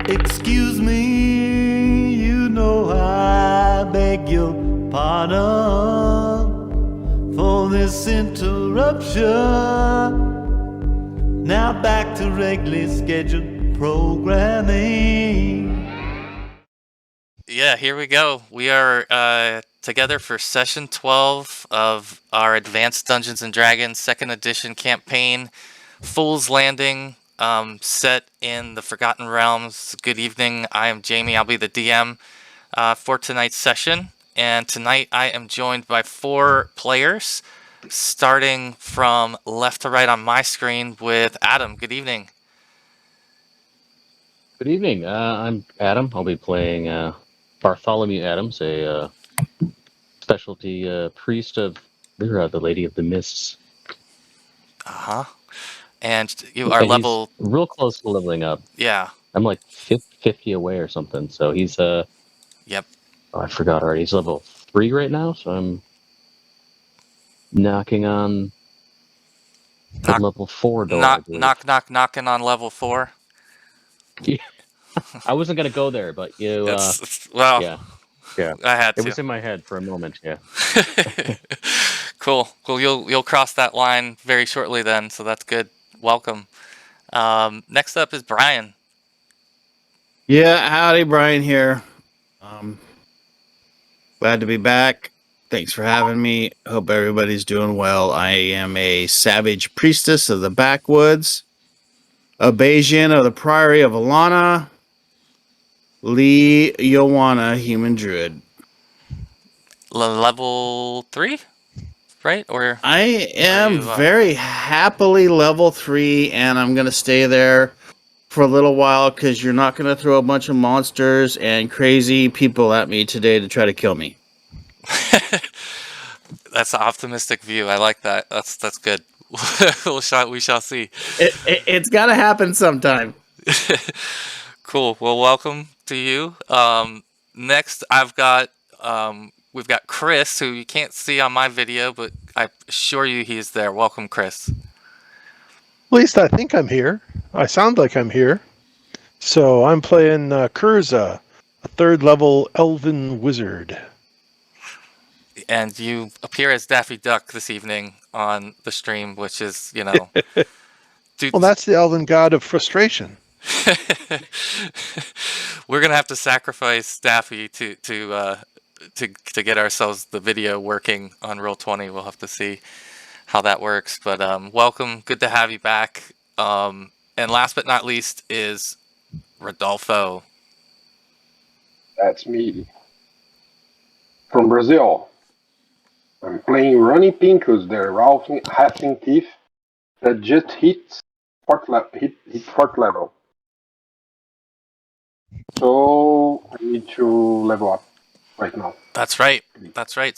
Excuse me, you know I beg your pardon for this interruption. Now back to regularly scheduled programming. Yeah, here we go. We are together for session 12 of our Advanced Dungeons & Dragons 2nd edition campaign, Fool's Landing, set in the Forgotten Realms. Good evening, I am Jamie. I'll be the DM for tonight's session. And tonight I am joined by 4 players, starting from left to right on my screen with Adam. Good evening. Good evening. I'm Adam. I'll be playing Bartholomew Adams, a specialty priest of Lyra, the Lady of the Mists. Uh-huh. And you are And level... he's real close to leveling up. Yeah. I'm like 50 away or something. So he's Yep. Oh, I forgot already. He's level 3 right now. So I'm knocking on the level 4 door. Knocking on level 4. Yeah. I wasn't gonna go there, but you. Well, yeah. I had to. It was in my head for a moment. Yeah. Cool. You'll cross that line very shortly then, so that's good. Welcome. Next up is Brian. Yeah, howdy, Brian here. Glad to be back. Thanks for having me. Hope everybody's doing well. I am a savage priestess of the backwoods, a Bayesian of the Priory of Alana, Lee Yowana, human druid. Level 3, right? Or I am very happily level 3, and I'm going to stay there for a little while because you're not going to throw a bunch of monsters and crazy people at me today to try to kill me. That's an optimistic view. I like that. That's good. We shall see. It's got to happen sometime. Cool. Well, welcome to you. Next, we've got Chris, who you can't see on my video, but I assure you he's there. Welcome, Chris. At least I think I'm here. I sound like I'm here. So I'm playing Kurza, a 3rd level elven wizard. And you appear as Daffy Duck this evening on the stream, which is, well, that's the elven god of frustration. We're gonna have to sacrifice Daffy to get ourselves the video working on Roll20. We'll have to see how that works. But welcome, good to have you back. And last but not least is Rodolfo. That's me. From Brazil. I'm playing Ronnie Pincus, the halfling thief that just hit fourth level. So I need to level up right now. That's right.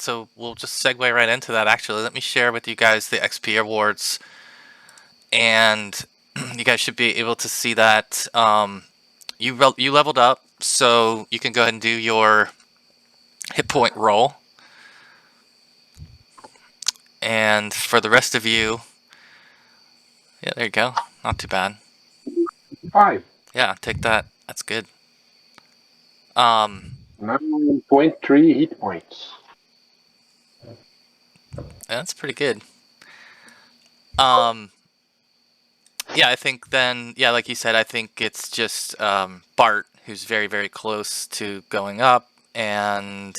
So we'll just segue right into that. Actually, let me share with you guys the XP awards, and you guys should be able to see that. You leveled up, so you can go ahead and do your hit point roll. And for the rest of you, yeah, there you go. Not too bad. 5. Yeah, take that. That's good. 9.3 hit points. That's pretty good. Yeah, I think then, like you said, I think it's just Bart who's very, very close to going up, and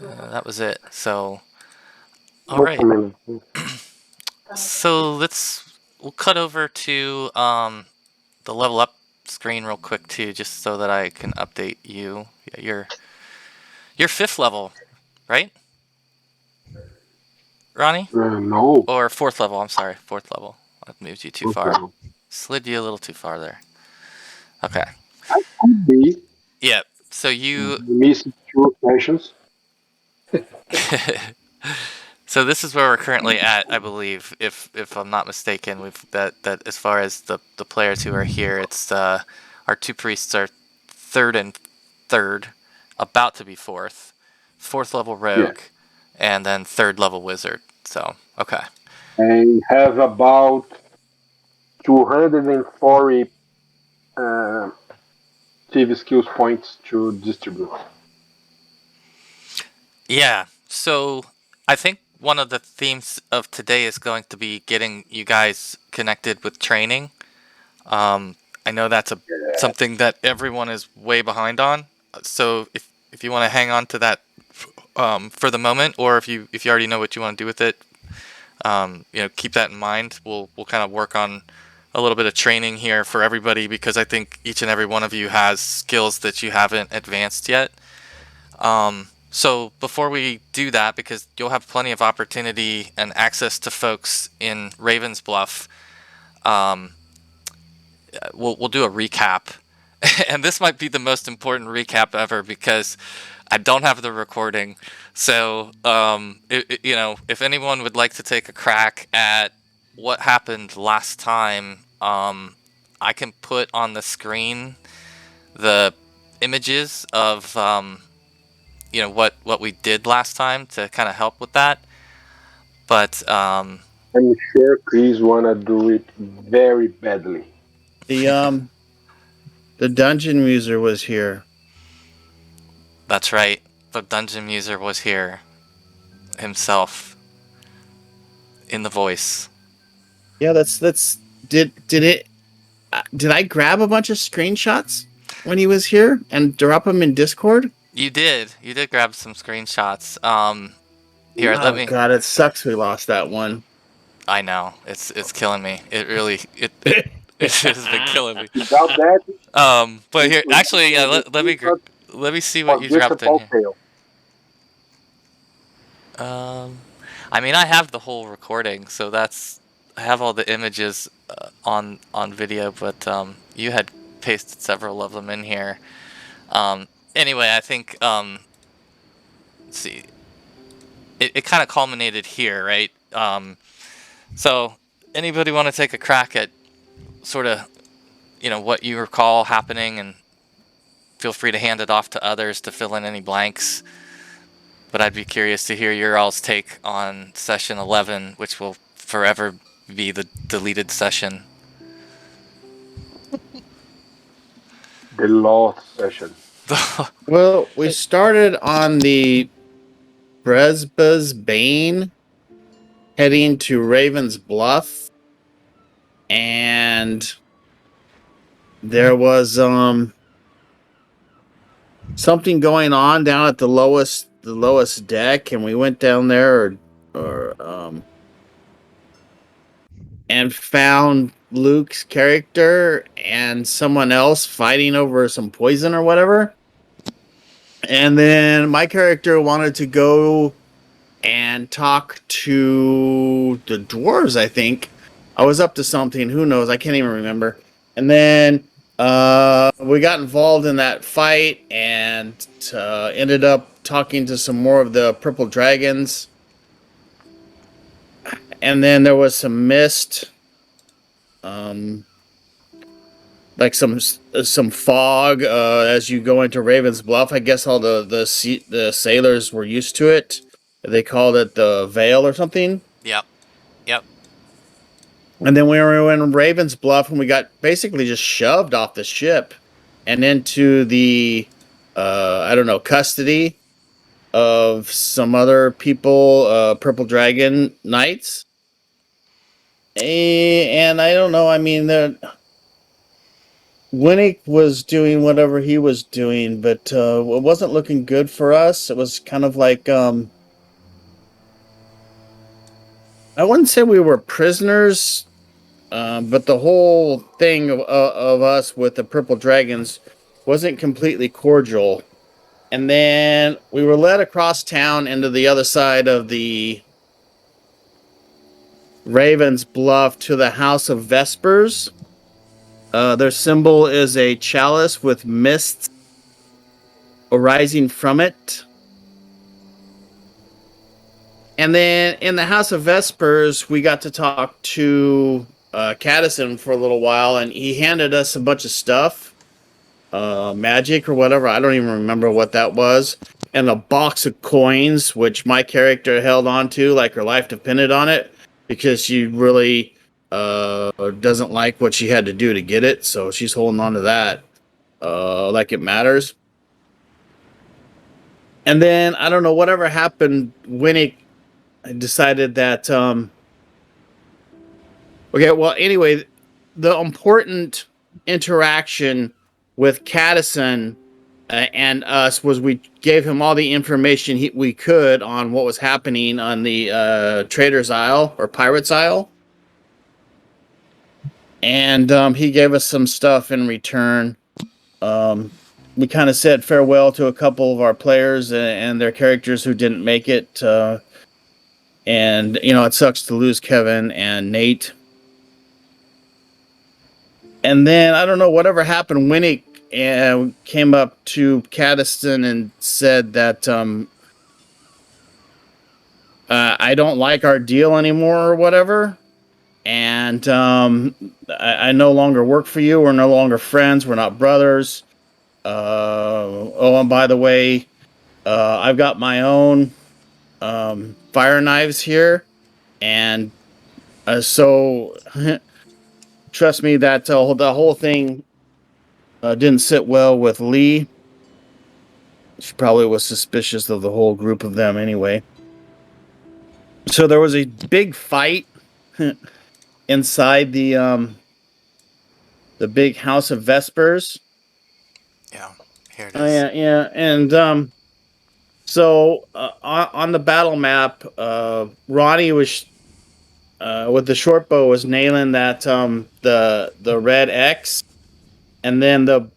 that was it. So, all right. So we'll cut over to the level up screen real quick too, just so that I can update you. Yeah, you're 5th level, right, Ronnie? No. Or 4th level. I'm sorry, 4th level. I've moved you too far. Slid you a little too far there. Okay. I could be. Yeah. So you missed 2 sessions. So this is where we're currently at, I believe, if I'm not mistaken. We've that as far as the players who are here, it's our 2 priests are 3rd and 3rd, about to be 4th level rogue, and then 3rd level wizard. So okay. I have about 240 active skills points to distribute. Yeah. So I think one of the themes of today is going to be getting you guys connected with training. I know that's something that everyone is way behind on. So if you want to hang on to that for the moment, or if you already know what you want to do with it, keep that in mind. We'll kind of work on a little bit of training here for everybody, because I think each and every one of you has skills that you haven't advanced yet. So before we do that, because you'll have plenty of opportunity and access to folks in Ravens Bluff, we'll do a recap. And this might be the most important recap ever, because I don't have the recording. So, if anyone would like to take a crack at what happened last time, I can put on the screen the images of what we did last time to kind of help with that. But I'm sure Chris wanna do it very badly. The dungeon muser was here. that's right, the dungeon muser was here himself in the voice. Yeah, did I grab a bunch of screenshots when he was here and drop them in Discord? You did grab some screenshots. Here, let me. God, it sucks we lost that one. I know, it's killing me. It really it has been killing me. Without that, But here, actually, yeah. Let me see what you dropped in here. I mean, I have the whole recording, so I have all the images on video, but you had pasted several of them in here. Anyway, I think let's see. It kind of culminated here, right? So anybody want to take a crack at sort of what you recall happening, and feel free to hand it off to others to fill in any blanks. But I'd be curious to hear your all's take on session 11, which will forever be the deleted session. The lost session. Well, we started on the Bresba's Bane, heading to Raven's Bluff, and there was something going on down at the lowest deck, and we went down there and found Luke's character and someone else fighting over some poison or whatever. And then my character wanted to go and talk to the dwarves, I think. I was up to something, who knows, I can't even remember. And then we got involved in that fight and ended up talking to some more of the purple dragons. And then there was some mist, like some fog as you go into Raven's Bluff. I guess all the sailors were used to it. They called it the Veil or something. Yep. And then we were in Raven's Bluff, and we got basically just shoved off the ship and into the custody of some other people, Purple Dragon Knights. And I don't know, I mean, Winnick was doing whatever he was doing, but it wasn't looking good for us. It was kind of like, I wouldn't say we were prisoners, but the whole thing of us with the Purple Dragons wasn't completely cordial. And then we were led across town into the other side of the Raven's Bluff to the House of Vespers. Their symbol is a chalice with mists arising from it. And then in the House of Vespers, we got to talk to Caddison for a little while, and he handed us a bunch of stuff. Magic or whatever, I don't even remember what that was. And a box of coins, which my character held on to like her life depended on it, because she really doesn't like what she had to do to get it, so she's holding on to that. like it matters. And then I don't know whatever happened when it decided that. Okay, well, anyway, the important interaction with Caddison and us was we gave him all the information we could on what was happening on the Trader's Isle or Pirate's Isle. And he gave us some stuff in return. We kind of said farewell to a couple of our players and their characters who didn't make it. And, you know, it sucks to lose Kevin and Nate. And then, I don't know, whatever happened, Winnick came up to Caddison and said that I don't like our deal anymore or whatever. And I no longer work for you. We're no longer friends. We're not brothers. Oh, and by the way, I've got my own fire knives here. And so trust me that the whole thing didn't sit well with Lee. She probably was suspicious of the whole group of them anyway. So there was a big fight inside the big house of Vespers. Yeah, here it is. Oh, yeah. And so on the battle map, Ronnie was with the short bow was nailing that the red X, and then the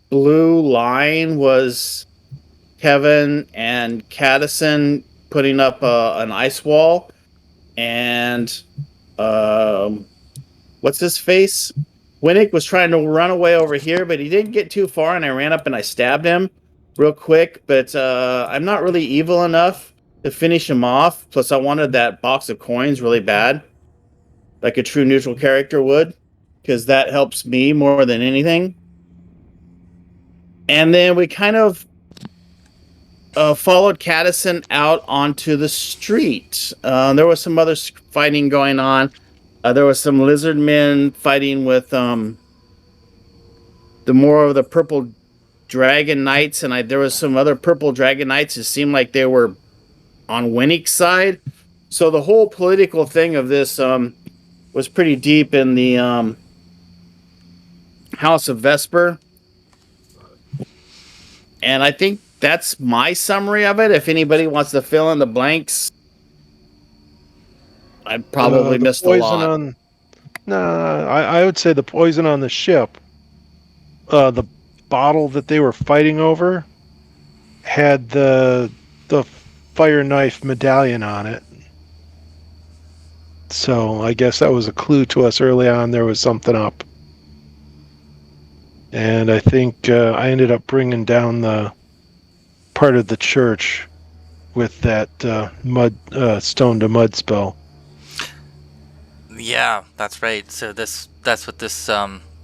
blue line was Kevin and Caddison putting up an ice wall, and what's his face? Winnick was trying to run away over here, but he didn't get too far, and I ran up and I stabbed him real quick. But I'm not really evil enough to finish him off. Plus, I wanted that box of coins really bad, like a true neutral character would, because that helps me more than anything. And then we kind of followed Caddison out onto the street. There was some other fighting going on. There was some lizard men fighting with the more of the purple dragon knights, and there was some other purple dragon knights. It seemed like they were on Winnick's side. So the whole political thing of this was pretty deep in the House of Vesper. And I think that's my summary of it. If anybody wants to fill in the blanks, I probably missed a lot. I would say the poison on the ship, the bottle that they were fighting over, had the fire knife medallion on it. So I guess that was a clue to us early on. There was something up. And I think I ended up bringing down the part of the church with that stone to mud spell. Yeah, that's right. So that's what this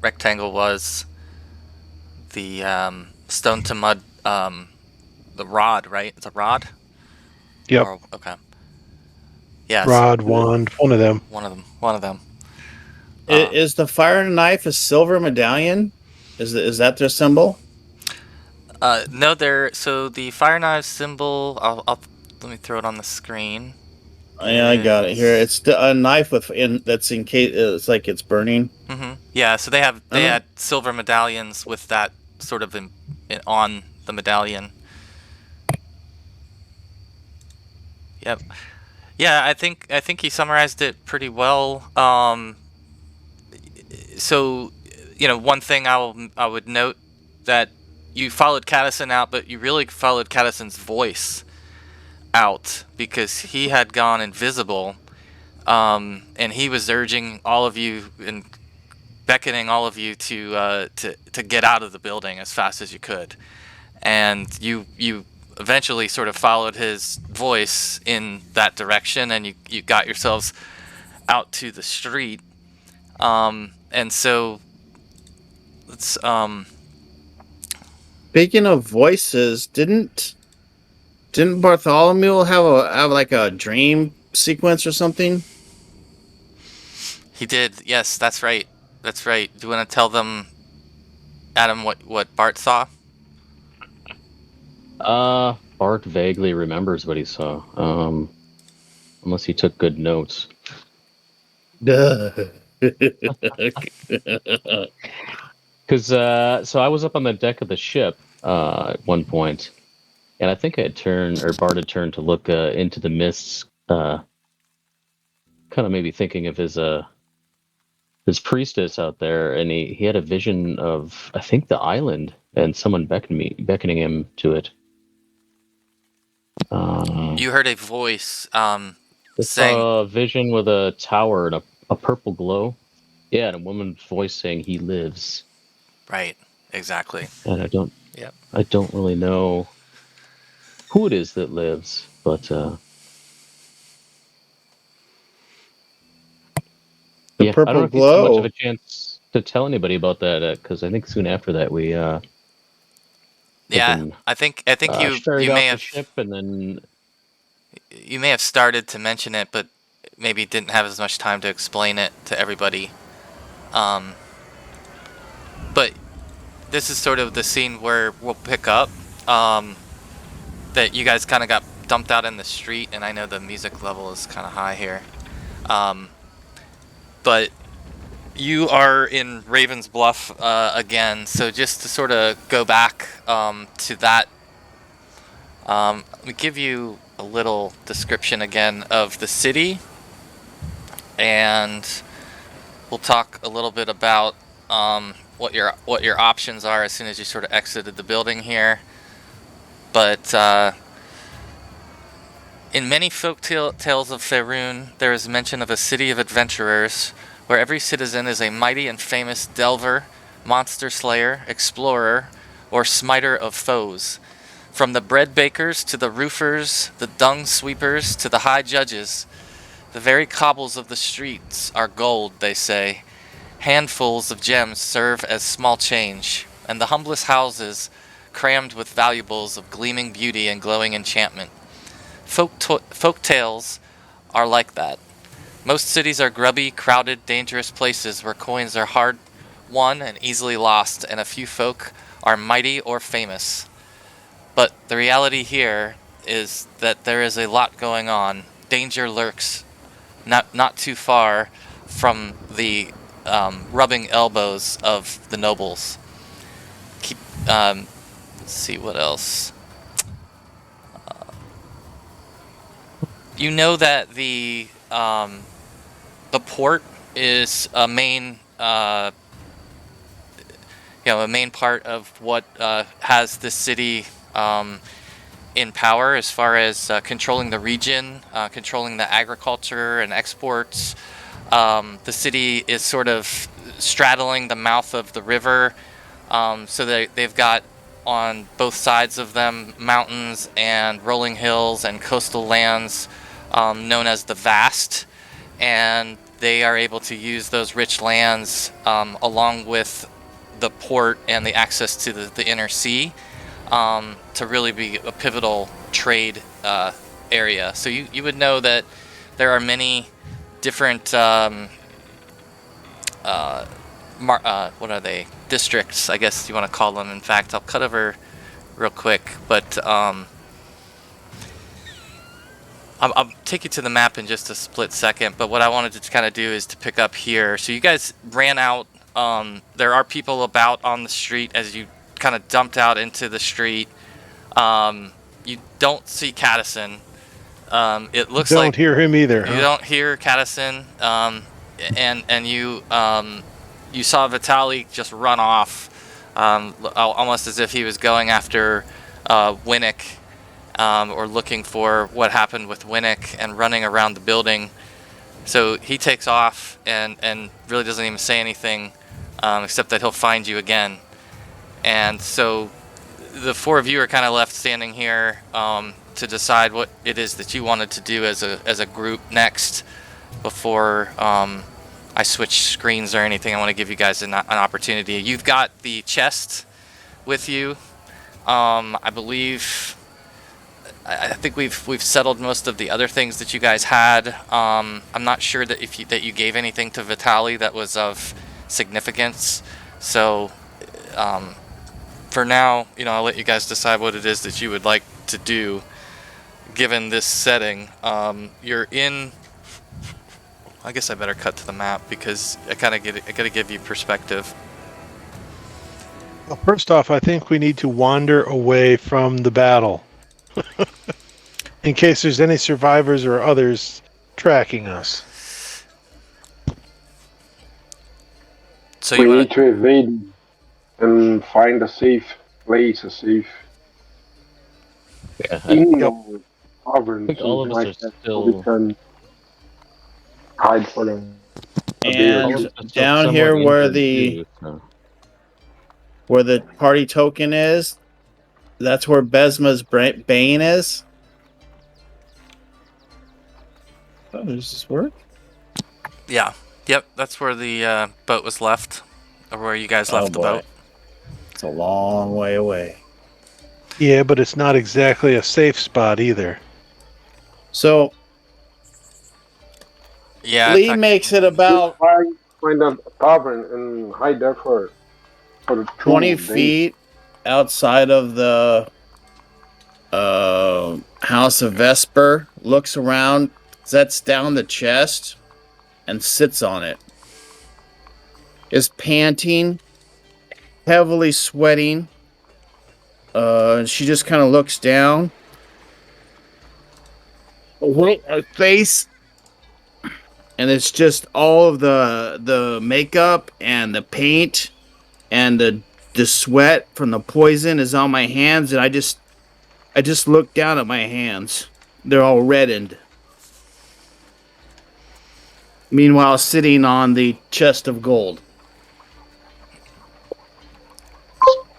rectangle was. The stone to mud, the rod, right? It's a rod? Yep. Or, okay. Yeah. Rod, wand, one of them. One of them. Is the fire knife a silver medallion? Is that their symbol? No, so the fire knife symbol. I'll let me throw it on the screen. Yeah, I got it here. It's a knife that's in case it's like it's burning. Mm-hmm. Yeah, so they had silver medallions with that sort of on the medallion. Yep. Yeah, I think he summarized it pretty well. So, one thing I would note that you followed Caddison out, but you really followed Caddison's voice out because he had gone invisible, and he was urging all of you and beckoning all of you to get out of the building as fast as you could, and you eventually sort of followed his voice in that direction, and you got yourselves out to the street, and so let's Speaking of voices, didn't Bartholomew have like a dream sequence or something? He did. Yes, that's right. That's right. Do you want to tell them Adam, what Bart saw? Bart vaguely remembers what he saw. Unless he took good notes. Duh. Because so I was up on the deck of the ship at one point, and I think Bart had turned to look into the mists, kind of maybe thinking of his priestess out there, and he had a vision of, I think, the island and someone beckoning him to it. You heard a voice I saying, saw a vision with a tower and a purple glow. Yeah, and a woman's voice saying he lives. right, exactly. And Yep. I don't really know who it is that lives, but The yeah, I don't know purple if you had much of glow. a chance to tell anybody about that, because I think soon after that we had Yeah, been I think you ferried may off the have ship, and then started to mention it, but maybe didn't have as much time to explain it to everybody. But this is sort of the scene where we'll pick up. That you guys kind of got dumped out in the street, and I know the music level is kind of high here. But you are in Raven's Bluff again, so just to sort of go back to that, let me give you a little description again of the city, and we'll talk a little bit about what your options are as soon as you sort of exited the building here. But in many folk tales of Faerun, there is mention of a city of adventurers, where every citizen is a mighty and famous delver, monster slayer, explorer, or smiter of foes. From the bread bakers to the roofers, the dung sweepers to the high judges, the very cobbles of the streets are gold, they say. Handfuls of gems serve as small change, and the humblest houses crammed with valuables of gleaming beauty and glowing enchantment. Folk tales are like that. Most cities are grubby, crowded, dangerous places where coins are hard won and easily lost, and a few folk are mighty or famous. But the reality here is that there is a lot going on. Danger lurks not too far from the rubbing elbows of the nobles. Let's see what else. You know that the port is a main a main part of what has the city in power as far as controlling the region, controlling the agriculture and exports. The city is sort of straddling the mouth of the river, so they've got on both sides of them mountains and rolling hills and coastal lands known as the Vast, and they are able to use those rich lands along with the port and the access to the inner sea to really be a pivotal trade area. So you would know that there are many different what are they, districts, I guess you want to call them. In fact, I'll cut over real quick, but I'll take you to the map in just a split second. But what I wanted to kind of do is to pick up here. So you guys ran out. There are people about on the street as you kind of dumped out into the street. You don't see Caddison. It looks Don't like hear him either. you Huh? don't hear Caddison, and you saw Vitali just run off, almost as if he was going after Winnick, or looking for what happened with Winnick and running around the building. So he takes off and really doesn't even say anything, except that he'll find you again. And so the four of you are kind of left standing here to decide what it is that you wanted to do as a group next before I switch screens or anything. I want to give you guys an opportunity. You've got the chest with you. I believe. I think we've settled most of the other things that you guys had. I'm not sure that you gave anything to Vitali that was of significance. So For now, I'll let you guys decide what it is that you would like to do, given this setting. You're in. I guess I better cut to the map because I gotta give you perspective. Well, first off, I think we need to wander away from the battle. In case there's any survivors or others tracking us. So We you need want to evade and find a safe place, a safe Yeah, inn Yep. or tavern, think all of something us like are that, so we still can hide for a day or all of two. us And are still down somewhat here injured too. So. where the party token is, that's where Besma's Bane is. Oh, does this work? Yeah. Yep. That's where the boat was left, or where you guys Oh left the boy, boat. it's a long way away. Yeah, but it's not exactly a safe spot either. So Yeah. Lee makes it Just about find a tavern and hide there for 20 days. feet outside of the House of Vesper, looks around, sets down the chest, and sits on it. Is panting, heavily sweating. She just kind of looks down. Her face, and it's just all of the makeup and the paint and the sweat from the poison is on my hands, and I just look down at my hands. They're all reddened. Meanwhile, sitting on the chest of gold.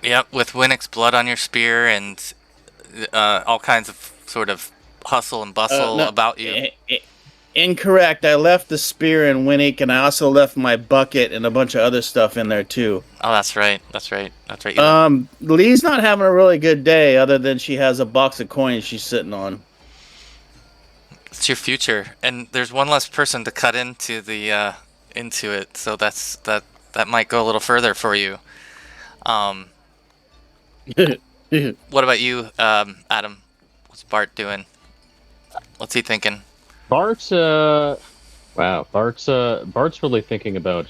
Yep. With Winnick's blood on your spear and all kinds of sort of hustle and bustle No, about you. Incorrect. I left the spear in Winnick, and I also left my bucket and a bunch of other stuff in there too. Oh, that's right. That's right. Lee's not having a really good day, other than she has a box of coins she's sitting on. It's your future, and there's one less person to cut into the into it, so that might go a little further for you. What about you, Adam? What's Bart doing? What's he thinking? Bart's Bart's really thinking about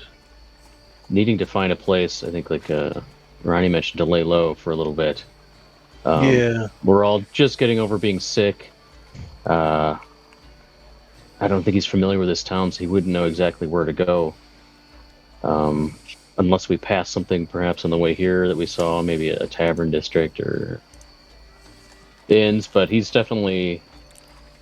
needing to find a place. I think, like Ronnie mentioned, to lay low for a little bit. Yeah. We're all just getting over being sick. I don't think he's familiar with this town, so he wouldn't know exactly where to go. Unless we pass something perhaps on the way here that we saw, maybe a tavern district or inns, but he's definitely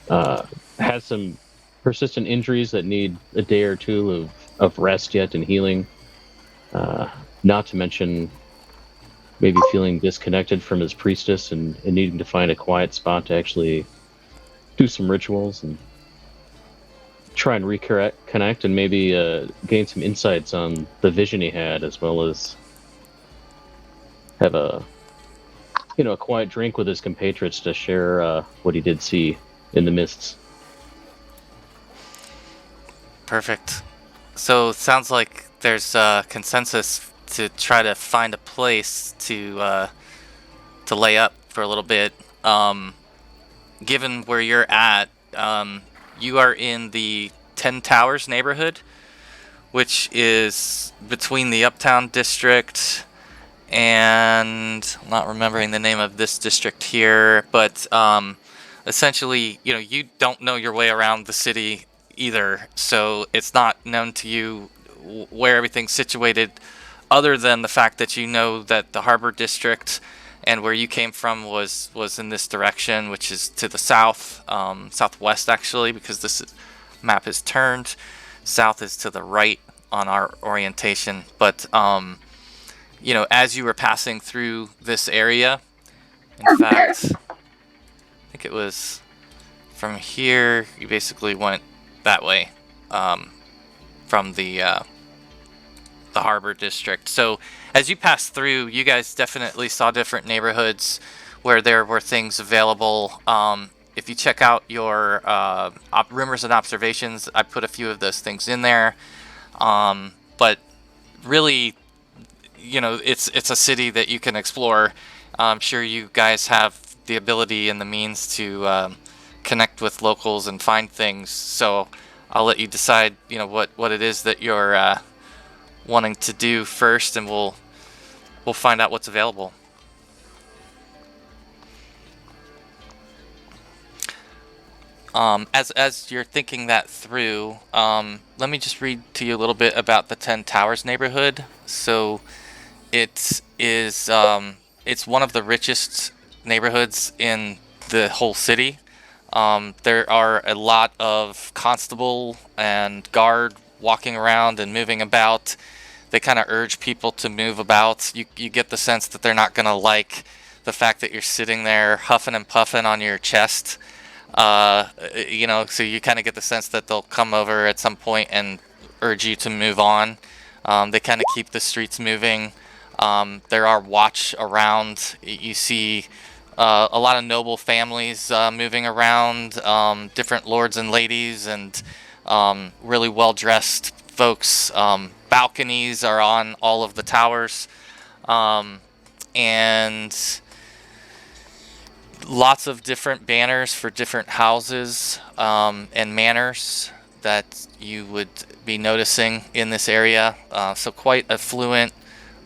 has some persistent injuries that need a day or two of rest yet and healing. Not to mention maybe feeling disconnected from his priestess and needing to find a quiet spot to actually do some rituals and try and reconnect and maybe gain some insights on the vision he had, as well as have a quiet drink with his compatriots to share what he did see in the mists. Perfect. So it sounds like there's consensus to try to find a place to lay up for a little bit. Given where you're at, you are in the 10 Towers neighborhood, which is between the Uptown district and I'm not remembering the name of this district here, but essentially, you don't know your way around the city either, so it's not known to you where everything's situated, other than the fact that you know that the Harbor District and where you came from was in this direction, which is to the south, southwest actually, because this map is turned. South is to the right on our orientation, but as you were passing through this area, in fact, I think it was from here, you basically went that way, from the Harbor District. So as you passed through, you guys definitely saw different neighborhoods where there were things available. If you check out your rumors and observations, I put a few of those things in there. But really, it's a city that you can explore. I'm sure you guys have the ability and the means to connect with locals and find things. So I'll let you decide, what it is that you're wanting to do first, and we'll find out what's available. As you're thinking that through, let me just read to you a little bit about the 10 Towers neighborhood. So it is it's one of the richest neighborhoods in the whole city. There are a lot of constable and guard walking around and moving about. They kind of urge people to move about. You get the sense that they're not going to like the fact that you're sitting there huffing and puffing on your chest. So you kind of get the sense that they'll come over at some point and urge you to move on. They kind of keep the streets moving. There are watch around. You see a lot of noble families moving around, different lords and ladies, and really well-dressed folks. Balconies are on all of the towers, and lots of different banners for different houses and manors that you would be noticing in this area. So quite affluent,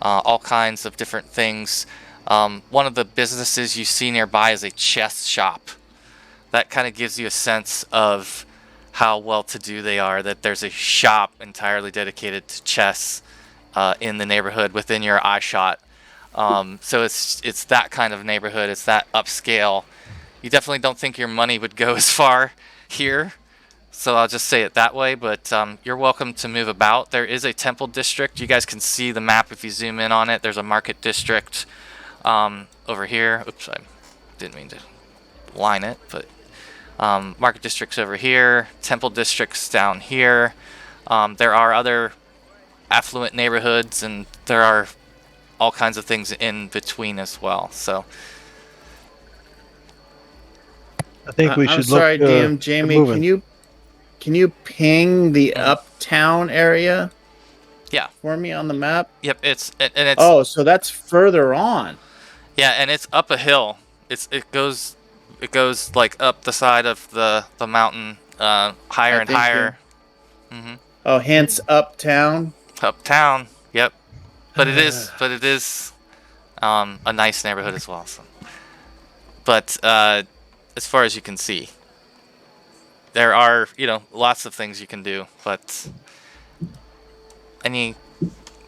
all kinds of different things. One of the businesses you see nearby is a chess shop. That kind of gives you a sense of how well-to-do they are, that there's a shop entirely dedicated to chess in the neighborhood within your eye shot. So it's that kind of neighborhood. It's that upscale. You definitely don't think your money would go as far here, so I'll just say it that way. But you're welcome to move about. There is a temple district. You guys can see the map if you zoom in on it. There's a market district over here. Oops, I didn't mean to line it, but market districts over here. Temple districts down here. There are other affluent neighborhoods, and there are all kinds of things in between as well. So I think we I'm should sorry, look. DM Jamie. moving. Can you ping the uptown area? Yeah. For me on the map. Yep. It's So that's further on. Yeah, and it's up a hill. It goes like up the side of the mountain, higher and higher. Mm-hmm. Oh, hence uptown. Uptown. Yep. But it is a nice neighborhood as well. So. But as far as you can see, there are lots of things you can do. But any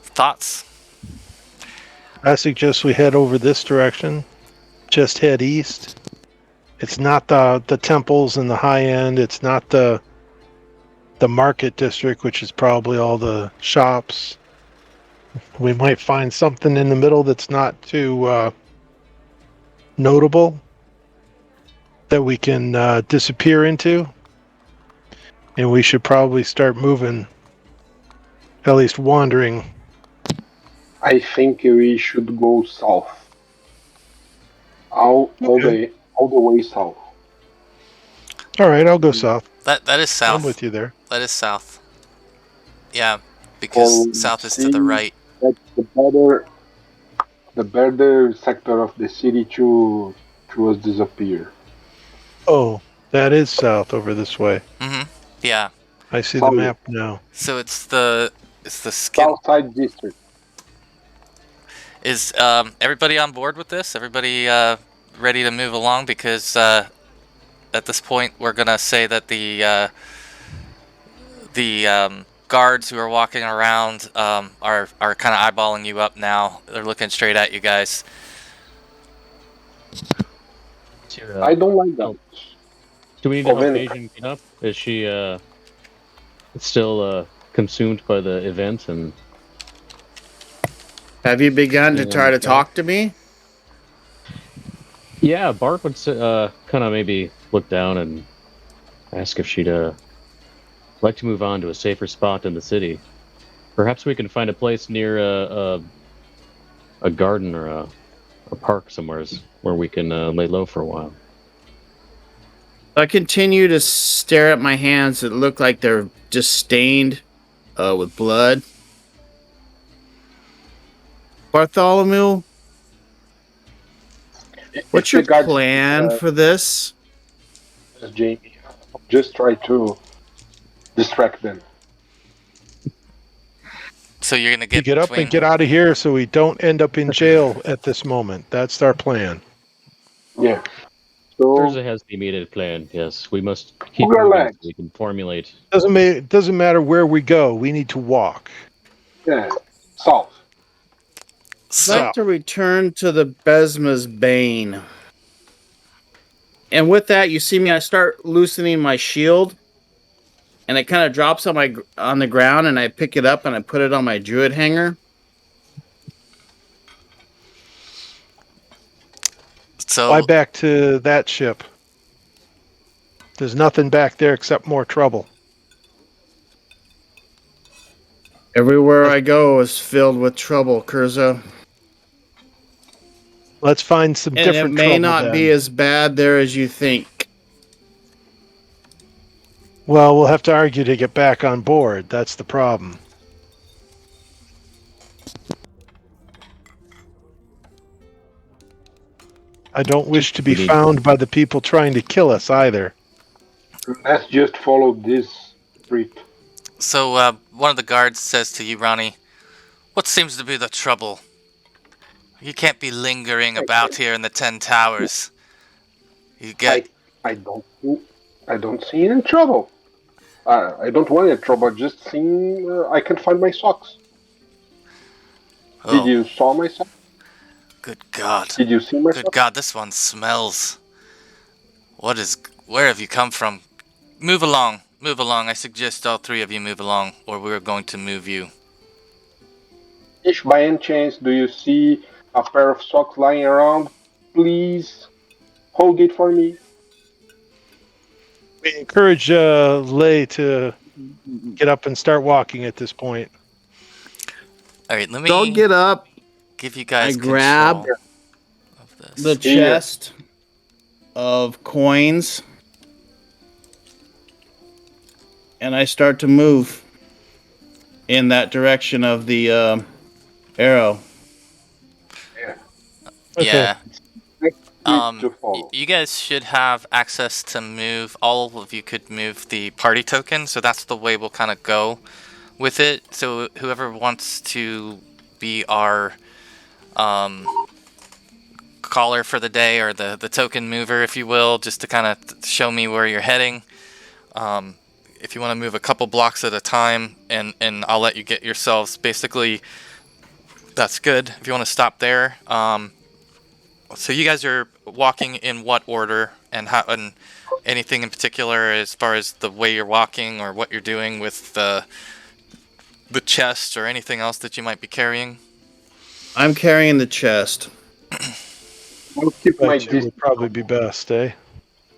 thoughts? I suggest we head over this direction. Just head east. It's not the temples and the high end. It's not the market district, which is probably all the shops. We might find something in the middle that's not too notable that we can disappear into. And we should probably start moving, at least wandering. I think we should go south. All the way south. All right, I'll go south. That is south. I'm with you there. That is south. Yeah, because south is to the right. That's the better sector of the city to us disappear. Oh, that is south over this way. Mm-hmm. Yeah. I see the map now. So it's the skin. Southside district. Is everybody on board with this? Everybody ready to move along? Because at this point, we're gonna say that the guards who are walking around are kind of eyeballing you up now. They're looking straight at you guys. I don't like that. Do we need to help Asian get up? Is she still consumed by the event? And have you begun to try to talk to me? Yeah, Bart would kind of maybe look down and ask if she'd like to move on to a safer spot in the city. Perhaps we can find a place near a garden or a park somewhere where we can lay low for a while. I continue to stare at my hands that look like they're just stained with blood. Bartholomew, what's If your the guards, plan for this? Jamie, just try to distract them. So you're gonna We get get up between. and get out of here so we don't end up in jail at this moment. That's our plan. Yeah. So Urza has the immediate plan. Yes, we must keep move your moving so legs. we can formulate. Doesn't matter where we go. We need to walk. Yeah. South. I'd So like to return to the Besma's Bane. And with that, you see me, I start loosening my shield. And it kind of drops on the ground, and I pick it up and I put it on my druid hanger. Fly so back to that ship. There's nothing back there except more trouble. Everywhere I go is filled with trouble, Kurza. Let's find some And it different may trouble not then. be as bad there as you think. Well, we'll have to argue to get back on board. That's the problem. I don't wish to be We need- found by the people trying to kill us either. Let's just follow this street. one of the guards says to you, Ronnie, "What seems to be the trouble? You can't be lingering about here in the 10 Towers. You get I don't see any trouble. I don't want any trouble. Just seeing I can find my socks. Did oh, you saw my socks? good God, Did you see my good socks? God, this one smells. Where have you come from? Move along. Move along. I suggest all three of you move along, or we're going to move you." If by any chance do you see a pair of socks lying around, please hold it for me. We encourage Lay to get up and start walking at this point. All right, let Don't me get up. give you guys I grab control of this. the chest of coins and I start to move in that direction of the arrow. Okay. Yeah. To follow. You guys should have access to move. All of you could move the party token, so that's the way we'll kind of go with it. So whoever wants to be our caller for the day, or the token mover, if you will, just to kind of show me where you're heading. If you want to move a couple blocks at a time, and I'll let you get yourselves. Basically, that's good. If you want to stop there. So you guys are walking in what order, and how, and anything in particular as far as the way you're walking or what you're doing with the chest or anything else that you might be carrying? I'm carrying the chest. I'll keep my Right, it distance. would probably be best, eh?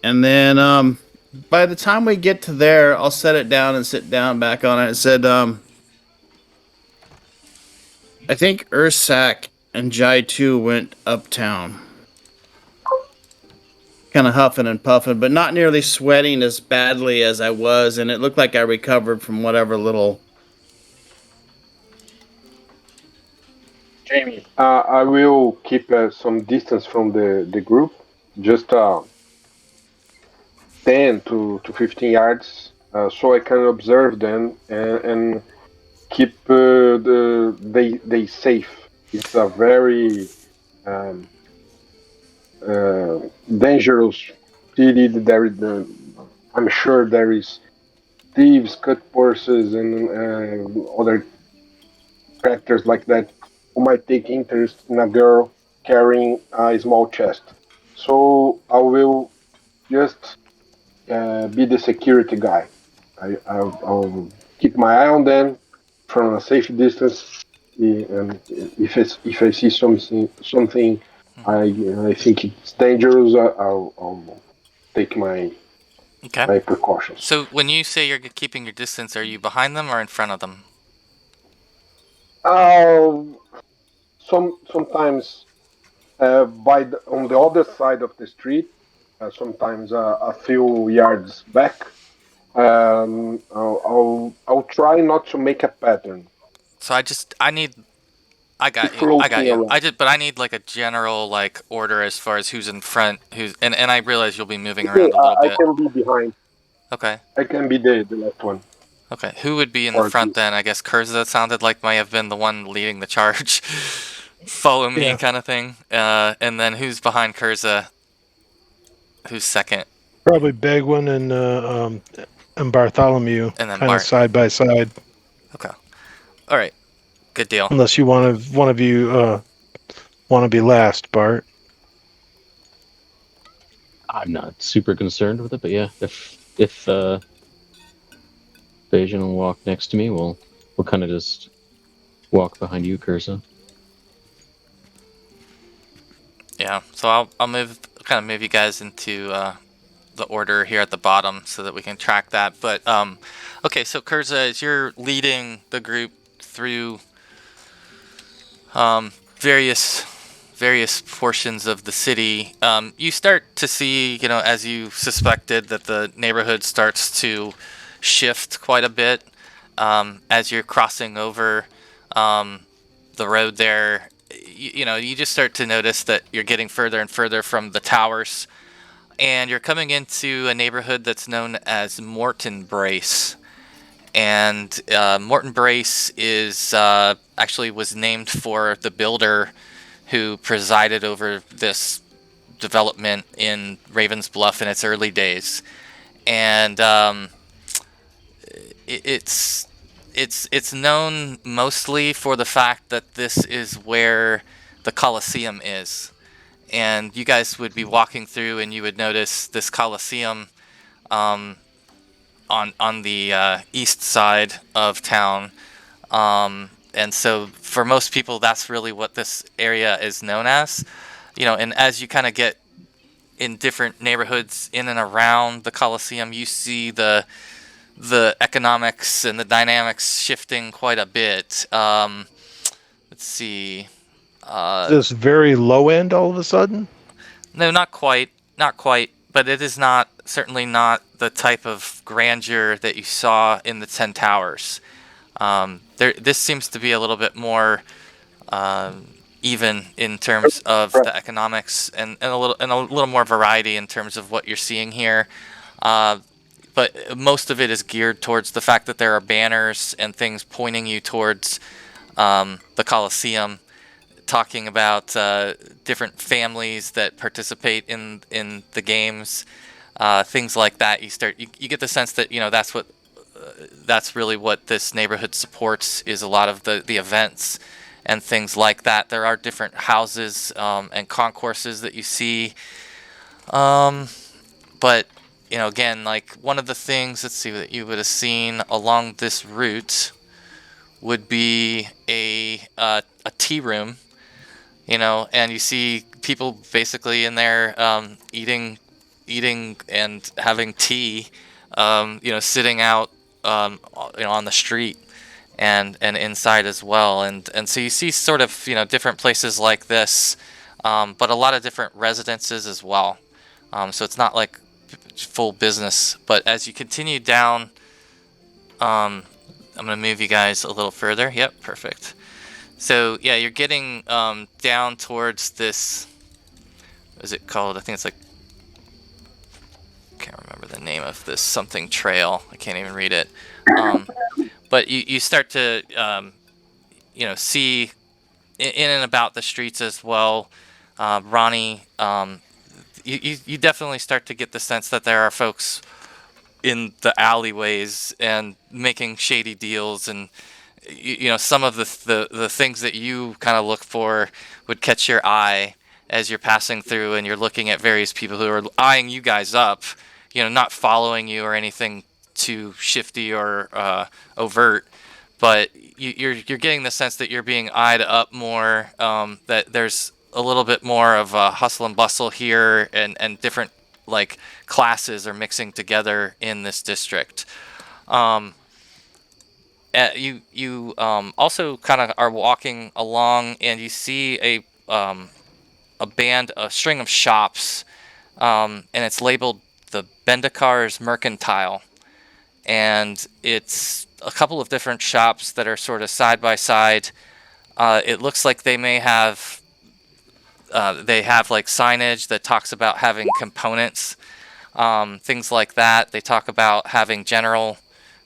And then by the time we get to there, I'll set it down and sit down back on it. It said, I think Ursak and Jai 2 went uptown. Kind of huffing and puffing, but not nearly sweating as badly as I was, and it looked like I recovered from whatever little. Jamie. I will keep some distance from the group, just 10 to 15 yards, so I can observe them and keep they safe. It's a very dangerous city. I'm sure there is thieves, cut purses, and other characters like that who might take interest in a girl carrying a small chest. So I will just be the security guy. I'll keep my eye on them from a safe distance, and if I see something I think it's dangerous, I'll take my Okay. precautions. So when you say you're keeping your distance, are you behind them or in front of them? Sometimes on the other side of the street, sometimes a few yards back. I'll try not to make a pattern. So I need I got you. I got floating you. around. But I need like a general like order as far as who's in front, and I realize you'll be moving Okay, around a little I bit. can be behind. Okay. I can be the last one. Okay. Who would be in the Or front then? I guess Kurza sounded like might have been the one leading the charge. Follow me, Yeah. kind of thing. And then who's behind Kurza? Who's second? Probably Begwin and Bartholomew, And then kind of Bart. side by side. Okay. All right. Good deal. Unless you one of you want to be last, Bart. I'm not super concerned with it, but yeah, if Bayesian will walk next to me, we'll kind of just walk behind you, Cursa. Yeah. So I'll kind of move you guys into the order here at the bottom so that we can track that. But okay. So Kurza, as you're leading the group through various portions of the city, you start to see, as you suspected, that the neighborhood starts to shift quite a bit as you're crossing over the road there. You just start to notice that you're getting further and further from the towers, and you're coming into a neighborhood that's known as Morton Brace. And Morton Brace is actually was named for the builder who presided over this development in Ravens Bluff in its early days. And it's known mostly for the fact that this is where the Colosseum is. And you guys would be walking through, and you would notice this Colosseum on the east side of town. And so for most people, that's really what this area is known as. And as you kind of get in different neighborhoods in and around the Colosseum, you see the economics and the dynamics shifting quite a bit. Let's see. This very low end all of a sudden? No, not quite. Not quite. But it is certainly not the type of grandeur that you saw in the 10 Towers. This seems to be a little bit more even in terms of the economics, and a little more variety in terms of what you're seeing here. But most of it is geared towards the fact that there are banners and things pointing you towards the Colosseum, talking about different families that participate in the games, things like that. You get the sense that that's really what this neighborhood supports, is a lot of the events and things like that. There are different houses and concourses that you see, but again, like one of the things, let's see, that you would have seen along this route would be a tea room. And you see people basically in there eating and having tea, sitting out, on the street and inside as well. And so you see sort of, different places like this, but a lot of different residences as well. So it's not like full business. But as you continue down, I'm going to move you guys a little further. Yep, perfect. So yeah, you're getting down towards this. What is it called? I think it's like, can't remember the name of this something trail. I can't even read it. But you start to see in and about the streets as well. Ronnie, you definitely start to get the sense that there are folks in the alleyways and making shady deals, and some of the things that you kind of look for would catch your eye as you're passing through, and you're looking at various people who are eyeing you guys up, not following you or anything too shifty or overt, but you're getting the sense that you're being eyed up more, that there's a little bit more of a hustle and bustle here, and different like classes are mixing together in this district. You also kind of are walking along, and you see a string of shops, and it's labeled the Bendekar's Mercantile, and it's a couple of different shops that are sort of side by side, It looks like they may have like signage that talks about having components, things like that. They talk about having general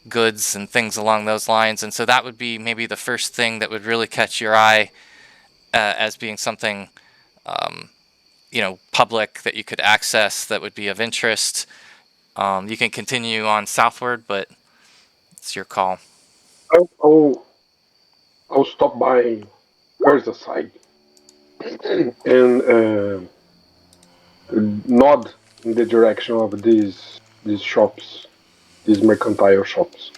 goods and things along those lines, and so that would be maybe the first thing that would really catch your eye as being something public that you could access that would be of interest. You can continue on southward, but it's your call. I'll stop by Earth side and nod in the direction of these shops, these mercantile shops.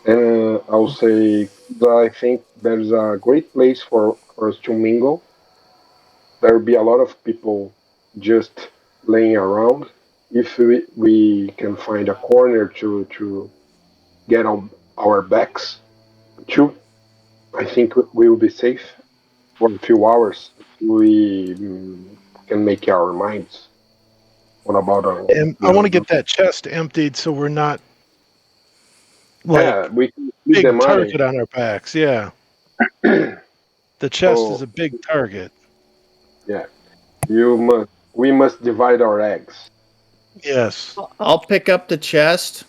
And I'll say that I think there's a great place for us to mingle. There'll be a lot of people just laying around. If we can find a corner to get on our backs to, I think we will be safe for a few hours. We can make our minds on about our. And I want to get that chest emptied so we're not Yeah, we can see big the money. target on our backs. Yeah. The chest is a big target. Yeah, we must divide our eggs. Yes. I'll pick up the chest.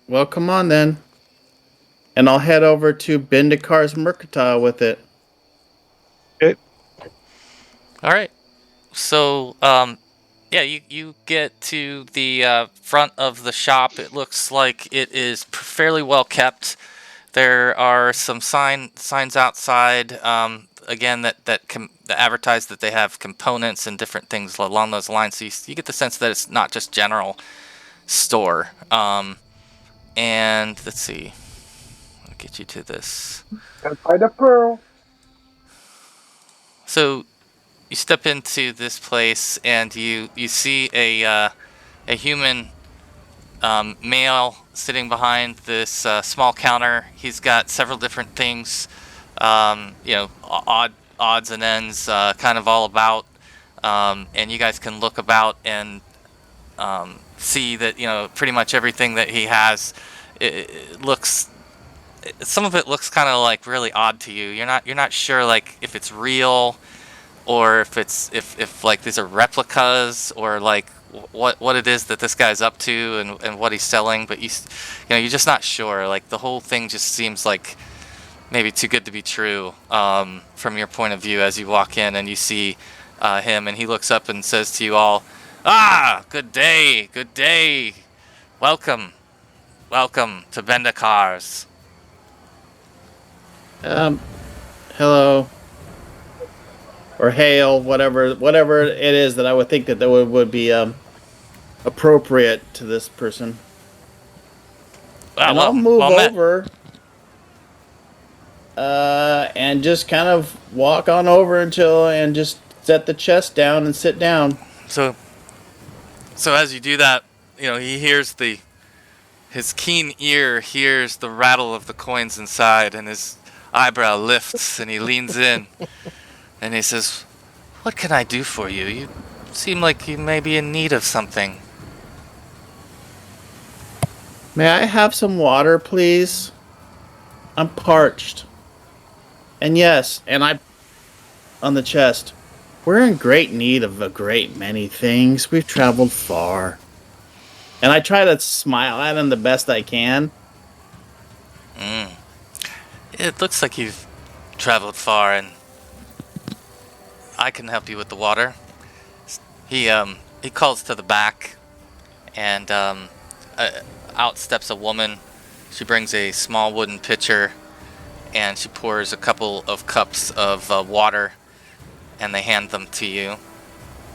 Well, come on then. And I'll head over to Bendikar's Mercantile with it. Okay. All right. So, you get to the front of the shop. It looks like it is fairly well kept. There are some signs outside, again, that advertise that they have components and different things along those lines. So you get the sense that it's not just general store. And let's see. I'll get you to this. And find a pearl. So you step into this place and you see a human male sitting behind this small counter. He's got several different things, odds and ends, kind of all about. And you guys can look about and see that pretty much everything that he has. It looks. Some of it looks kind of like really odd to you. You're not sure like if it's real, or if it's if like these are replicas, or like what it is that this guy's up to and what he's selling. But you're just not sure. Like the whole thing just seems like maybe too good to be true from your point of view as you walk in and you see him, and he looks up and says to you all, good day, welcome to Bendikar's. Hello. Or hail, whatever it is that I would think that would be appropriate to this person. And I'll move over and just kind of walk on over and just set the chest down and sit down. So as you do that, he hears his keen ear hears the rattle of the coins inside, and his eyebrow lifts, and he leans in, and he says, "What can I do for you? You seem like you may be in need of something." May I have some water, please? I'm parched. And yes, on the chest, we're in great need of a great many things. We've traveled far. And I try to smile at him the best I can. It looks like you've traveled far, and I can help you with the water. He calls to the back, and out steps a woman. She brings a small wooden pitcher, and she pours a couple of cups of water, and they hand them to you.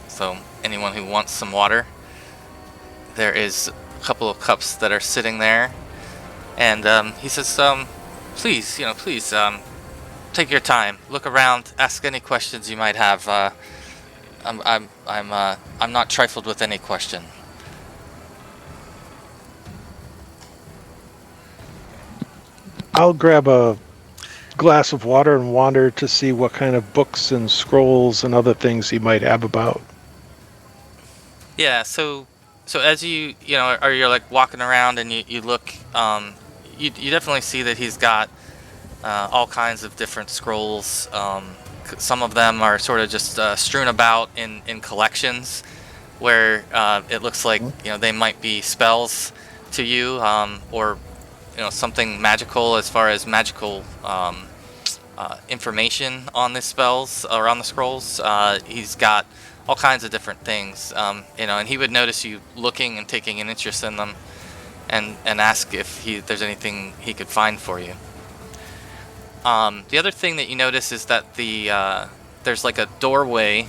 So anyone who wants some water, there is a couple of cups that are sitting there, and he says, please take your time, look around, ask any questions you might have. I'm not trifled with any question. I'll grab a glass of water and wander to see what kind of books and scrolls and other things he might have about. Yeah, so as you're like walking around and you look, you definitely see that he's got all kinds of different scrolls. Some of them are sort of just strewn about in collections, where it looks like they might be spells to you, or something magical as far as magical information on the spells or on the scrolls. He's got all kinds of different things, and he would notice you looking and taking an interest in them, and ask if there's anything he could find for you. The other thing that you notice is that there's like a doorway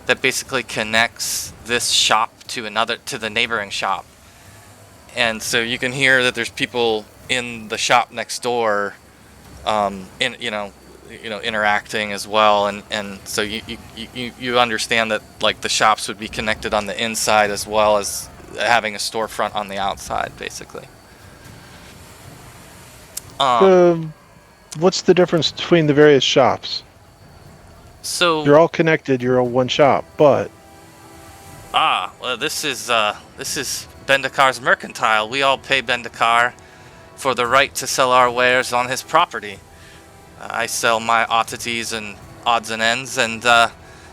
that basically connects this shop to the neighboring shop, and so you can hear that there's people in the shop next door, interacting as well, and so you understand that like the shops would be connected on the inside as well as having a storefront on the outside, basically. What's the difference between the various shops? So You're all connected. You're all one shop, but well, this is Bendakar's mercantile. We all pay Bendakar for the right to sell our wares on his property. I sell my oddities and odds and ends, and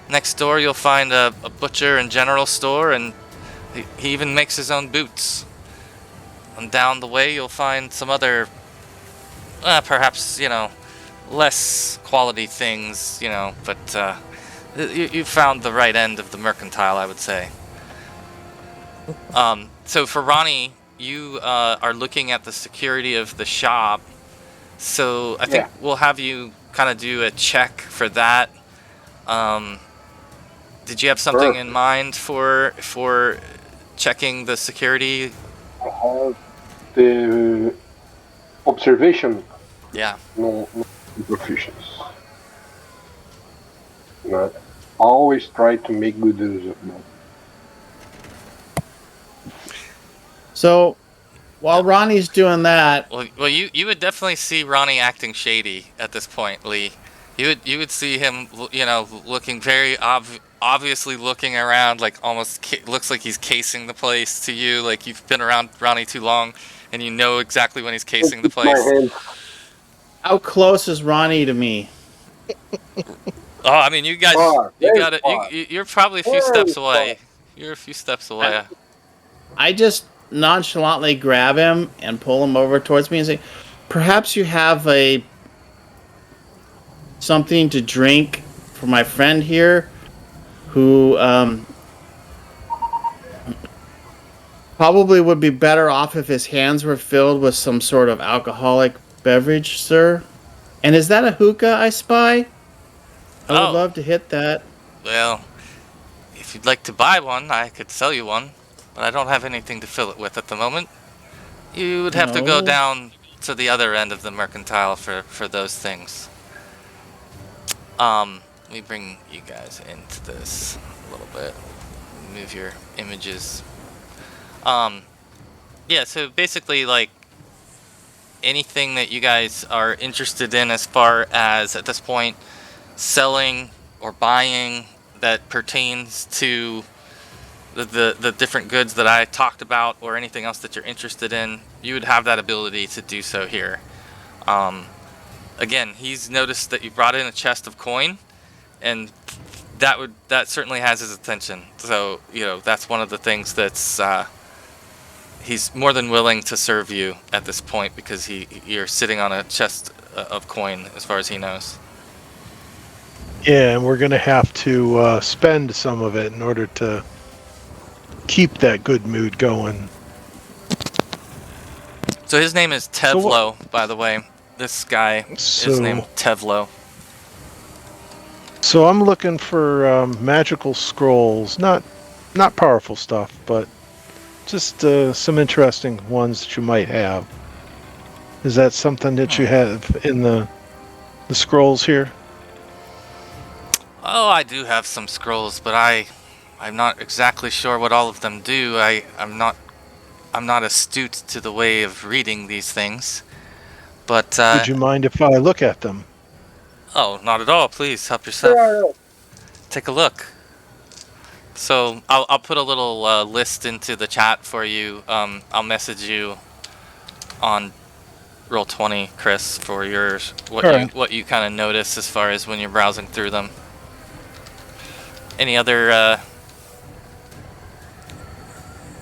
next door you'll find a butcher and general store, and he even makes his own boots. And down the way you'll find some other, perhaps, less quality things, but you found the right end of the mercantile, I would say. So for Ronnie, you are looking at the security of the shop. So I think we'll have you kind of do a check for that. Did you have something in mind for checking the security? I have the observation. Yeah. No proficiency. Not always try to make good use of that. So, while Ronnie's doing that, Well, you would definitely see Ronnie acting shady at this point, Lee. You would see him, looking very obviously looking around, like almost looks like he's casing the place to you, like you've been around Ronnie too long, and you know exactly when he's casing the place. how close is Ronnie to me? Oh, I mean, you guys, Far, you very got it. far. You're probably a few Very steps away. far. You're a few steps away. I just nonchalantly grab him and pull him over towards me and say, "Perhaps you have something to drink for my friend here, who probably would be better off if his hands were filled with some sort of alcoholic beverage, sir. And is that a hookah I spy? I would love to hit that." Well, if you'd like to buy one, I could sell you one, but I don't have anything to fill it with at the moment. You would have to go No. down to the other end of the mercantile for those things. Let me bring you guys into this a little bit. Move your images. Yeah, so basically, like, anything that you guys are interested in as far as, at this point, selling or buying that pertains to the different goods that I talked about, or anything else that you're interested in, you would have that ability to do so here. Again, he's noticed that you brought in a chest of coin, and that certainly has his attention. So that's one of the things that's he's more than willing to serve you at this point, because you're sitting on a chest of coin, as far as he knows. yeah, and we're going to have to spend some of it in order to keep that good mood going. So his name is Tevlo, by the way. This guy is named Tevlo. So I'm looking for magical scrolls, not powerful stuff, but just some interesting ones that you might have. Is that something that you have in the scrolls here? Oh, I do have some scrolls, but I'm not exactly sure what all of them do. I'm not astute to the way of reading these things. But Would you mind if I look at them? oh, not at all. Please help yourself. Take a look. So I'll put a little list into the chat for you. I'll message you on roll 20, Chris, for yours. What Alright. you kind of notice as far as when you're browsing through them. Any other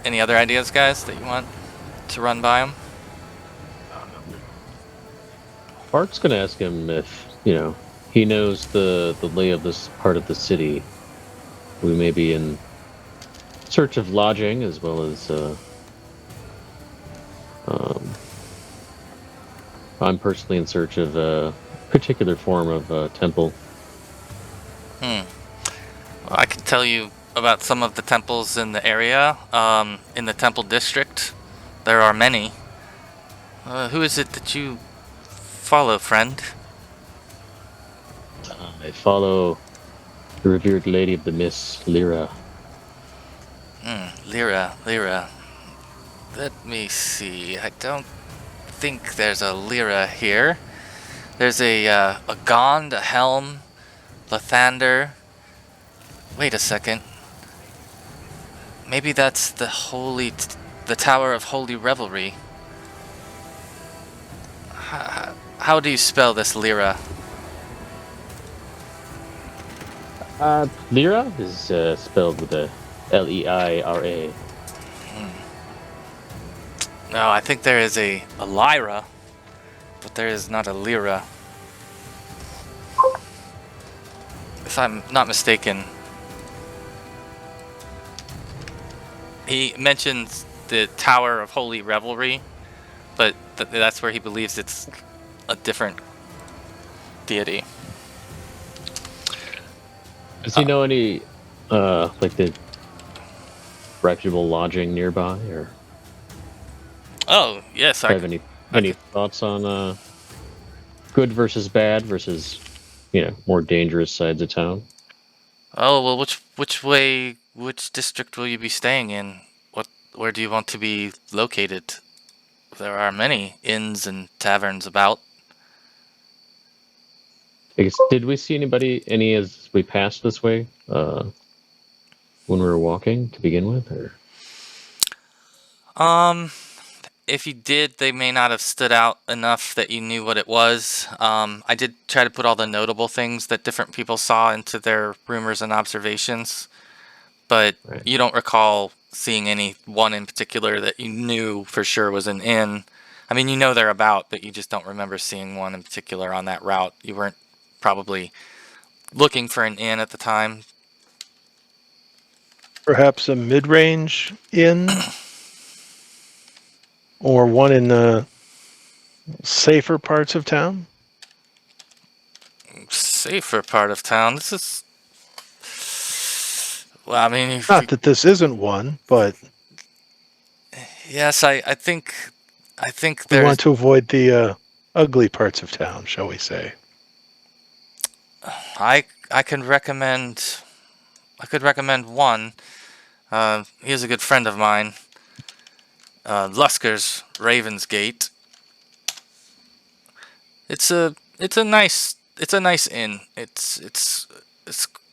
ideas, guys, that you want to run by them? Bart's gonna ask him if he knows the lay of this part of the city. We may be in search of lodging as well as I'm personally in search of a particular form of temple. Well, I can tell you about some of the temples in the area. In the temple district, there are many. Who is it that you follow, friend? I follow the revered lady of the mist, Lyra. Lyra. Let me see. I don't think there's a Lyra here. There's a Gond, a Helm, Lathander. Wait a second. Maybe that's the Tower of Holy Revelry. How do you spell this Lyra? Lyra is spelled with a Leira. No, I think there is a Lyra, but there is not a Lyra. If I'm not mistaken. He mentions the Tower of Holy Revelry, but that's where he believes it's a different deity. Does he know any like the reputable lodging nearby, or Oh, yes, I have any thoughts on good versus bad versus more dangerous sides of town? Oh, well, which district will you be staying in? Where do you want to be located? There are many inns and taverns about. I guess, did we see any as we passed this way when we were walking to begin with, or? If you did, they may not have stood out enough that you knew what it was. I did try to put all the notable things that different people saw into their rumors and observations, but Right. you don't recall seeing any one in particular that you knew for sure was an inn. I mean, you know they're about, but you just don't remember seeing one in particular on that route. You weren't probably looking for an inn at the time. Perhaps a mid-range inn? Or one in the safer parts of town? Safer part of town. This is... Well, I mean, Not that this isn't one, but yes, I think we there's... want to avoid the ugly parts of town, shall we say. I could recommend one. He is a good friend of mine. Lusker's Ravensgate. It's a nice inn. It's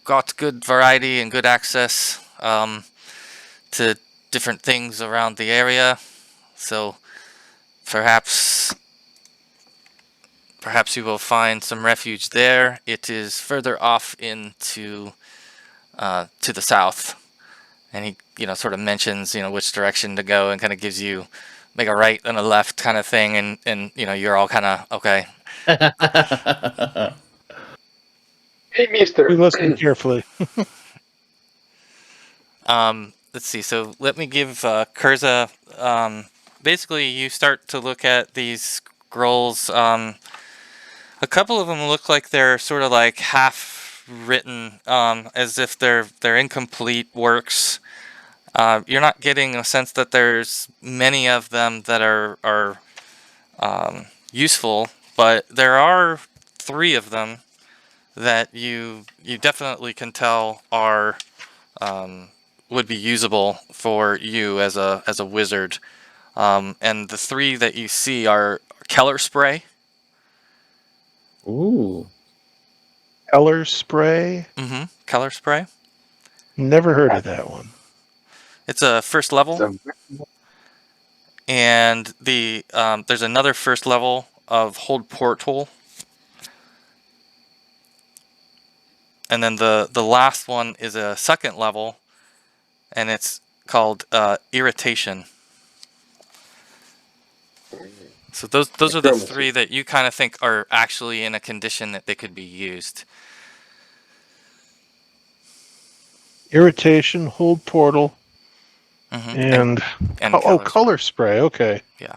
got good variety and good access to different things around the area. So perhaps you will find some refuge there. It is further off into to the south, and he sort of mentions which direction to go and kind of gives you make a right and a left kind of thing, and you're all kind of okay. Hey, Mister. We listen carefully. Let's see. So let me give Kurza. Basically, you start to look at these scrolls. A couple of them look like they're sort of like half written, as if they're incomplete works. You're not getting a sense that there's many of them that are useful, but there are 3 of them that you definitely can tell are would be usable for you as a wizard. And the 3 that you see are Keller spray. Ooh. Eller spray? Mm-hmm. Keller spray. Never heard of that one. It's a first level. And there's another first level of hold portal. And then the last one is a second level, and it's called irritation. So those are the Diplomacy. 3 that you kind of think are actually in a condition that they could be used. Irritation, hold portal, And and color spray. Okay. Yeah.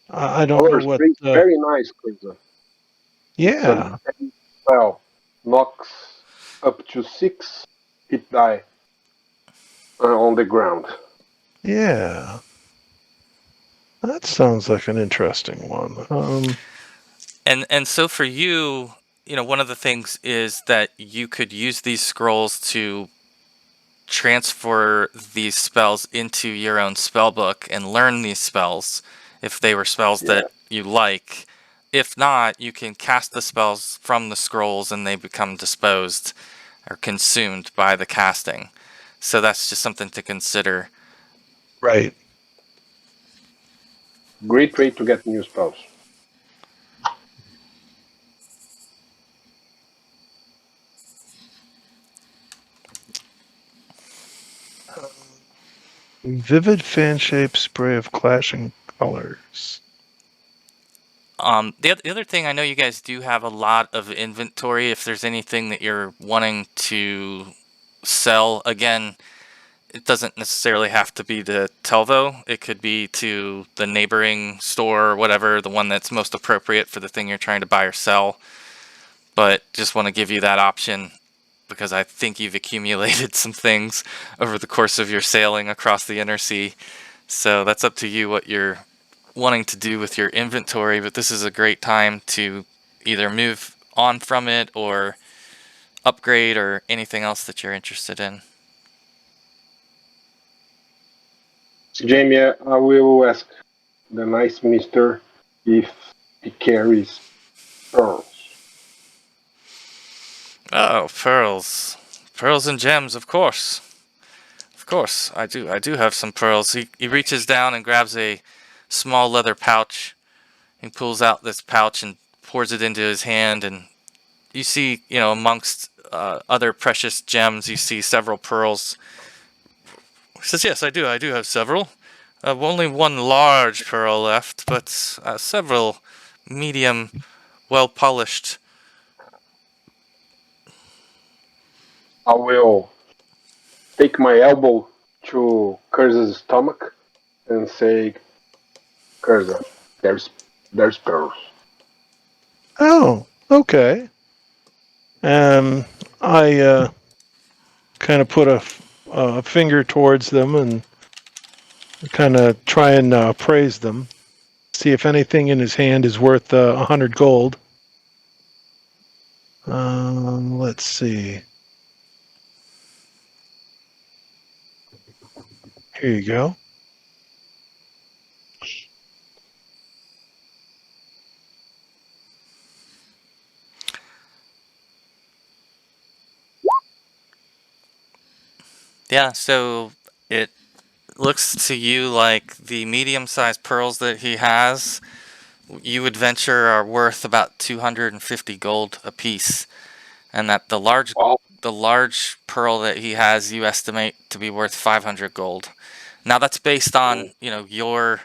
I don't know Color what. spray, very nice, Cruiser. Yeah. Well, knocks up to 6 hit die on the ground. Yeah. That sounds like an interesting one. And so for you, one of the things is that you could use these scrolls to transfer these spells into your own spell book and learn these spells if they were spells that you like. If not, you can cast the spells from the scrolls and they become disposed or consumed by the casting. So that's just something to consider. Right. Great way to get new spells. Vivid fan shaped spray of clashing colors. The other thing, I know you guys do have a lot of inventory. If there's anything that you're wanting to sell, again, it doesn't necessarily have to be to Telvo. It could be to the neighboring store or whatever, the one that's most appropriate for the thing you're trying to buy or sell. But just want to give you that option because I think you've accumulated some things over the course of your sailing across the inner sea. So that's up to you what you're wanting to do with your inventory, but this is a great time to either move on from it or upgrade or anything else that you're interested in. Jamie, I will ask the nice mister if he carries pearls. Oh, pearls. Pearls and gems, of course. Of course, I do have some pearls. He reaches down and grabs a small leather pouch. He pulls out this pouch and pours it into his hand, and you see, amongst other precious gems, you see several pearls. He says, yes, I do have several. Only one large pearl left, but several medium, well-polished. I will take my elbow to Curse's stomach and say, Curse, there's pearls. Oh, okay. I kind of put a finger towards them and kind of try and praise them. See if anything in his hand is worth 100 gold. Let's see. Here you go. Yeah, so it looks to you like the medium-sized pearls that he has, you would venture are worth about 250 gold apiece, and that the large pearl that he has, you estimate to be worth 500 gold. Now that's based on your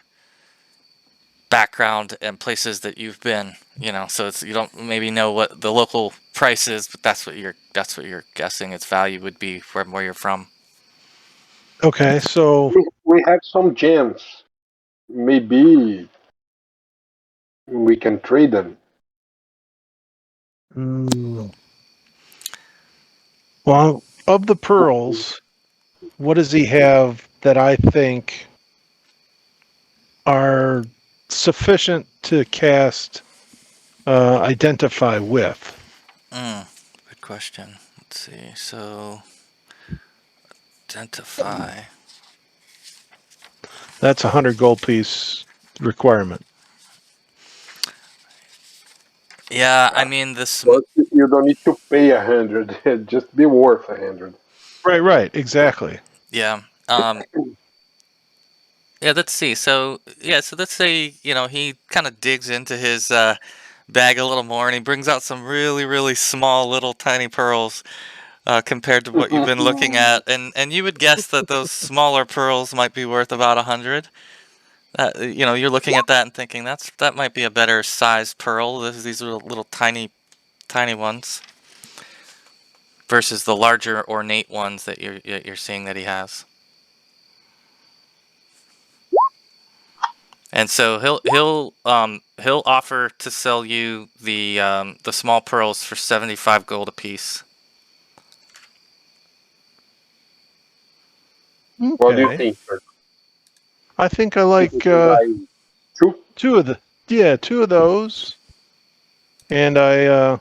background and places that you've been. So you don't maybe know what the local price is, but that's what you're guessing its value would be from where you're from. Okay, so we have some gems. Maybe we can trade them. Well, of the pearls, what does he have that I think are sufficient to cast Identify with? Good question. Let's see. So, Identify. That's a 100 gold piece requirement. Yeah, I mean this. But you don't need to pay 100. Just be worth 100. Right, exactly. Yeah. Yeah, let's see. So let's say he kind of digs into his bag a little more, and he brings out some really, really small, little tiny pearls compared to what you've been looking at, and you would guess that those smaller pearls might be worth about 100. You're looking at that and thinking that might be a better size pearl. These are little tiny, tiny ones versus the larger ornate ones that you're seeing that he has. And so he'll offer to sell you the small pearls for 75 gold apiece. What do you Okay. think, sir? I think I like Two? two of those, and I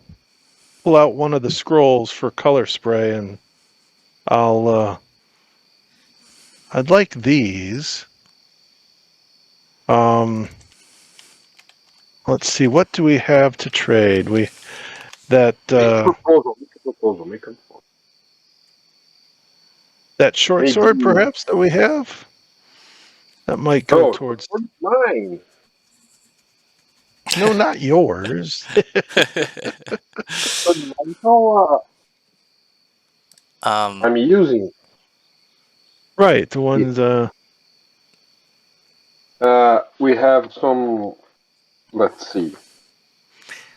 pull out one of the scrolls for color spray, and I'd like these. Let's see, what do we have to trade? That Proposal. Make a proposal. that short Maybe. sword, perhaps, that we have. That might go No, towards. mine. No, not yours. So, Um, I'm using. Right, the ones. We have some. Let's see.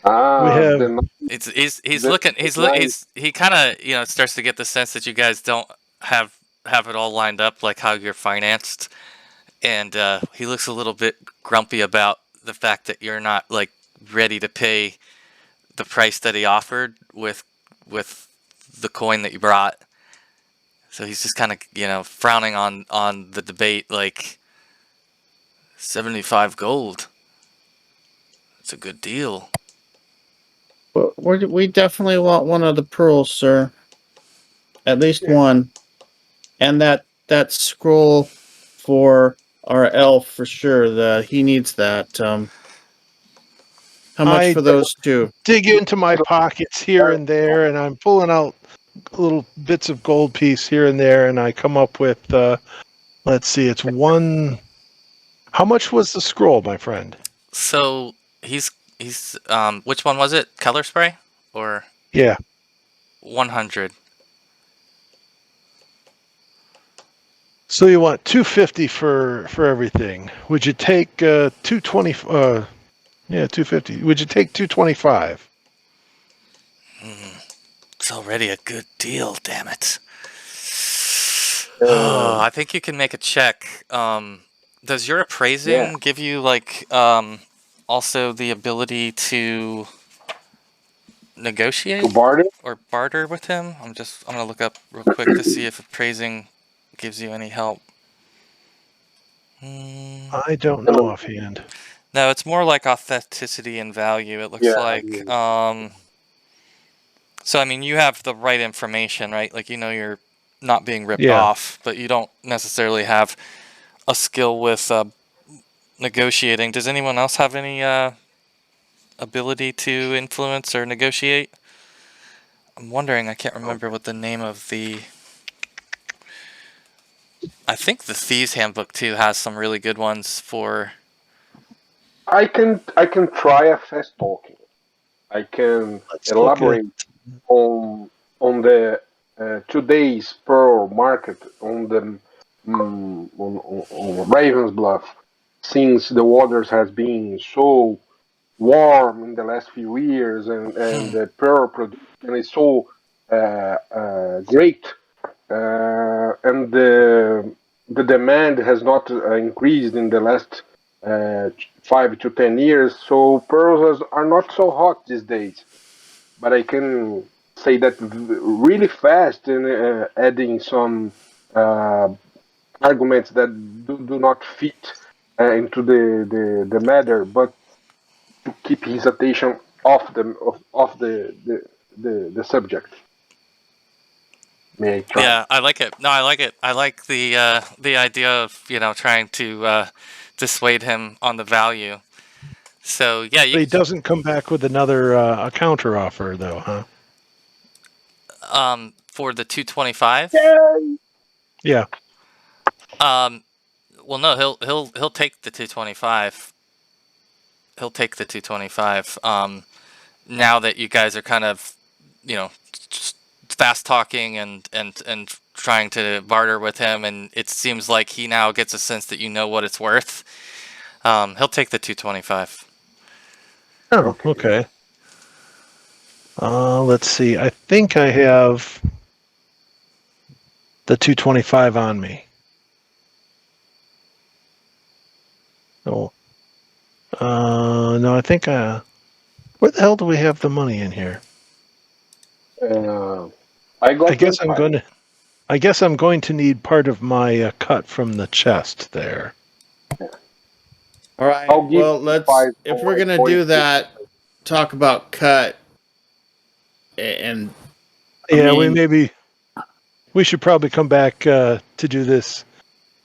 We have. he's the looking. line. He kind of starts to get the sense that you guys don't have it all lined up like how you're financed, and he looks a little bit grumpy about the fact that you're not like ready to pay the price that he offered with the coin that you brought. So he's just kind of frowning on the debate, like 75 gold. It's a good deal. But we definitely want one of the pearls, sir. At least one. And that scroll for our elf for sure. That he needs that. How much I for those two? dig into my pockets here and there, and I'm pulling out little bits of gold piece here and there, and I come up with. Let's see, it's one. How much was the scroll, my friend? So he's which one was it? Color spray or Yeah. 100? So you want 250 for everything? Would you take 220? Yeah, 250. Would you take 225? It's already a good deal, damn it. Oh, I think you can make a check. Does your appraising give you like also the ability to negotiate To barter? or barter with him? I'm gonna look up real quick to see if appraising gives you any help. I don't know offhand. No, it's more like authenticity and value. It looks like. So I mean, you have the right information, right? Like you're not being ripped off, but you don't necessarily have a skill with negotiating. Does anyone else have any ability to influence or negotiate? I'm wondering. I can't remember what the name of the. I think the Thieves Handbook too has some really good ones for. I can try a fast talking. I can elaborate on the today's pearl market on the on Ravens Bluff, since the waters has been so warm in the last few years, and the pearl production is so great, and the demand has not increased in the last 5 to 10 years. So pearls are not so hot these days. But I can say that really fast in adding some arguments that do not fit into the matter, but to keep his attention off the subject. May I try? Yeah, I like it. No, I like it. I like the idea of trying to dissuade him on the value. So yeah, But he doesn't come back with another a counter offer, though, huh? For the 225. Yeah. Well, no, he'll take the 225. He'll take the 225. Now that you guys are kind of, you know, fast talking and trying to barter with him, and it seems like he now gets a sense that you know what it's worth. He'll take the 225. Oh, okay. Let's see. I think I have the 225 on me. Oh. No, I think, where the hell do we have the money in here? I got I guess them I'm five. going to need part of my cut from the chest there. All right. I'll give Well, you let's. five If for we're gonna for do that, talk about cut. And Yeah, mean- we should probably come back to do this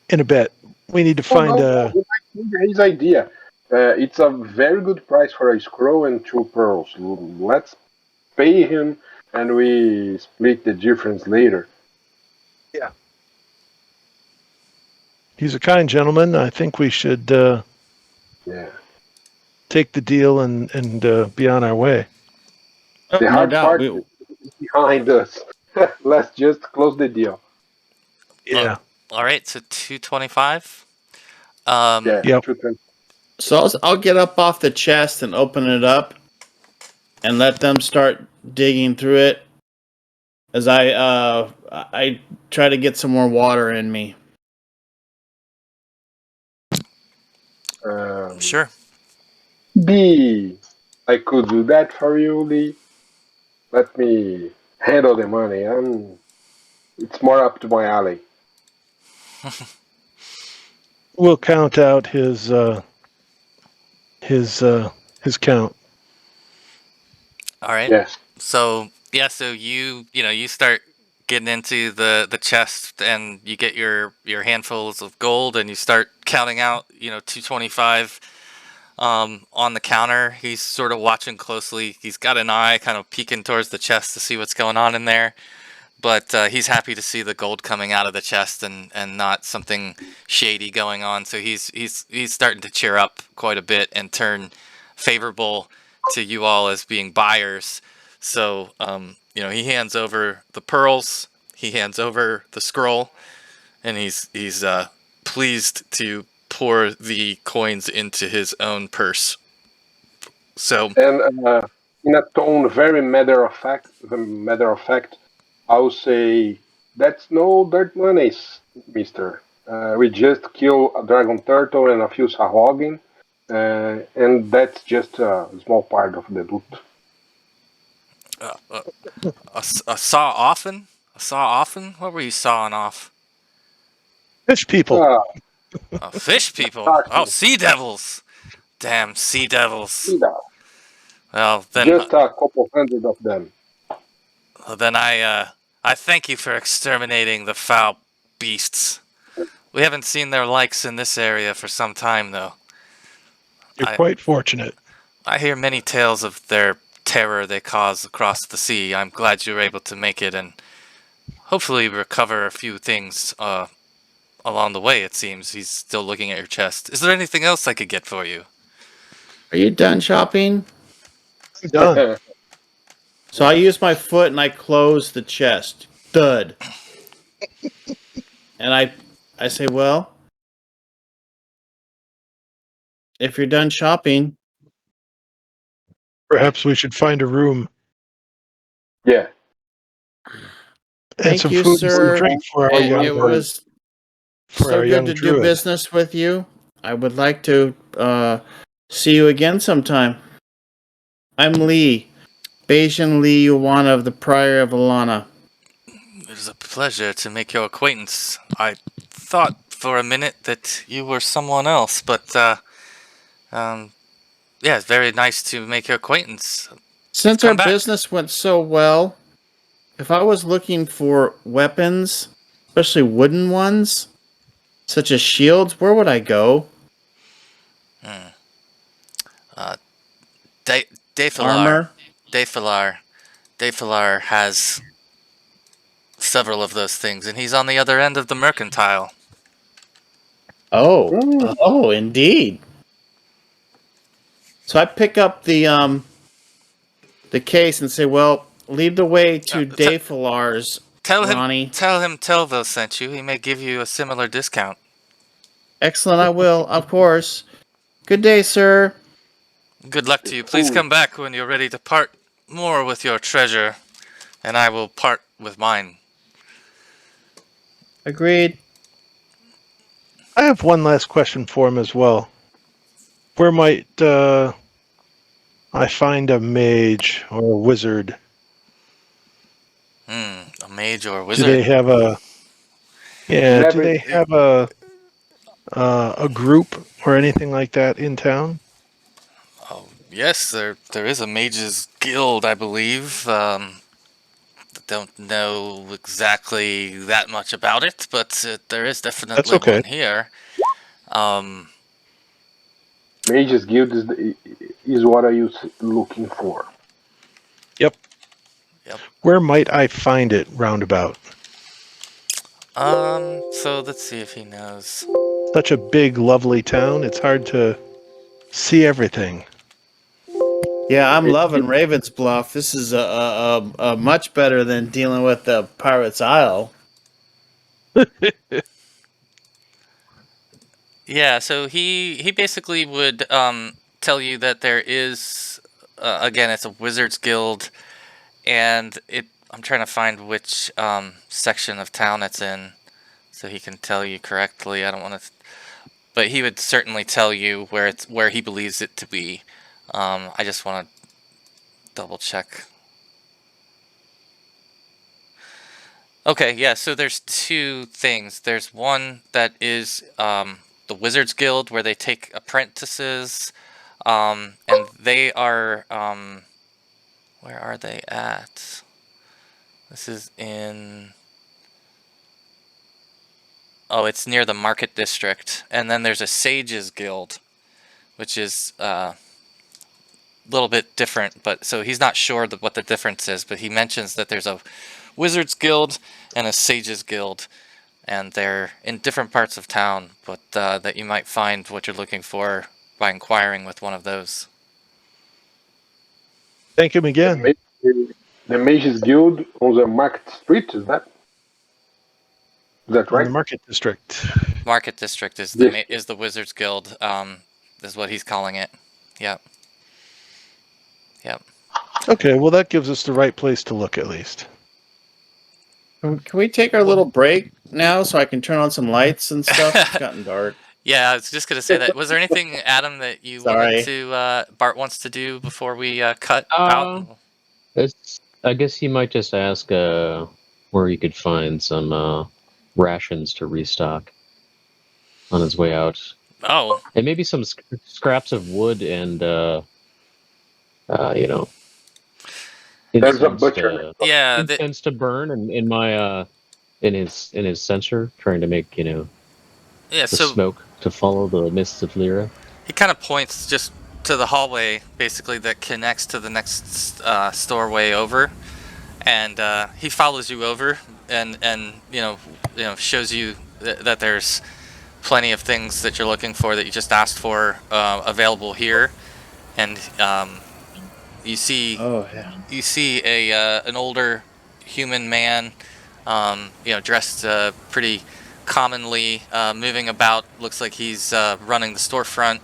in a bit. We need to Oh, find no, he might think his idea. It's a very good price for a scroll and 2 pearls. Let's pay him, and we split the difference later. He's a kind gentleman. I think we should Yeah. take the deal and be on our way. The no hard doubt. part is behind us. Let's just close the deal. Yeah. All right, so 225. Yeah. Yep. So I'll get up off the chest and open it up, and let them start digging through it. As I try to get some more water in me. Sure. B. I could do that for you, Lee. Let me handle the money. It's more up to my alley. We'll count out his count. All right. Yes. So you start getting into the chest, and you get your handfuls of gold, and you start counting out 225 on the counter. He's sort of watching closely. He's got an eye kind of peeking towards the chest to see what's going on in there, but he's happy to see the gold coming out of the chest and not something shady going on. So he's starting to cheer up quite a bit and turn favorable to you all as being buyers. So he hands over the pearls, he hands over the scroll, and he's pleased to pour the coins into his own purse. So And in a tone very matter of fact, I'll say that's no dirt money, Mister. We just kill a dragon turtle and a few sahogin, and that's just a small part of the loot. a saw often? A saw often? What were you sawing off? Fish people. Fish people? Talking. Oh, sea devils! Damn sea devils! Yeah, Well, just a couple hundred of them. I thank you for exterminating the foul beasts. We haven't seen their likes in this area for some time, though. You're quite fortunate. I hear many tales of their terror they cause across the sea. I'm glad you were able to make it and hopefully recover a few things along the way, it seems. He's still looking at your chest. Is there anything else I could get for you? Are you done shopping? I'm done. So I use my foot and I close the chest. Thud. And I say, well, if you're done shopping, Perhaps we should find a room Yeah. and thank some you, food and some sir. drink for our young It was for so our good young to do druid. business with you. I would like to see you again sometime. I'm Lee. Bayesian Lee Yuan of the Prior of Alana. It is a pleasure to make your acquaintance. I thought for a minute that you were someone else, but yeah, it's very nice to make your acquaintance. Since Come our back. business went so well, if I was looking for weapons, especially wooden ones, such as shields, where would I go? Defilar. Armor? Defilar has several of those things, and he's on the other end of the mercantile. Oh, indeed. So I pick up the case and say, "Well, lead the way to Dave Falar's, Ronnie." Tell him Telvo sent you. He may give you a similar discount. Excellent, I will, of course. Good day, sir. Good luck to you. Please Ooh. come back when you're ready to part more with your treasure, and I will part with mine. Agreed. I have one last question for him as well. Where might I find a mage or a wizard? A mage or a Do wizard? they have a Never- Do they have a group or anything like that in town? Oh, yes, there is a mages guild, I believe. Don't know exactly that much about it, but there is definitely okay. one here. Mages Guild is what are you looking for? Yep. Yep. Where might I find it roundabout? So let's see if he knows. Such a big, lovely town. It's hard to see everything. Yeah, I'm loving Raven's Bluff. This is a much better than dealing with the Pirate's Isle. Yeah, so he basically would tell you that there is again, it's a wizard's guild, and I'm trying to find which section of town it's in, so he can tell you correctly. I don't want to, but he would certainly tell you where he believes it to be. I just want to double check. Okay, yeah. So there's two things. There's one that is the Wizards Guild, where they take apprentices, and they are where are they at? This is in. Oh, it's near the Market District, and then there's a Sages Guild, which is a little bit different. But so he's not sure what the difference is, but he mentions that there's a Wizards Guild and a Sages Guild, and they're in different parts of town, but that you might find what you're looking for by inquiring with one of those. Thank him again. The Mages Guild on the Market Street, is that In right? the Market District. Market District is the Wizards Guild. Is what he's calling it. Yep. Yep. Okay, well that gives us the right place to look at least. Can we take our little break now so I can turn on some lights and stuff? It's gotten dark. Yeah, I was just gonna say that. Was there anything, Adam, that you wanted to Bart wants to do before we cut out? I guess he might just ask where he could find some rations to restock on his way out. Oh, And maybe some scraps of wood and There's a incense butcher. yeah. incense to burn in my in his censer, trying to make Yeah. the So smoke to follow the mists of Lyra. he kind of points just to the hallway, basically, that connects to the next doorway over, and he follows you over, and shows you that there's plenty of things that you're looking for that you just asked for available here, and you see Oh, yeah. you see an older human man, dressed pretty commonly, moving about. Looks like he's running the storefront.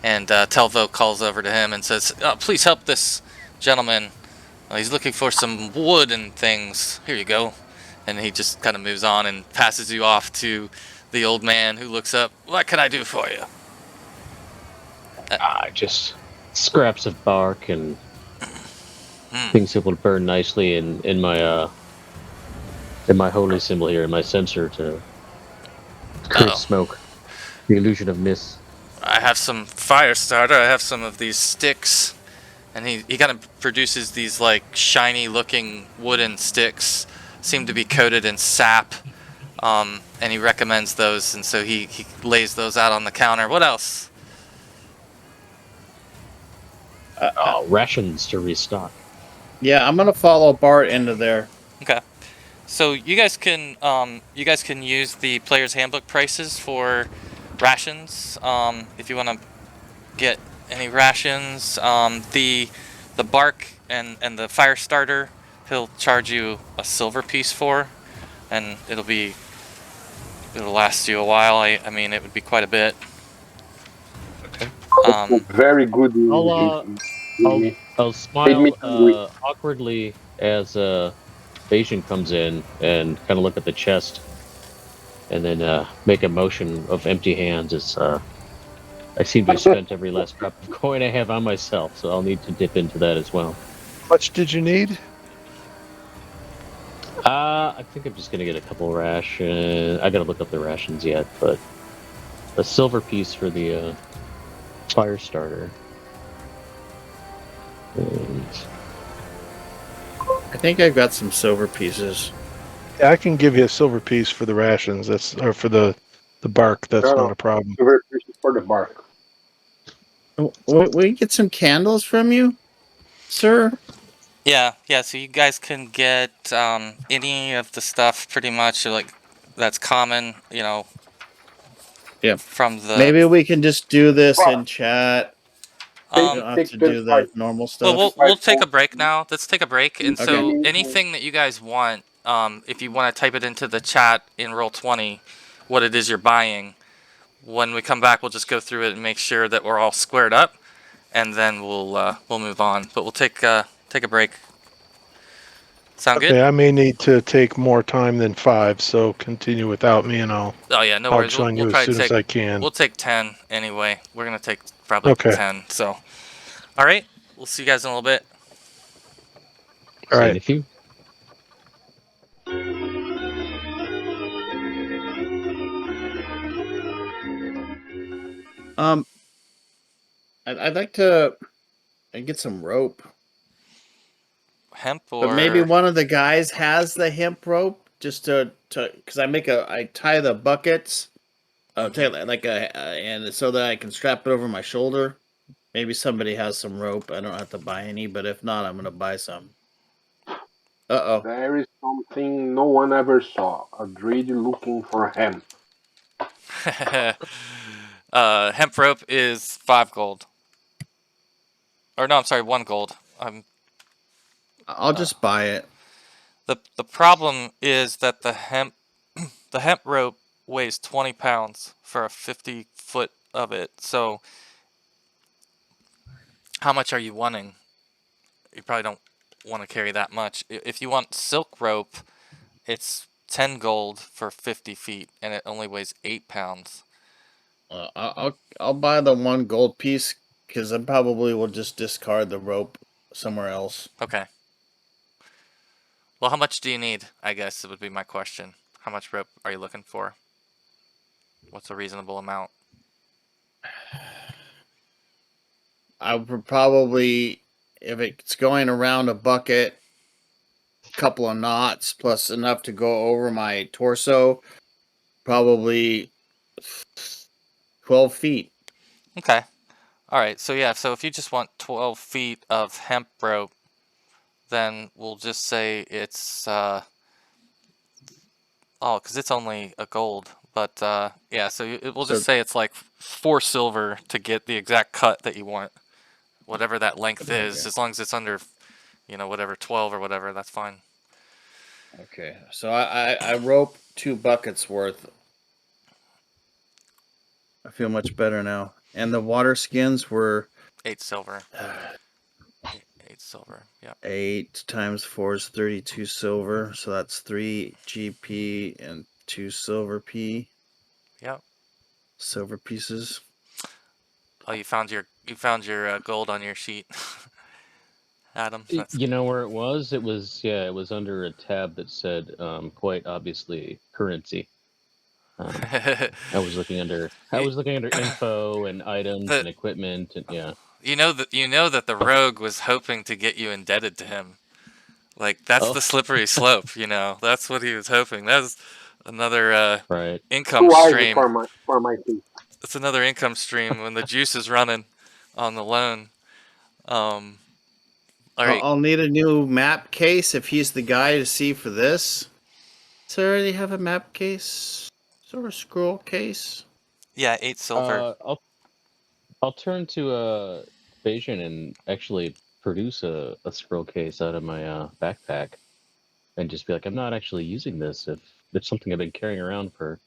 And Telvo calls over to him and says, "Please help this gentleman. He's looking for some wood and things. Here you go." And he just kind of moves on and passes you off to the old man, who looks up. "What can I do for you?" Just scraps of bark and things that will burn nicely in my holy symbol here, in my censer, to create smoke, the illusion of mist. I have some fire starter. I have some of these sticks. And he kind of produces these like shiny looking wooden sticks, seem to be coated in sap. And he recommends those, and so he lays those out on the counter. What else? Rations to restock. Yeah, I'm gonna follow Bart into there. Okay. So you guys can use the player's handbook prices for rations. If you want to get any rations, the bark and the fire starter, he'll charge you a silver piece for, and it'll last you a while. I mean, it would be quite a bit. Okay. Very good. I'll Made me smile hungry. awkwardly as Bayesian comes in and kind of look at the chest, and then make a motion of empty hands. As I seem to have spent every last drop of coin I have on myself, so I'll need to dip into that as well. How much did you need? I think I'm just gonna get a couple rations. I gotta look up the rations yet, but a silver piece for the fire starter. And I think I've got some silver pieces. Yeah, I can give you a silver piece for the rations. Or for the bark. That's No, not a problem. Very appreciative for the bark. We get some candles from you, sir? Yeah. So you guys can get any of the stuff pretty much like that's common. Yeah. From the. Maybe we can just do this Well, in chat. Take, We don't have take to do the 25. normal Well, stuff. we'll take a break now. Let's take a break, and Okay. so anything that you guys want, if you want to type it into the chat in Roll20, what it is you're buying. When we come back, we'll just go through it and make sure that we're all squared up, and then we'll move on. But we'll take a break. Sound Okay, good? I may need to take more time than 5, so continue without me, and I'll Oh yeah, no I'll worries. join We'll you as probably soon as take I can. we'll take 10 anyway. We're gonna take probably Okay. 10. So, all right, we'll see you guys in a little bit. All see right. if you. I'd like to get some rope, Hemp but maybe or one of the guys has the hemp rope just to because I tie the buckets, tie like and so that I can strap it over my shoulder. Maybe somebody has some rope. I don't have to buy any, but if not, I'm gonna buy some. Uh-oh. There is something no one ever saw. A druid looking for hemp. hemp rope is 5 gold. Or no, I'm sorry, 1 gold. I'll just buy it. The problem is that the hemp rope weighs 20 pounds for a 50 foot of it. So how much are you wanting? You probably don't want to carry that much. If you want silk rope, it's 10 gold for 50 feet, and it only weighs 8 pounds. I'll buy the 1 gold piece because I probably will just discard the rope somewhere else. Okay. Well, how much do you need? I guess it would be my question. How much rope are you looking for? What's a reasonable amount? I would probably, if it's going around a bucket, a couple of knots plus enough to go over my torso, probably 12 feet. Okay. All right. So yeah. So if you just want 12 feet of hemp rope, then we'll just say it's because it's only a gold. But yeah. So we'll just say it's like 4 silver to get the exact cut that you want, whatever that length is. Okay. As long as it's under, whatever 12 or whatever, that's fine. Okay, so I rope 2 buckets worth. I feel much better now. And the water skins were 8 silver. 8 silver. Yeah. 8 times 4 is 32 silver, so that's 3 GP and 2 silver P. Yep. Silver pieces. Oh, you found your gold on your sheet, Adam. You know where it was? It was under a tab that said quite obviously currency. I was looking under info and items and equipment and yeah. You know that the rogue was hoping to get you indebted to him. Like that's the slippery slope, That's what he was hoping. That's another right. income Too stream. for my team. That's another income stream when the juice is running on the loan. All right. I'll need a new map case if he's the guy to see for this. Sir, do you have a map case? Or a scroll case? Yeah, 8 silver. I'll turn to Bayesian and actually produce a scroll case out of my backpack and just be like, I'm not actually using this if it's something I've been carrying around for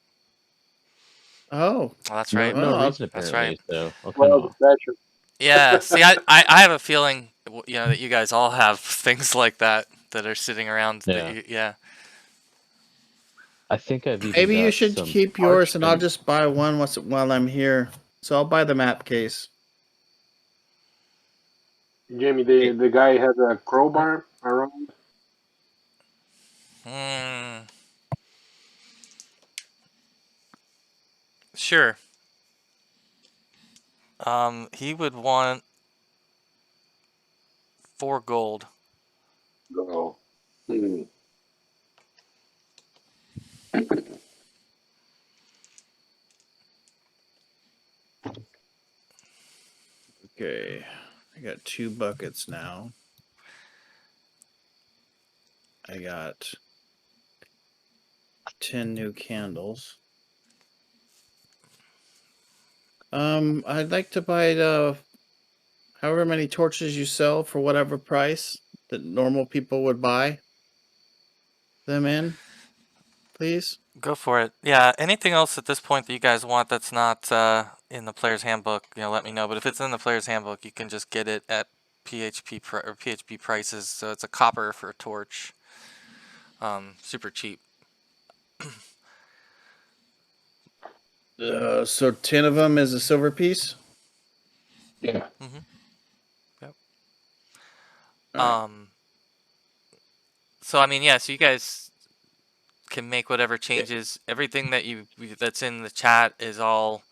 Oh, Oh, that's no right. no well, reason That's apparently. right. So I'll kind Well, of the fashion. Yeah. See, I have a feeling, that you guys all have things like that are sitting around. yeah. Yeah. I think I've even maybe you got should some keep yours, and I'll parchment. just buy one while I'm here. So I'll buy the map case. Jamie, the guy has a crowbar around. Hmm. Sure. He would want 4 gold. Go. Hmm. Okay, I got 2 buckets now. I got 10 new candles. I'd like to buy however many torches you sell for whatever price that normal people would buy them in, please. Go for it. Yeah. Anything else at this point that you guys want that's not in the player's handbook, let me know. But if it's in the player's handbook, you can just get it at PHP prices. So it's a copper for a torch. Super cheap. So 10 of them is a silver piece. Yeah. Mm-hmm. Yep. All right. So I mean, yeah. So you guys can make whatever changes. Everything that's in the chat is all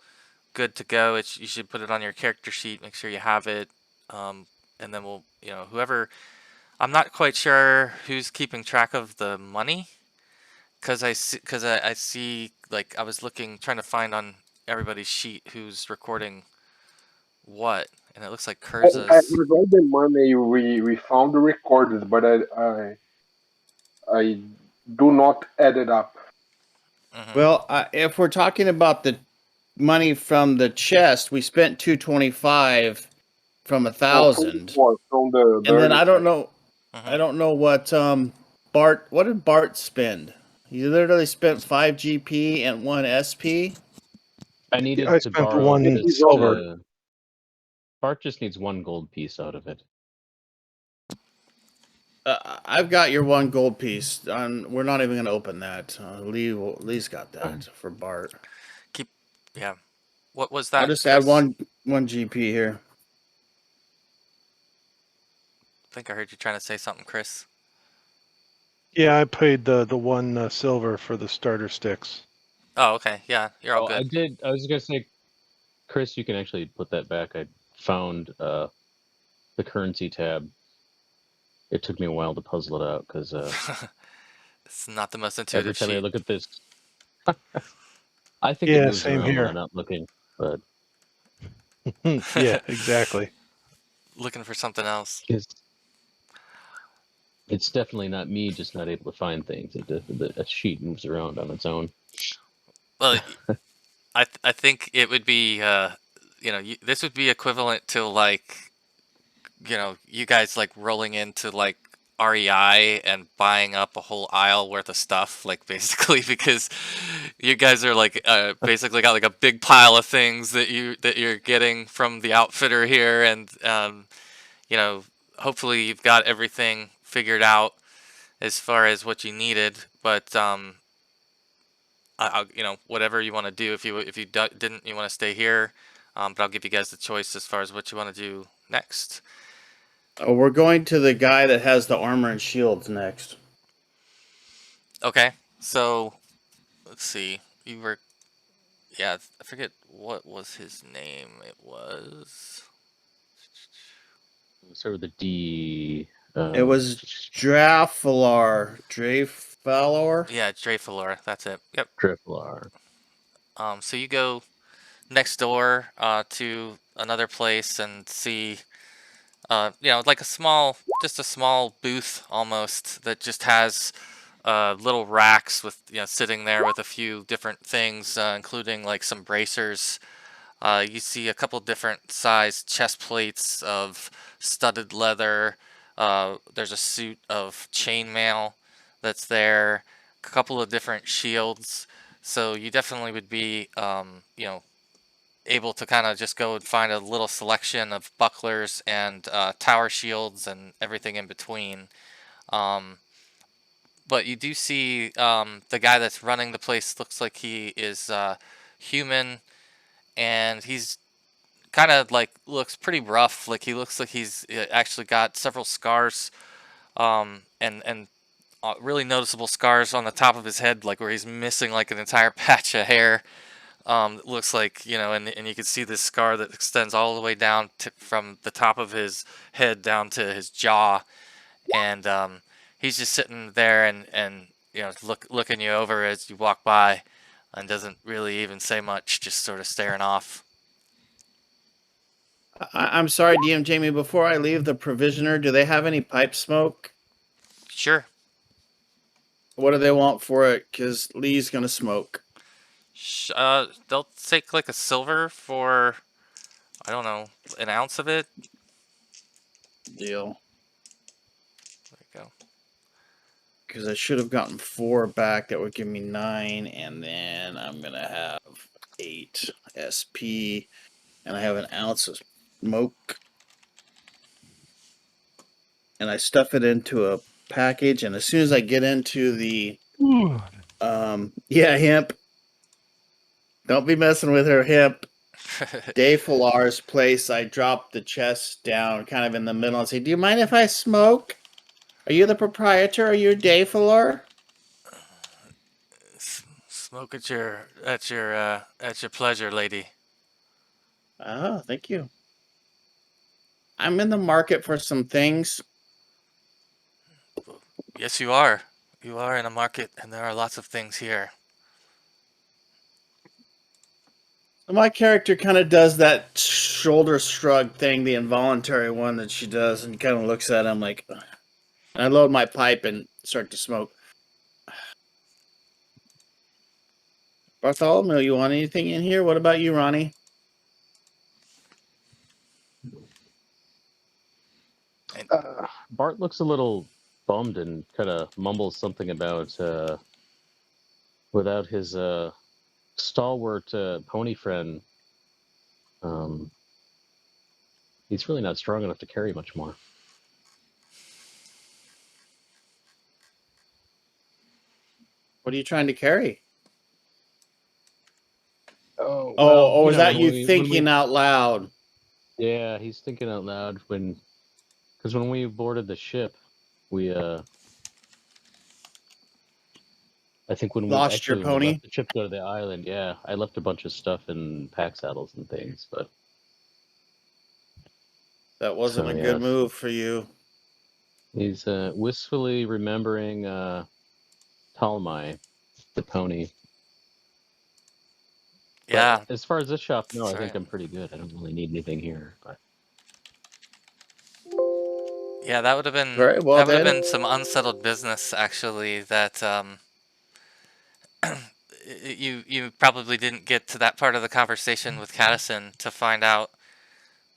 good to go. You should put it on your character sheet. Make sure you have it. And then we'll, whoever. I'm not quite sure who's keeping track of the money, because I see, like, I was trying to find on everybody's sheet who's recording what, and it looks like Kurza's. Regarding the money, we found the recorded, but I do not add it up. Mhm. Well, if we're talking about the money from the chest, we spent 225 from Oh, 1,000, from the and then early I don't session. know. I don't know what Bart. What did Bart spend? He literally spent 5 GP and 1 SP. I needed I to spent the borrow 1 this. silver. Bart just needs 1 gold piece out of it. I've got your 1 gold piece. We're not even going to open that. Lee's got that for Bart. Yeah. What was that? I'll just Chris? add one GP here. I think I heard you trying to say something, Chris. Yeah, I paid the 1 silver for the starter sticks. Oh, okay. Yeah, you're all Oh, I good. did. I was gonna say, Chris, you can actually put that back. I found the currency tab. It took me a while to puzzle it out because It's not the most every intuitive time I sheet. look at this, I think it Yeah, moves same around when I'm here. not looking. But Yeah, exactly. Looking for something else. it's definitely not me just not able to find things. A sheet moves around on its own. Well, I think it would be this would be equivalent to, like, you guys, like, rolling into, like, REI and buying up a whole aisle worth of stuff, like, basically, because you guys are, like, basically got, like, a big pile of things that you're getting from the outfitter here, and hopefully you've got everything figured out as far as what you needed, but whatever you want to do. If you didn't, you want to stay here, but I'll give you guys the choice as far as what you want to do next. Oh, we're going to the guy that has the armor and shields next. Okay, so let's see. I forget what was his name. It was. Start with a D. It was Drafalor. Yeah, Dreyfalor. That's it. Yep. Triple R. So you go next door to another place and see, like just a small booth almost that just has little racks with sitting there with a few different things, including like some bracers. You see a couple different sized chest plates of studded leather. There's a suit of chainmail that's there. A couple of different shields. So you definitely would be, able to kind of just go and find a little selection of bucklers and tower shields and everything in between. Um, but you do see the guy that's running the place looks like he is human, and he's kind of like looks pretty rough. Like he looks like he's actually got several scars, and really noticeable scars on the top of his head, like where he's missing like an entire patch of hair. It looks like and you can see this scar that extends all the way down from the top of his head down to his jaw, and he's just sitting there and looking you over as you walk by, and doesn't really even say much, just sort of staring off. I'm sorry, DM Jamie. Before I leave the provisioner, do they have any pipe smoke? Sure. What do they want for it? Because Lee's gonna smoke. They'll take like a silver for, I don't know, an ounce of it. Deal. There you go. Because I should have gotten 4 back. That would give me 9, and then I'm gonna have 8 SP, and I have an ounce of smoke, and I stuff it into a package. And as soon as I get into the hemp. Don't be messing with her, hemp. Dave Fillar's place, I drop the chest down kind of in the middle and say, "Do you mind if I smoke? Are you the proprietor? Are you Dave Fillar?" Smoke at your pleasure, lady. Oh, thank you. I'm in the market for some things. Yes, you are. You are in a market, and there are lots of things here. My character kind of does that shoulder shrug thing, the involuntary one that she does, and kind of looks at him like, and I load my pipe and start to smoke. Bartholomew, you want anything in here? What about you, Ronnie? Bart looks a little bummed and kind of mumbles something about without his stalwart pony friend. He's really not strong enough to carry much more. What are you trying to carry? Well, Is that you thinking out loud? Yeah, he's thinking out loud because when we boarded the ship, we I think when Lost your we pony? left the ship to go to the island, yeah, I left a bunch of stuff in pack saddles and things, but That wasn't So, a good yes. move for you. he's wistfully remembering Talmai, the pony. But Yeah. as far as this shop, no, I Sorry. think I'm pretty good. I don't really need anything here. But Yeah, that would have been Very well, that would have then. been some unsettled business, actually, that you probably didn't get to that part of the conversation with Caddison to find out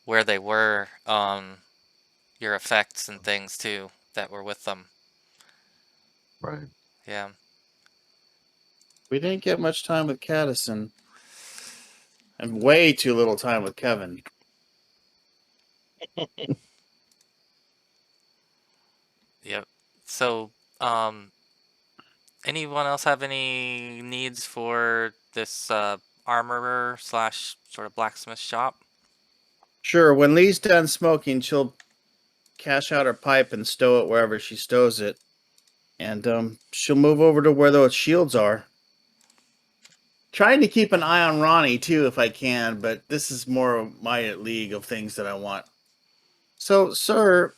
where they were, your effects and things too that were with them. right. Yeah. We didn't get much time with Caddison. And way too little time with Kevin. Yep. So, anyone else have any needs for this armorer / sort of blacksmith shop? Sure, when Lee's done smoking, she'll cash out her pipe and stow it wherever she stows it. And she'll move over to where those shields are. Trying to keep an eye on Ronnie, too, if I can, but this is more of my league of things that I want. So, sir,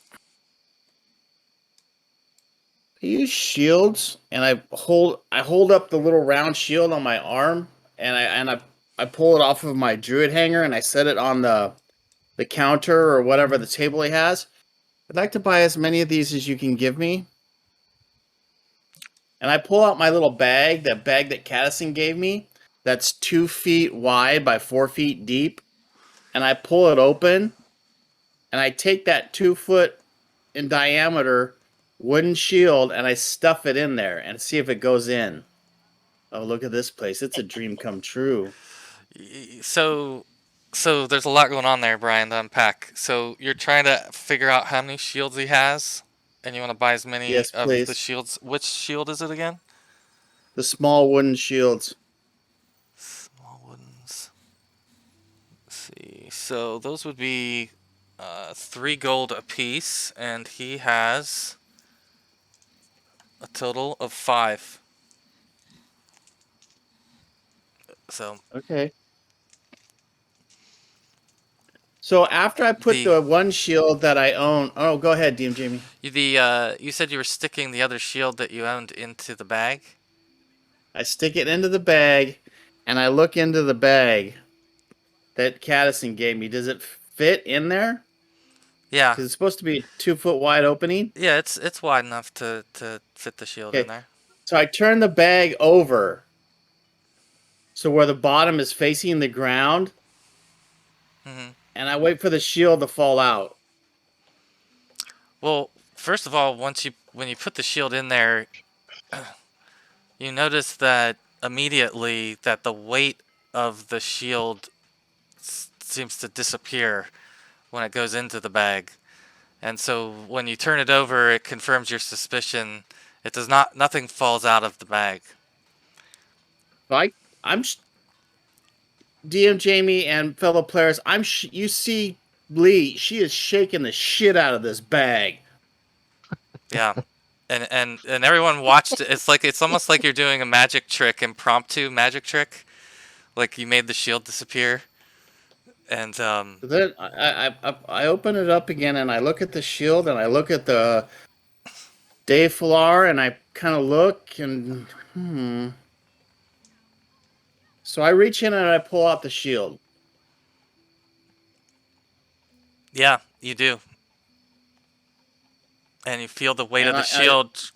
I use shields, and I hold up the little round shield on my arm, and I pull it off of my druid hanger, and I set it on the counter or whatever the table he has. I'd like to buy as many of these as you can give me. and I pull out my little bag, that bag that Caddison gave me, that's 2 feet wide by 4 feet deep, and I pull it open, and I take that 2 foot in diameter wooden shield and I stuff it in there and see if it goes in. Oh, look at this place. It's a dream come true. So there's a lot going on there, Brian, to unpack. So you're trying to figure out how many shields he has, and you want to buy as many Yes, of the please. shields. Which shield is it again? The small wooden shields. Small woodens. Let's see. So those would be 3 gold apiece, and he has a total of 5. So Okay. So after I put the the one shield that I own, oh, go ahead, DM Jamie. you said you were sticking the other shield that you owned into the bag. I stick it into the bag, and I look into the bag that Caddison gave me. Does it fit in there? Yeah, Because it's supposed to be a 2 foot wide opening. yeah, it's wide enough to fit the shield in Okay. there. So I turn the bag over, so where the bottom is facing the ground, hmm and I wait for the shield to fall out. Well, first of all, when you put the shield in there, you notice that immediately that the weight of the shield seems to disappear when it goes into the bag. And so when you turn it over, it confirms your suspicion. It does not, nothing falls out of the bag. So I'm DM Jamie and fellow players. You see Lee. She is shaking the shit out of this bag. Yeah. And everyone watched it. It's almost like you're doing a magic trick, impromptu magic trick. Like you made the shield disappear. And Then I open it up again and I look at the shield and I look at the Dave Falar and I kind of look and So I reach in and I pull out the shield. yeah, you do. And you feel the weight of And the I shield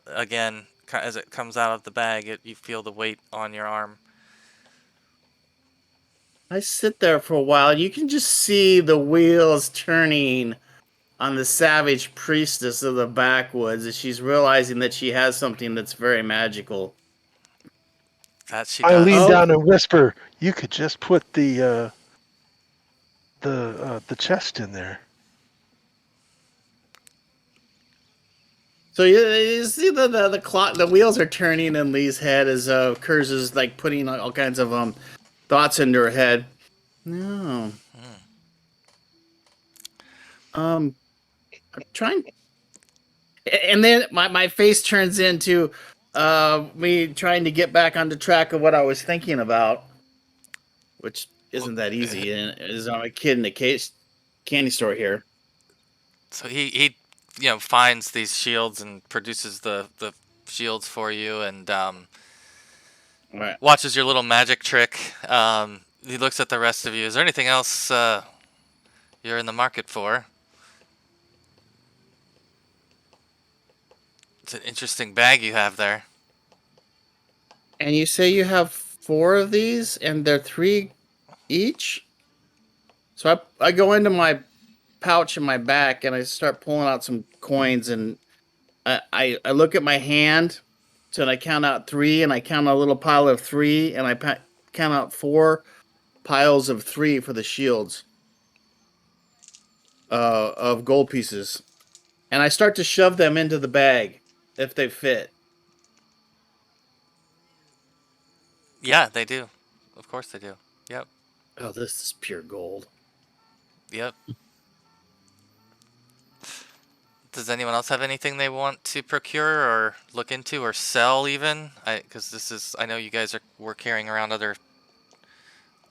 again as it comes out of the bag. You feel the weight on your arm. I sit there for a while. You can just see the wheels turning on the savage priestess of the backwoods as she's realizing that she has something that's very magical. That she I lean does. Oh, down and whisper, "You could just put the chest in there." so you see the clock, the wheels are turning in Lee's head as Kurz is like putting all kinds of thoughts into her head. No, I'm trying, and then my face turns into me trying to get back on the track of what I was thinking about, which isn't that easy. And is I'm a kid in a case candy store here. So he finds these shields and produces the shields for you and All right. watches your little magic trick. He looks at the rest of you. Is there anything else you're in the market for? It's an interesting bag you have there. And you say you have 4 of these, and they're 3 each. So I go into my pouch in my back and I start pulling out some coins, and I look at my hand, so and I count out 3, and I count a little pile of 3, and I count out 4 piles of 3 for the shields of gold pieces, and I start to shove them into the bag if they fit. Yeah, they do. Of course they do. Yep. Oh, this is pure gold. Yep. Does anyone else have anything they want to procure or look into or sell even? Because I know you guys were carrying around other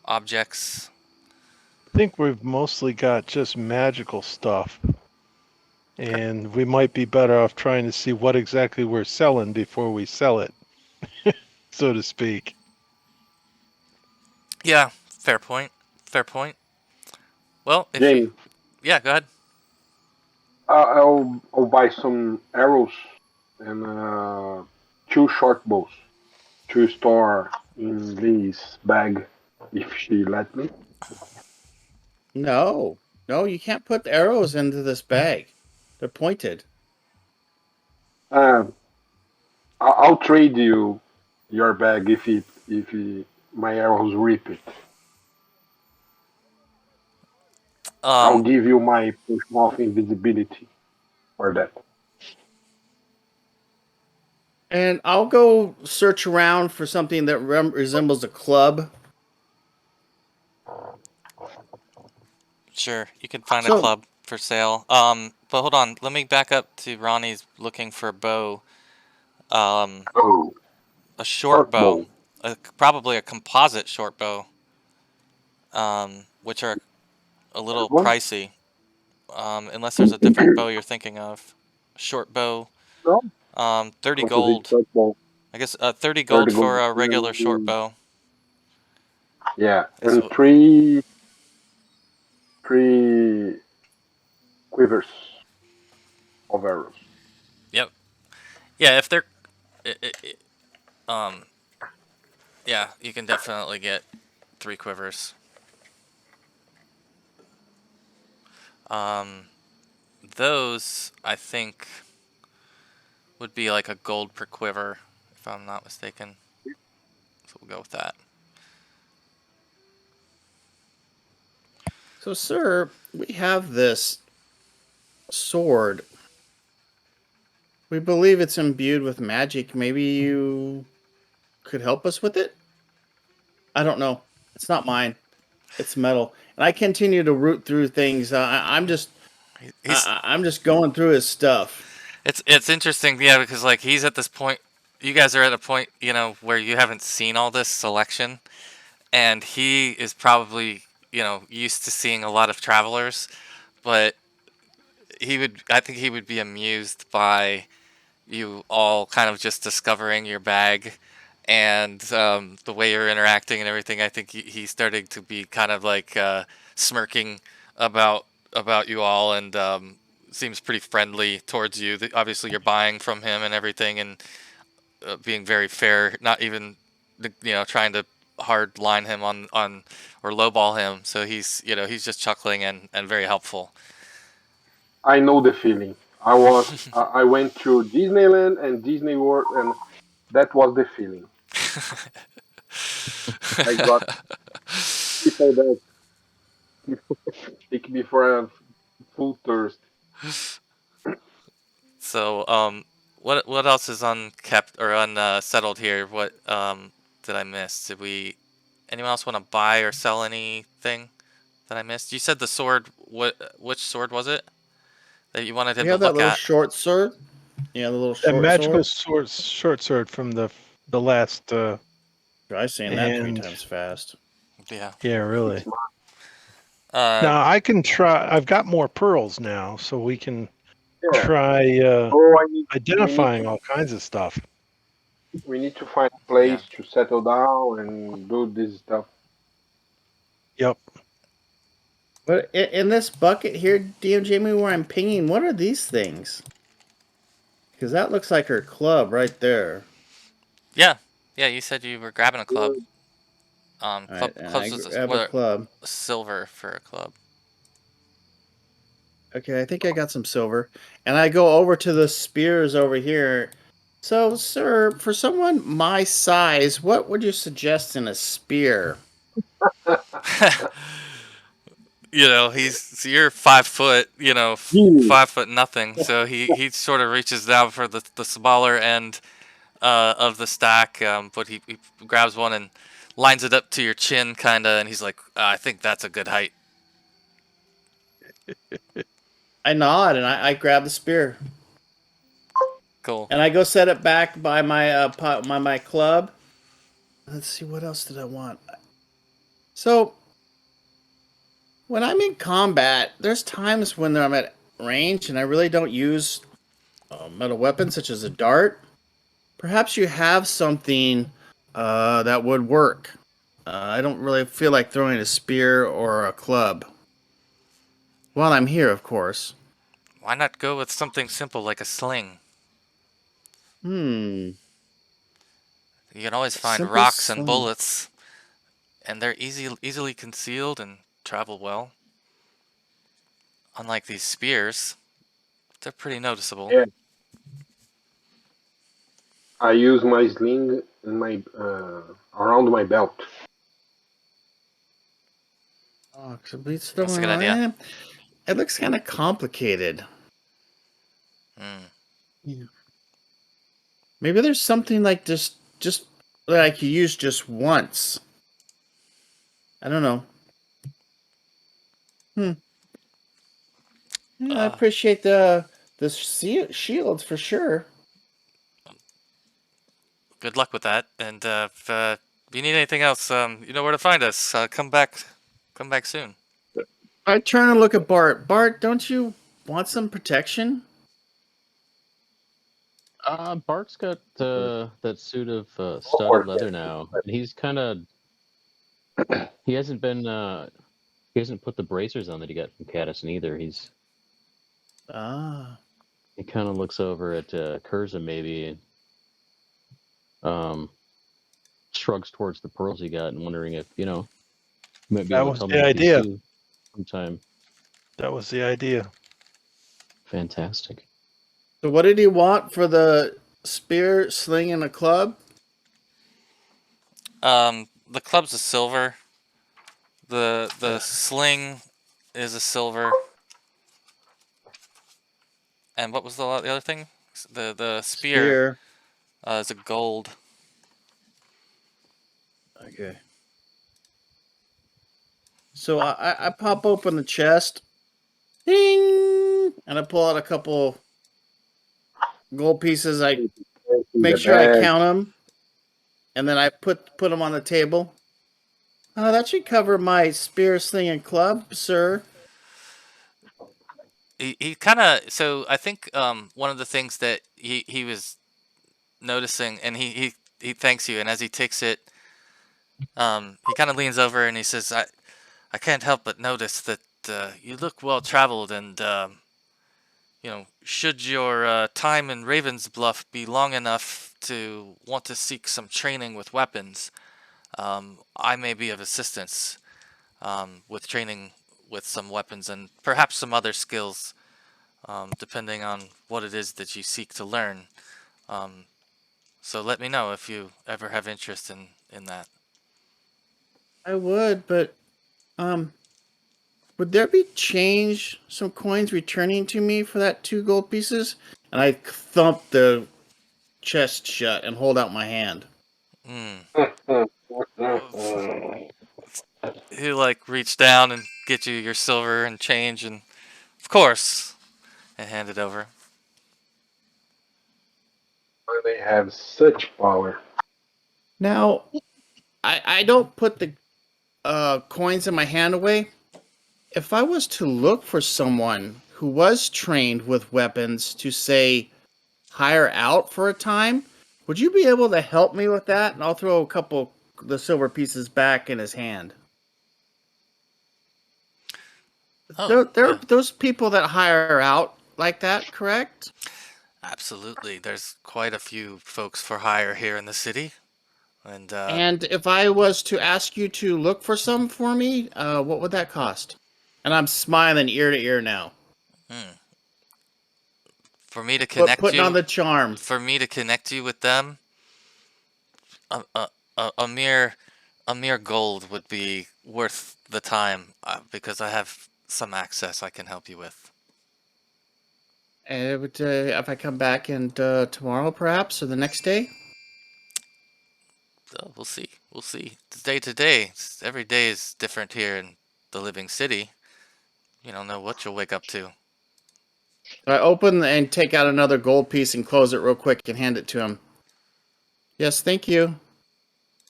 objects. I think we've mostly got just magical stuff, and we might be better off trying to see what exactly we're selling before we sell it, so to speak. Yeah, fair point. Fair point. Well, if you, Jamie, yeah, go ahead. I'll buy some arrows and two short bows to store in Lee's bag if she let me. No, you can't put the arrows into this bag. They're pointed. Uh, I'll trade you your bag if my arrows rip it. I'll give you my potion of invisibility for that. And I'll go search around for something that resembles a club. Sure, you can find a So- club for sale. But hold on, let me back up to Ronnie's looking for a bow. Oh, A short short bow, bow. probably a composite short bow, which are a little One? pricey. Unless there's a different bow you're thinking of. Short bow, No, 30 composite gold. short bow. I guess 30 30 gold for gold. a regular short bow. Yeah, Is and what- three quivers of arrows. Yep. Yeah, if they're, yeah, you can definitely get 3 quivers. Those I think would be like a gold per quiver, if I'm not mistaken. So we'll go with that. So, sir, we have this sword. We believe it's imbued with magic. Maybe you could help us with it? I don't know. It's not mine. It's metal. And I continue to root through things. I'm just He's I'm just going through his stuff. It's interesting, yeah, because like he's at this point. You guys are at a point, where you haven't seen all this selection, and he is probably, used to seeing a lot of travelers, but I think he would be amused by you all kind of just discovering your bag and the way you're interacting and everything. I think he's starting to be kind of like smirking about you all, and seems pretty friendly towards you. Obviously, you're buying from him and everything, and being very fair, not even trying to hard line him on or lowball him. So he's just chuckling and very helpful. I know the feeling. I went to Disneyland and Disney World, and that was the feeling. I got people that take me for a full thirst. So, what else is unkept or unsettled here? What did I miss? Anyone else want to buy or sell anything that I missed? You said the sword. Which sword was it that you wanted him We to have that look little at? short sword. Yeah, the little A short magical sword. short sword from the last. I've seen that 3 And- times fast. Yeah. Yeah, really. Uh, Now I can try. I've got more pearls now, so we can Yeah. try identifying all kinds of stuff. We need to find a place to settle down and do this stuff. Yep. But in this bucket here, DM Jamie, where I'm pinging, what are these things? Because that looks like her club right there. yeah. You said you were grabbing a club. All right, and I Clubs is grab a club. silver for a club. Okay, I think I got some silver. And I go over to the spears over here. So, sir, for someone my size, what would you suggest in a spear? You're 5 foot, Hmm. 5 foot nothing. So he sort of reaches down for the smaller end of the stack, but he grabs one and lines it up to your chin, kind of, and he's like, I think that's a good height. I nod and I grab the spear. Cool. And I go set it back by my club. Let's see, what else did I want? So, when I'm in combat, there's times when I'm at range and I really don't use metal weapons such as a dart. Perhaps you have something that would work. I don't really feel like throwing a spear or a club. While I'm here, of course. Why not go with something simple like a sling? Hmm. You can always find Simple rocks and sling. bullets, and they're easily concealed and travel well. Unlike these spears, they're pretty noticeable. Yeah. I use my sling in my around my belt. Oh, complete That's a good idea. It looks kind of complicated. Mm. Yeah. Maybe there's something like just that I could use just once. I don't know. Yeah, I appreciate the shields for sure. Good luck with that. And if you need anything else, you know where to find us. Come back soon. I turn and look at Bart. Bart, don't you want some protection? Bart's got that suit of Go studded for it. leather now, and he's kind of he hasn't been he hasn't put the bracers on that he got from Caddison either. He kind of looks over at Kurza maybe, and shrugs towards the pearls he got, and wondering if you might be That able to was tell the me what these idea. do sometime. That was the idea. Fantastic. So what did he want for the spear, sling, and a club? The club's a silver. The sling is a silver. And what was the other thing? The spear is a gold. Okay. So I pop open the chest, ding, and I pull out a couple gold pieces. I make sure I count them, and then I put them on the table. That should cover my spear, sling, and club, sir. He kind of, so I think one of the things that he was noticing, and he thanks you, and as he takes it, he kind of leans over and he says, I can't help but notice that you look well traveled, and should your time in Raven's Bluff be long enough to want to seek some training with weapons, I may be of assistance with training with some weapons and perhaps some other skills, depending on what it is that you seek to learn. So let me know if you ever have interest in that. I would, but would there be some coins returning to me for that 2 gold pieces? And I thump the chest shut and hold out my hand. He'll like reach down and get you your silver and change, and of course, and hand it over. They have such power. Now, I don't put the coins in my hand away. If I was to look for someone who was trained with weapons to, say, hire out for a time, would you be able to help me with that? And I'll throw a couple of the silver pieces back in his hand. There are those people that hire out like that, correct? Absolutely. There's quite a few folks for hire here in the city. And if I was to ask you to look for some for me, what would that cost? And I'm smiling ear to ear now. For me to connect Putting you, on the charm. For me to connect you with them, a mere gold would be worth the time, because I have some access I can help you with. And if I come back and tomorrow, perhaps, or the next day. So we'll see. We'll see. It's day to day. Every day is different here in the living city. You don't know what you'll wake up to. I open and take out another gold piece and close it real quick and hand it to him. Yes, thank you.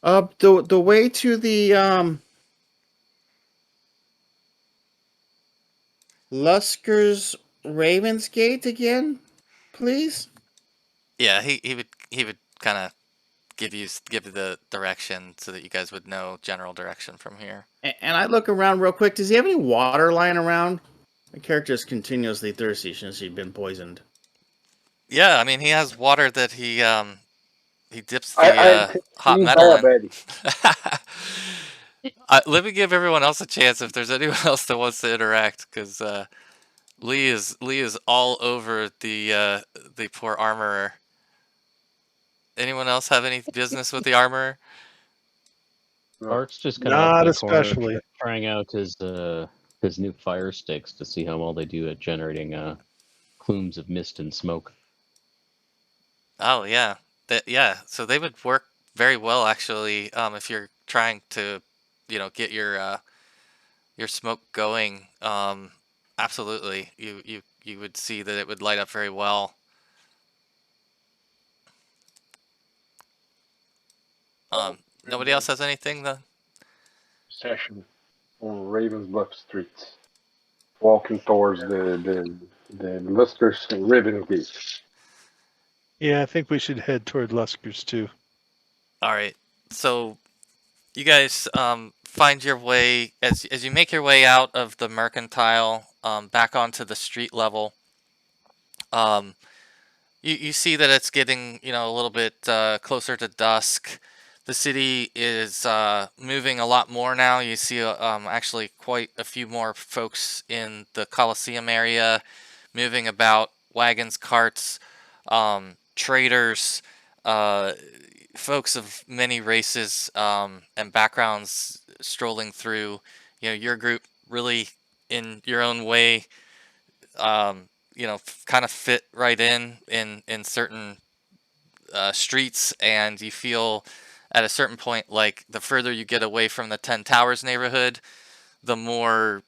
The way to the Lusker's Raven's Gate again, please. Yeah, he would kind of give you the direction so that you guys would know general direction from here. And I look around real quick. Does he have any water lying around? My character is continuously thirsty since he'd been poisoned. Yeah, I mean he has water that he He dips I the think hot he's metal in. diabetic. Let me give everyone else a chance if there's anyone else that wants to interact, because Lee is all over the poor armorer. Anyone else have any business with the armorer? Art's just kind of Not off in the corner especially. trying out his new fire sticks to see how well they do at generating plumes of mist and smoke. Oh yeah, yeah. So they would work very well actually, if you're trying to, get your smoke going. Absolutely, you would see that it would light up very well. Nobody else has anything then? Session on Ravens Bluff streets, walking towards the Luskers and Ribbon Gate. Yeah, I think we should head toward Lusker's too. All right. So you guys find your way as you make your way out of the mercantile back onto the street level. You see that it's getting a little bit closer to dusk. The city is moving a lot more now. You see actually quite a few more folks in the Coliseum area moving about, wagons, carts, traders, folks of many races and backgrounds strolling through. Your group really in your own way kind of fit right in certain streets, and you feel at a certain point like the further you get away from the 10 Towers neighborhood, the more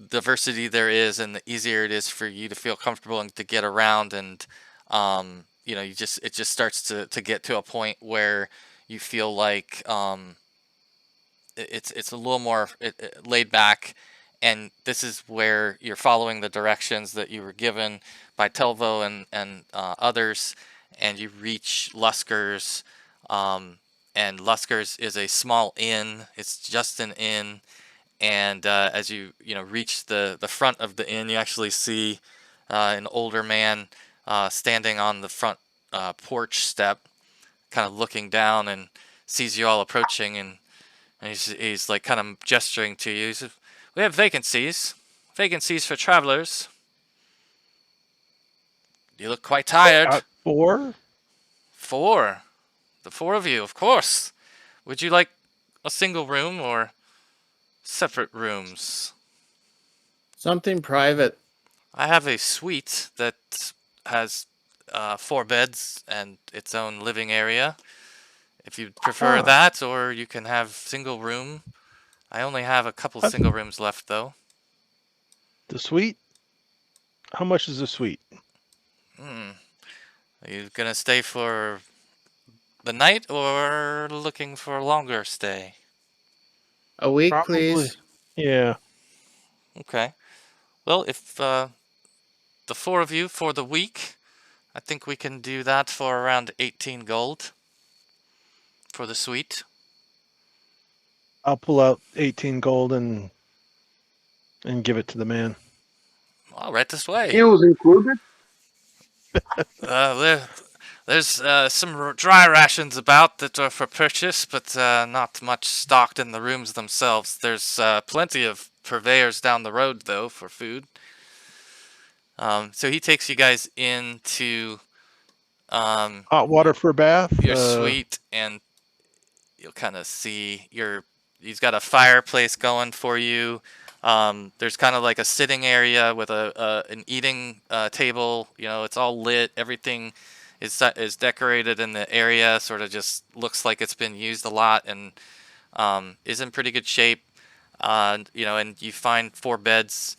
diversity there is and the easier it is for you to feel comfortable and to get around, and it just starts to get to a point where you feel like it's a little more laid back, and this is where you're following the directions that you were given by Telvo and others, and you reach Lusker's, and Lusker's is a small inn. It's just an inn, and as you reach the front of the inn, you actually see an older man standing on the front porch step, kind of looking down, and sees you all approaching, and he's like kind of gesturing to you. He says, "We have vacancies for travelers. You look quite tired." 4? 4, the 4 of you, of course. Would you like a single room or separate rooms? Something private. I have a suite that has 4 beds and its own living area. If you prefer Ah. that, or you can have single room. I only have a couple single rooms left, though. The suite? How much is the suite? Are you gonna stay for the night or looking for a longer stay? A week, Probably. please. Yeah. Okay. Well, if the 4 of you for the week, I think we can do that for around 18 gold for the suite. I'll pull out 18 gold and give it to the man. All right, this way. Meals included. There's some dry rations about that are for purchase, but not much stocked in the rooms themselves. There's plenty of purveyors down the road, though, for food. So he takes you guys into Hot water for a bath? your suite, and you'll kind of see he's got a fireplace going for you. There's kind of like a sitting area with an eating table. It's all lit. Everything is decorated in the area. Sort of just looks like it's been used a lot, and is in pretty good shape. And you find 4 beds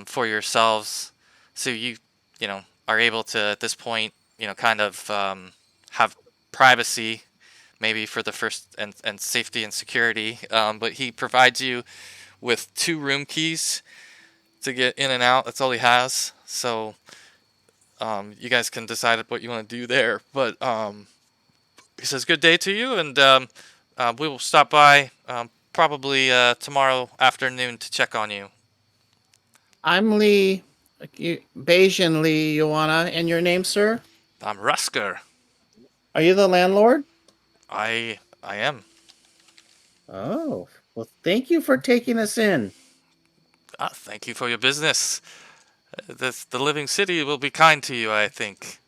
for yourselves, so you are able to at this point kind of have privacy, maybe for the first, and safety and security. But he provides you with 2 room keys to get in and out. That's all he has. So you guys can decide what you want to do there. But he says, "Good day to you," and we will stop by probably tomorrow afternoon to check on you. I'm Lee. Bayesian Lee, Joanna. And your name, sir? I'm Rusker. Are you the landlord? I am. Oh, well, thank you for taking us in. Thank you for your business. The living city will be kind to you, I think.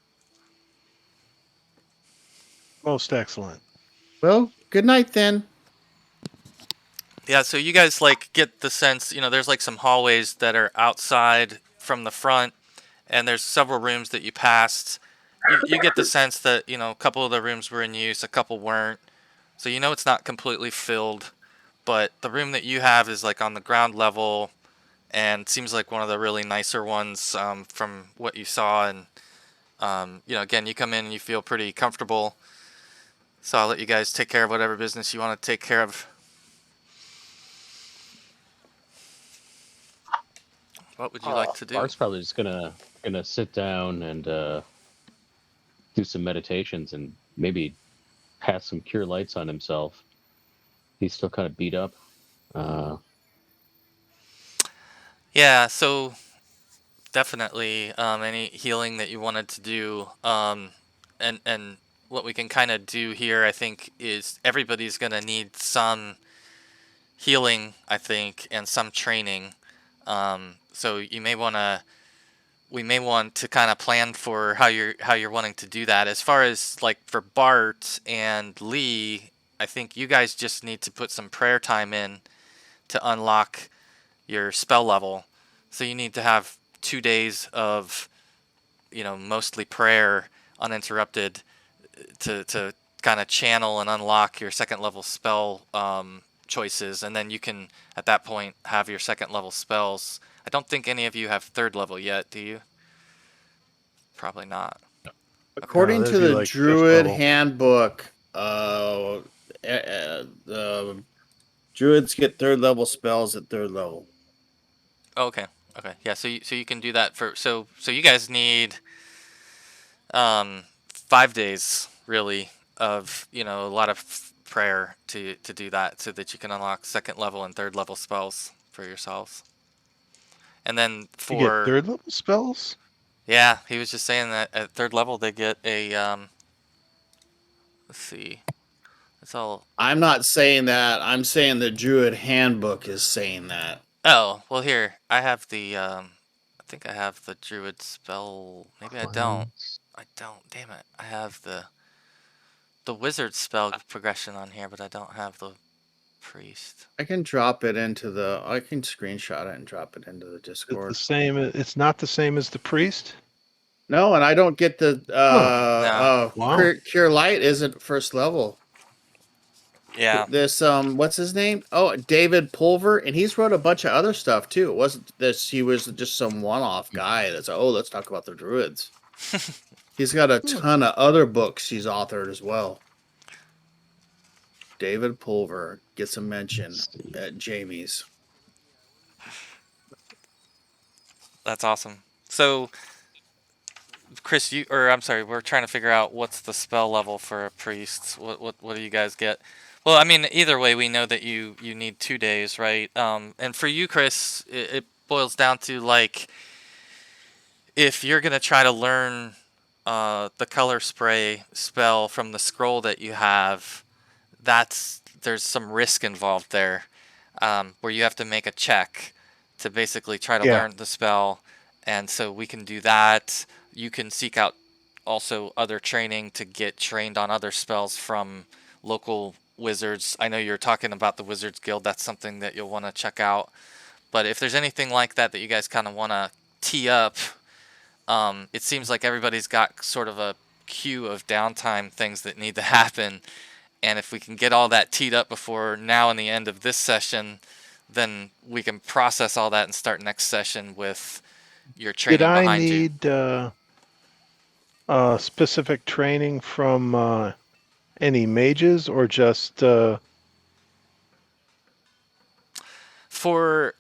Most excellent. Well, good night then. Yeah, so you guys like get the sense, there's like some hallways that are outside from the front, and there's several rooms that you passed. You get the sense that, a couple of the rooms were in use, a couple weren't. So it's not completely filled, but the room that you have is like on the ground level and seems like one of the really nicer ones from what you saw. And, again, you come in and you feel pretty comfortable. So I'll let you guys take care of whatever business you want to take care of. What would you like to do? Bart's probably just gonna sit down and do some meditations and maybe pass some cure lights on himself. He's still kind of beat up. Yeah, so definitely any healing that you wanted to do. And what we can kind of do here, I think, is everybody's going to need some healing, I think, and some training. So we may want to kind of plan for how you're wanting to do that. As far as like for Bart and Lee, I think you guys just need to put some prayer time in to unlock your spell level. So you need to have 2 days of, mostly prayer uninterrupted to kind of channel and unlock your second level spell choices, and then you can at that point have your second level spells. I don't think any of you have third level yet, do you? Probably not. According that'd to be the like fifth Druid level. Handbook, the Druids get third level spells at third level. Oh, okay. Yeah, so you can do that for so you guys need 5 days really of, a lot of prayer to do that so that you can unlock second level and third level spells for yourselves. And then You get for third level spells? yeah, he was just saying that at third level they get a let's see. It's all I'm not saying that. I'm saying the Druid Handbook is saying that. Oh, well here. I have the I think I have the druid spell. Maybe I don't. I don't. Damn it. I have the wizard spell progression on here, but I don't have the priest. I can drop it into the. I can screenshot it and drop it into the It's Discord. the same. It's not the same as the priest. No, and I don't get the No. Wow. cure light isn't first level. Yeah. This what's his name? Oh, David Pulver, and he's wrote a bunch of other stuff too. It wasn't this. He was just some one-off guy that's let's talk about the Druids. He's got a ton of other books he's authored as well. David Pulver gets a mention at Jamie's. That's awesome. So Chris, I'm sorry, we're trying to figure out what's the spell level for a priest. What do you guys get? Well, I mean, either way, we know that you need 2 days, right? And for you, Chris, it boils down to like if you're gonna try to learn the color spray spell from the scroll that you have, there's some risk involved there, where you have to make a check to basically try to learn the spell, and so we can do that. You can seek out also other training to get trained on other spells from local wizards. I know you're talking about the Wizards Guild. That's something that you'll want to check out. But if there's anything like that that you guys kind of want to tee up, it seems like everybody's got sort of a queue of downtime things that need to happen. And if we can get all that teed up before now and the end of this session, then we can process all that and start next session with your training Did I behind you. need specific training from any mages or just For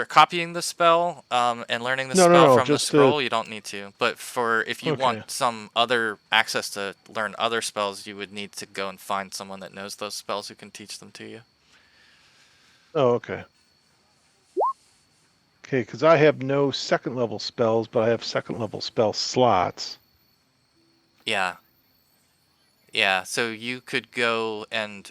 copying the spell and learning the No, spell from the just scroll, you don't need to. But for if you Okay. want some other access to learn other spells, you would need to go and find someone that knows those spells who can teach them to you. Oh, okay. Okay, because I have no second level spells, but I have second level spell slots. Yeah. Yeah, so you could go and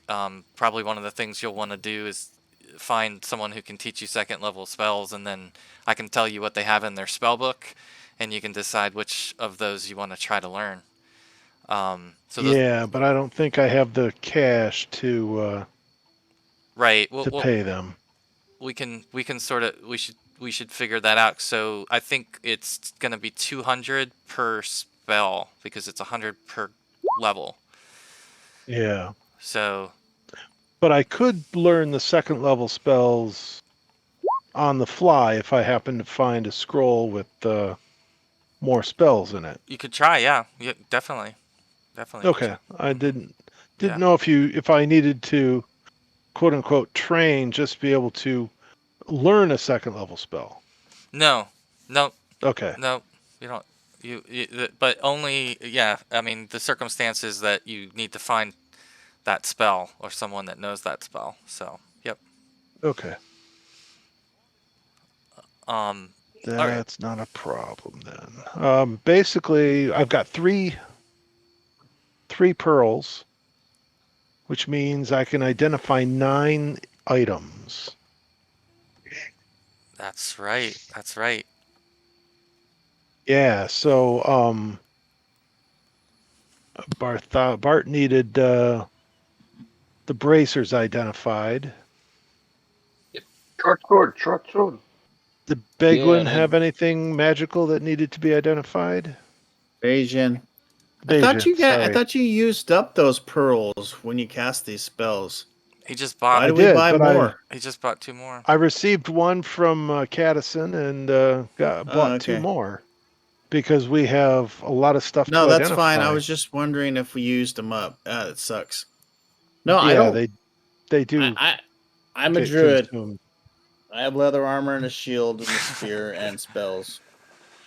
probably one of the things you'll want to do is find someone who can teach you second level spells, and then I can tell you what they have in their spell book, and you can decide which of those you want to try to learn. So those, Yeah, but I don't think I have the cash to right? Well, pay them. we can sort of we should figure that out. So I think it's gonna be 200 per spell because it's 100 per level. Yeah. So But I could learn the second level spells on the fly if I happen to find a scroll with more spells in it. you could try, yeah, definitely. Okay. I didn't Yeah. know if I needed to quote unquote train just to be able to learn a second level spell. No, no, Okay. no. You don't. But only. Yeah. I mean, the circumstance is that you need to find that spell or someone that knows that spell. So, yep. Okay. All right. That's not a problem then. Basically, I've got three pearls, which means I can identify 9 items. That's right. That's right. Yeah, so Bart needed the bracers identified. Short sword. Did Beglin Yeah, have anything magical that needed to be identified? Bayesian. I Sorry. thought you used up those pearls when you cast these spells. He just Why bought. do I we did, buy but more? He just bought 2 more. I received one from Caddison and bought 2 okay. more because we have a lot of stuff No, to that's identify. fine. I was just wondering if we used them up. It sucks. No, I Yeah, don't. they do I'm a get druid. consumed. I have leather armor and a shield and a spear and spells.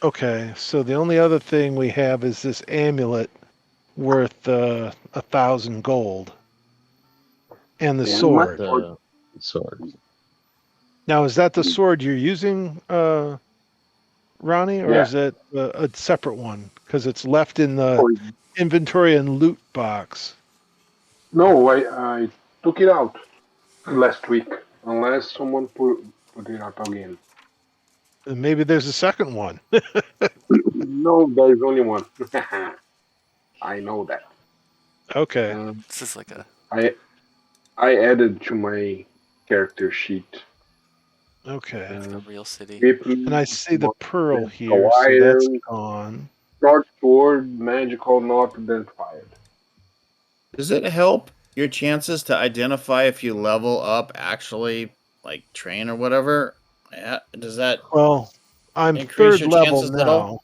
Okay, so the only other thing we have is this amulet worth 1,000 gold, and the Yeah, sword. The sword. Now, is that the sword you're using, Ronnie, or Yeah. is it a separate one? Because it's left in the Oh, inventory and loot box. no, I took it out last week. Unless someone put it out again. And maybe there's a second one. No, there's only one. I know that. Okay. This is like a. I added to my character sheet. Okay. A real city. And I see the pearl the here, so that's iron, gone. short sword, magical, not identified. Does it help your chances to identify if you level up actually, like train or whatever? Yeah, does that Well, I'm increase 3rd your level chances at all?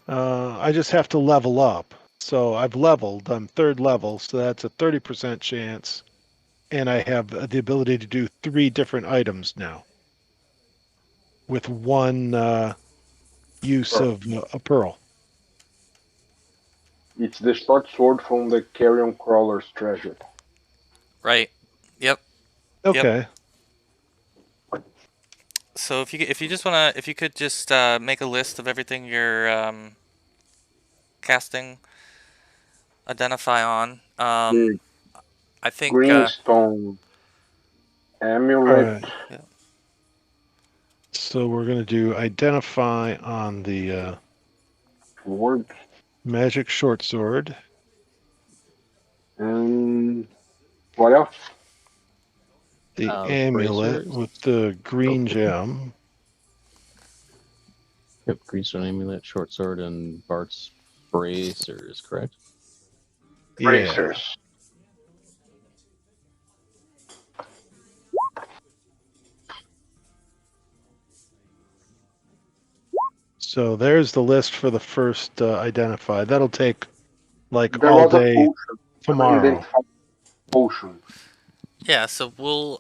now. I just have to level up. So I've leveled. I'm 3rd level, so that's a 30% chance. And I have the ability to do 3 different items now with one use Pearl. of a pearl. It's the short sword from the Carrion Crawler's treasure. Right. Yep. Okay. So if you just wanna, if you could just make a list of everything you're casting, identify on. The I think. greenstone amulet. All right. So we're going to do identify on the Sword. magic short sword. And what else? The amulet Bracers. with the green gem. Yep, Greenstone amulet, short sword, and Bart's bracers. Correct. Yeah. Bracers. So there's the list for the first identify. That'll take like There all was a day potion. tomorrow. Potion. Yeah. So we'll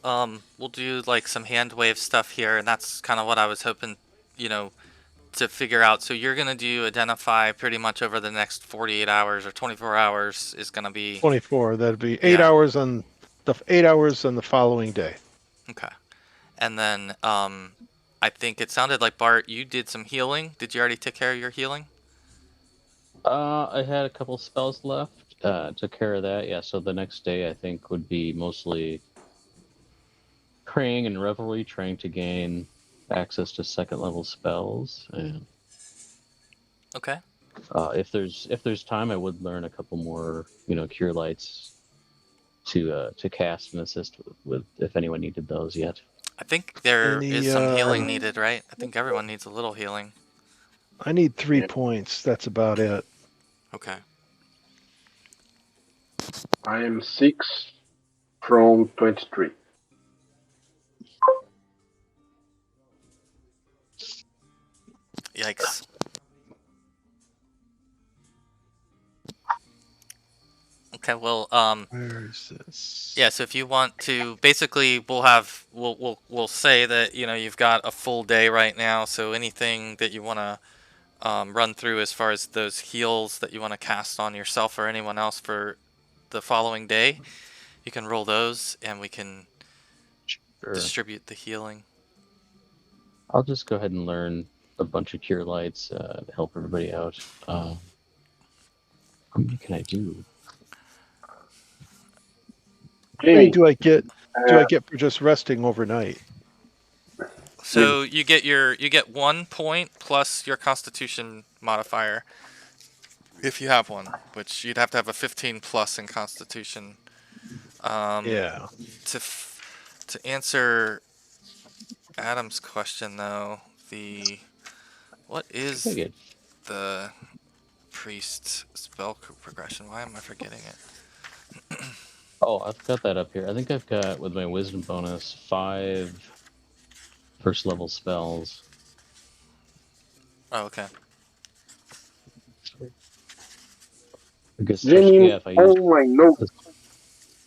do like some hand wave stuff here, and that's kind of what I was hoping, to figure out. So you're gonna do identify pretty much over the next 48 hours or 24 hours is gonna be 24. That'd be 8 Yeah. hours on the 8 hours on the following day. okay. And then I think it sounded like Bart, you did some healing. Did you already take care of your healing? I had a couple spells left. took care of that. Yeah, so the next day I think would be mostly praying and revelry, trying to gain access to second level spells, and Okay. if there's time, I would learn a couple more, cure lights to cast and assist with if anyone needed those yet. I think there is Any, some healing needed, right? I think everyone needs a little healing. I need 3 Yeah. points. That's about it. Okay. I am 6 from 23. Yikes. Okay, well, Where is this? yeah, so if you want to, basically, we'll say that, you've got a full day right now, so anything that you want to run through as far as those heals that you want to cast on yourself or anyone else for the following day, you can roll those, and we can Sure. distribute the healing. I'll just go ahead and learn a bunch of cure lights to help everybody out. How many can I do? How many Jamie, do I get uh, for just resting overnight? So you get 1 point plus your Constitution modifier, if you have one, which you'd have to have a 15 plus in Constitution. Yeah. To answer Adam's question, though, what I is get the priest spell progression? Why am I forgetting it? Oh, I've got that up here. I think I've got, with my wisdom bonus, 5 first level spells. Oh, okay. I guess, Jamie, yeah, if I use all I know,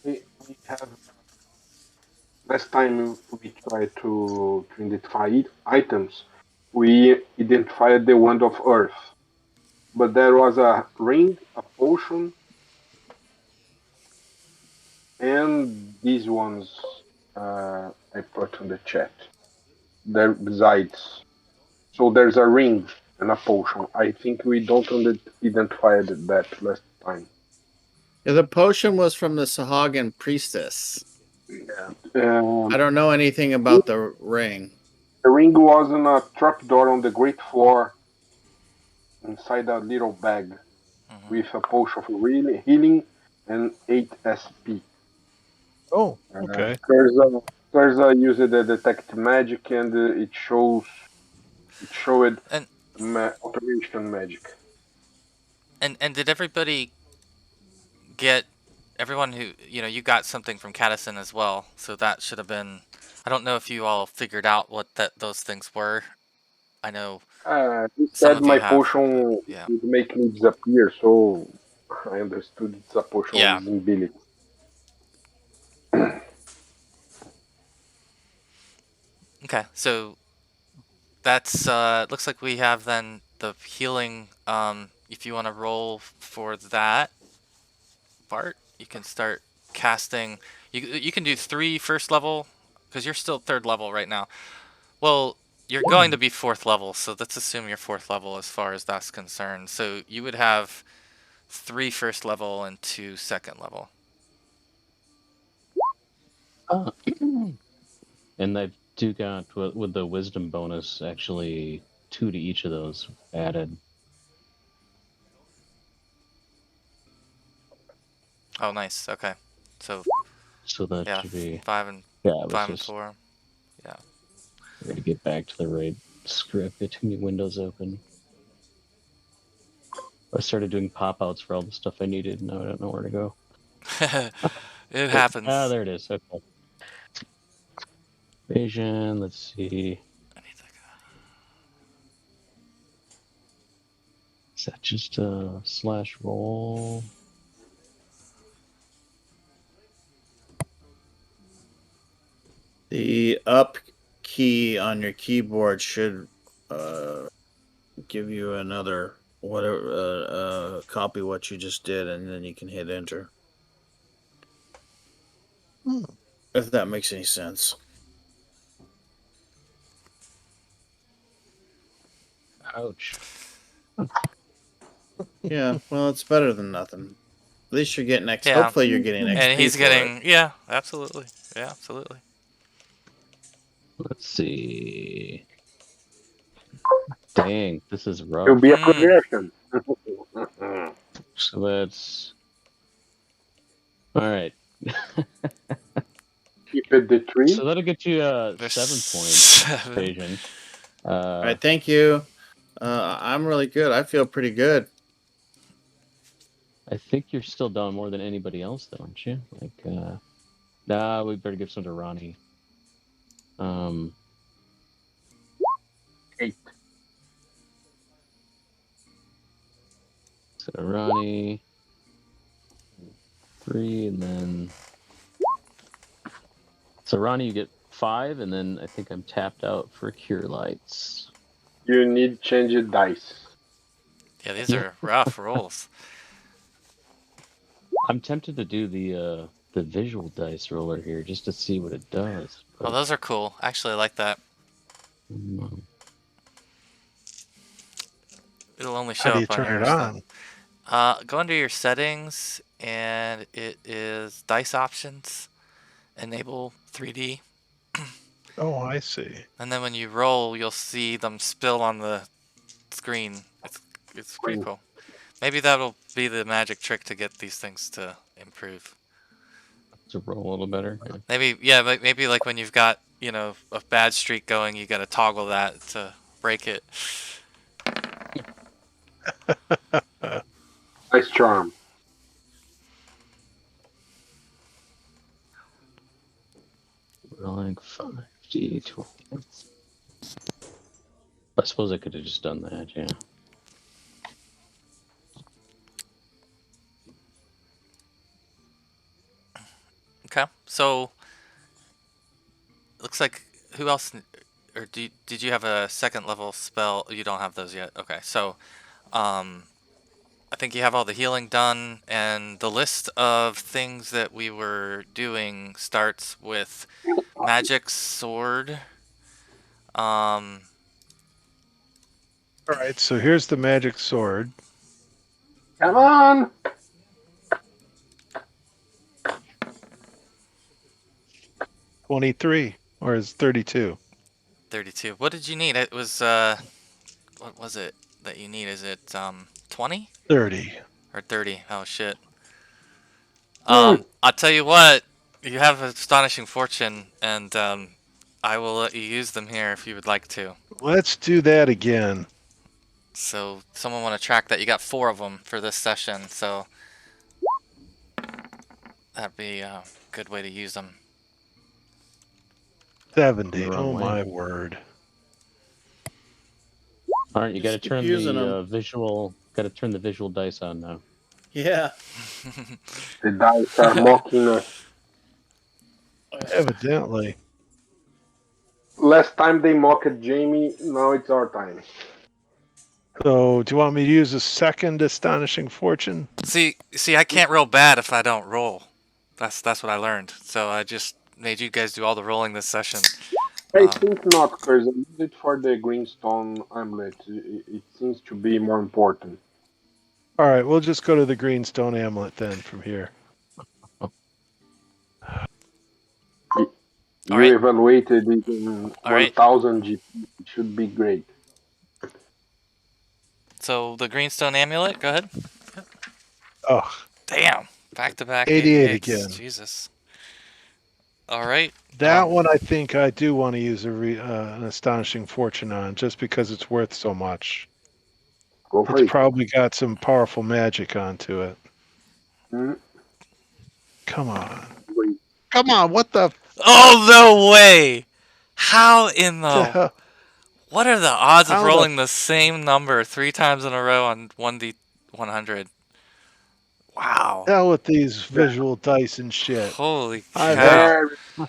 we have last time we tried to identify items, we identified the Wand of Earth, but there was a ring, a potion, and these ones I put in the chat. There besides, so there's a ring and a potion. I think we don't identify that last time. Yeah, the potion was from the Sahagan priestess. Yeah. I don't know anything about the ring. The ring was in a trapdoor on the great floor inside a little bag Mhm. with a potion for healing and 8 SP. Oh, okay. Curza used the detect magic and it showed And automation magic. and did everybody get everyone who you got something from Cadison as well? So that should have been. I don't know if you all figured out what those things were. I know He some said of you my have. potion Yeah. would make me disappear, so I understood it's a potion Yeah. of invisibility. Okay, so that's looks like we have then the healing. If you want to roll for that part, you can start casting. You can do 3 first level because you're still 3rd level right now. Well, you're going to be 4th level, so let's assume you're 4th level as far as that's concerned. So you would have 3 first level and 2 second level. and I do got, with the wisdom bonus, actually 2 to each of those added. Oh, nice. Okay, so So that yeah, should be, 5 and yeah, it was 5 and just 4. Yeah. ready to get back to the right script, get too many windows open. I started doing pop-outs for all the stuff I needed, and now I don't know where to go. It happens. There it is. Okay. Vision, let's see. Is that just a slash roll? The up key on your keyboard should give you another whatever copy what you just did, and then you can hit enter. If that makes any sense. Ouch. Yeah, well, it's better than nothing. At least you're getting XP. Yeah. Hopefully, you're getting XP. And he's for getting, it. yeah, absolutely. Yeah, absolutely. Let's see. Dang, this is It'll rough. be a progression. So that's all right. Keep it the 3. So that'll get you There's 7 points 7. evasion. All right, thank you. I'm really good. I feel pretty good. I think you're still down more than anybody else, though, aren't you? Like, nah, we better give some to Ronnie. 8. So Ronnie, 3, and then so Ronnie, you get 5, and then I think I'm tapped out for Cure Lights. You need change your dice. Yeah, these are rough rolls. I'm tempted to do the visual dice roller here just to see what it does. Oh, those are cool. Actually, I like that. Mm, It'll only How show do you up on turn your it stuff. on? Go under your settings, and it is dice options. Enable 3D. Oh, I see. And then when you roll, you'll see them spill on the screen. It's pretty cool. Maybe that'll be the magic trick to get these things to improve. to roll a little better. Yeah. Maybe like when you've got, a bad streak going, you got to toggle that to break it. Nice charm. Rolling 5d12. I suppose I could have just done that, yeah. Okay, so looks like who else, or did you have a second level spell? You don't have those yet. Okay, so I think you have all the healing done, and the list of things that we were doing starts with magic sword. All right, so here's the magic sword. Come on! 23, or is 32? 32. What did you need? It was what was it that you need? Is it 20 30. or 30? Oh shit. I'll tell you what. You have astonishing fortune, and I will let you use them here if you would like to. Let's do that again. So, someone want to track that? You got 4 of them for this session, so that'd be a good way to use them. 70. The wrong Oh way. my word. All right, you got to keep turn using the visual. Got to turn the visual dice on now. Yeah. The dice are mocking us. Evidently. Last time they mocked Jamie, now it's our time. So, do you want me to use a second astonishing fortune? See, I can't roll bad if I don't roll. That's what I learned. So I just made you guys do all the rolling this session. I think not, because I used it for the greenstone amulet. It seems to be more important. All right, we'll just go to the greenstone amulet then from here. You right. evaluated it in All right. 1000 GP. It should be great. So the greenstone amulet, go ahead. Oh, Damn, back to back 88 88s. again. Jesus. All right. that one I think I do want to use an astonishing fortune on, just because it's worth so much. Go for It's it. probably got some powerful magic onto it. Mm. Come on. Wait. Come on, what the Oh no way! How in the hell? what are the odds of How the- rolling the same number 3 times in a row on 1d100? Wow. Hell with these visual dice and shit. Holy I've cow. Very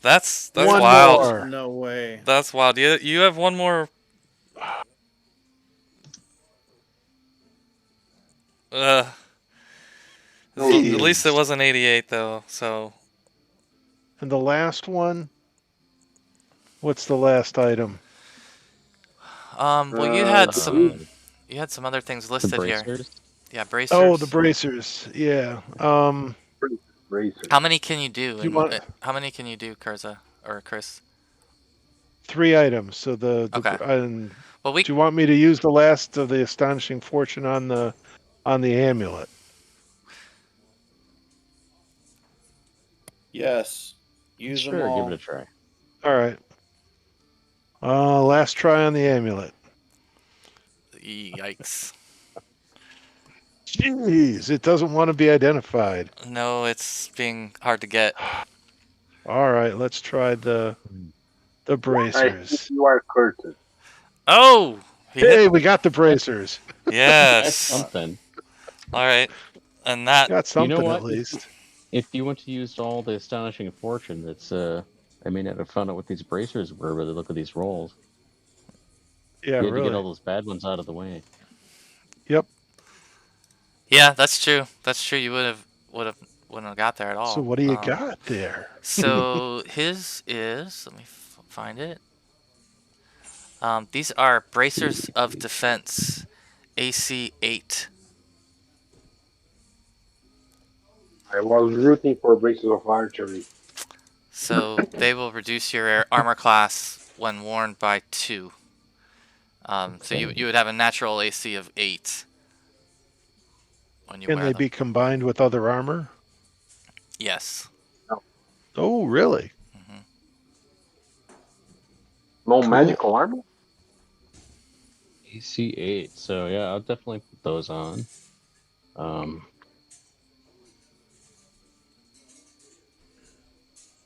That's One wild. more. No way. That's wild. You have one more. At least it wasn't 88 though. So And the last one? What's the last item? well you had some other things The listed here. bracers. Yeah, bracers. Oh, the bracers. Yeah. Racers. How many can you do? Do you want How many can you do, Kurza or Chris? 3 items? So Okay. and Well, we do you want me to use the last of the astonishing fortune on the amulet? Yes. Use them Sure, give all. it a try. All right. Last try on the amulet. yikes. Jeez, it doesn't want to be identified. No, it's being hard to get. All right, let's try the I think bracers. you are Curtis. Oh, he hit. Hey, we got the bracers. That's Yes. something. All right, and that. Got something You know at what? least. If you want to use all the astonishing fortune, that's I may not have found out what these bracers were, but look at these rolls. Yeah, You had to get really. all those bad ones out of the way. Yep. Yeah, that's true. That's true. You wouldn't have got there at all. So what do you got there? So his is. Let me find it. These are bracers of defense, AC 8. I was rooting for braces of archery. So they will reduce your armor class when worn by 2. So you would have a natural AC of 8 when you Can wear they them. be combined with other armor? Yes. Oh, really? No Cool. magical armor? AC 8. So yeah, I'll definitely put those on.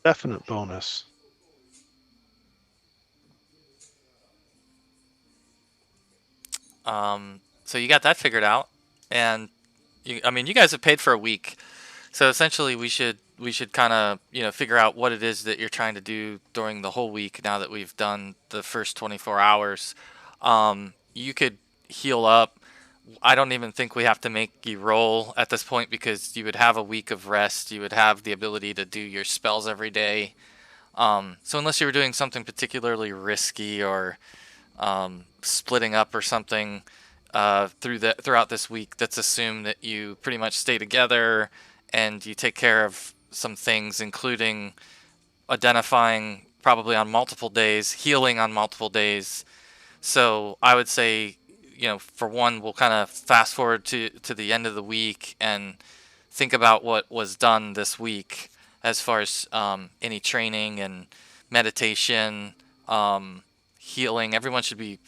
Definite bonus. So you got that figured out, and you guys have paid for a week, so essentially we should kind of figure out what it is that you're trying to do during the whole week. Now that we've done the first 24 hours, you could heal up. I don't even think we have to make you roll at this point because you would have a week of rest. You would have the ability to do your spells every day. So unless you were doing something particularly risky or splitting up or something throughout this week, that's assumed that you pretty much stay together and you take care of some things, including identifying probably on multiple days, healing on multiple days. So I would say, for one, we'll kind of fast forward to the end of the week and think about what was done this week as far as any training and meditation, healing. Everyone should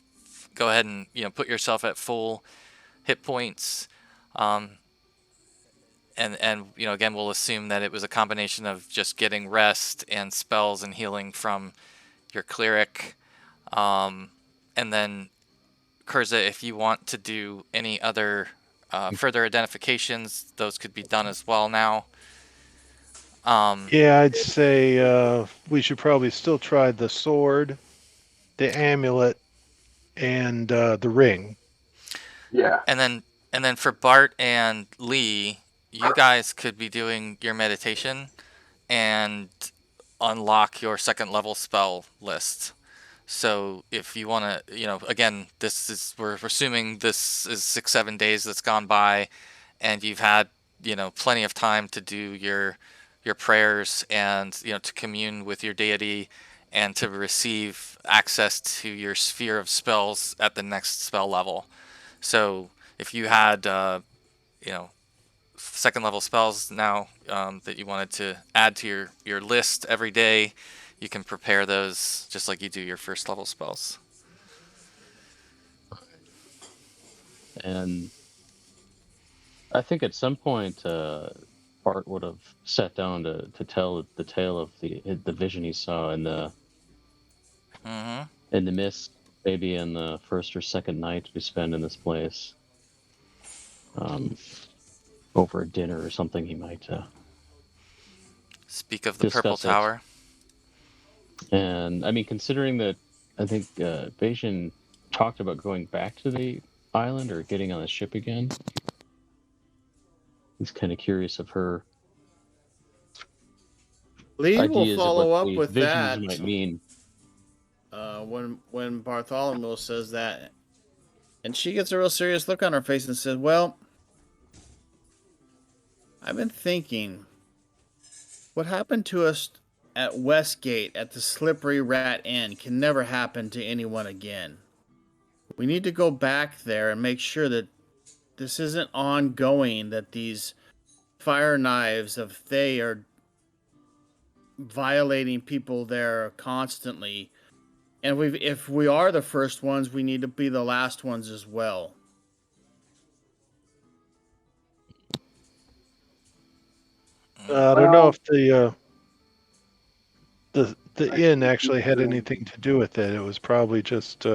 go ahead and put yourself at full hit points, and again, we'll assume that it was a combination of just getting rest and spells and healing from your cleric, and then Kurza, if you want to do any other further identifications, those could be done as well now. Yeah, I'd say we should probably still try the sword, the amulet, and the ring. Yeah. And then for Bart and Lee, you guys could be doing your meditation and unlock your second level spell list. So if you want to, again, we're assuming this is 6-7 days that's gone by, and you've had plenty of time to do your prayers and to commune with your deity and to receive access to your sphere of spells at the next spell level. So if you had second level spells now that you wanted to add to your list every day, you can prepare those just like you do your first level spells. And I think at some point Bart would have sat down to tell the tale of the vision he saw in the mist, maybe in the first or second night we spend in this place. Over a dinner or something, he might speak of the Purple discuss it. Tower. And I mean, considering that, I think Bayesian talked about going back to the island or getting on the ship again. He's kind of curious of her Lee will ideas of follow what up the with visions that might mean. when Bartholomew says that, and she gets a real serious look on her face and says, "Well, I've been thinking, what happened to us at Westgate at the Slippery Rat Inn can never happen to anyone again. We need to go back there and make sure that this isn't ongoing, that these fire knives, if they are violating people there constantly, and if we are the first ones, we need to be the last ones as well. I don't know if the inn actually had anything to do with it. It was probably just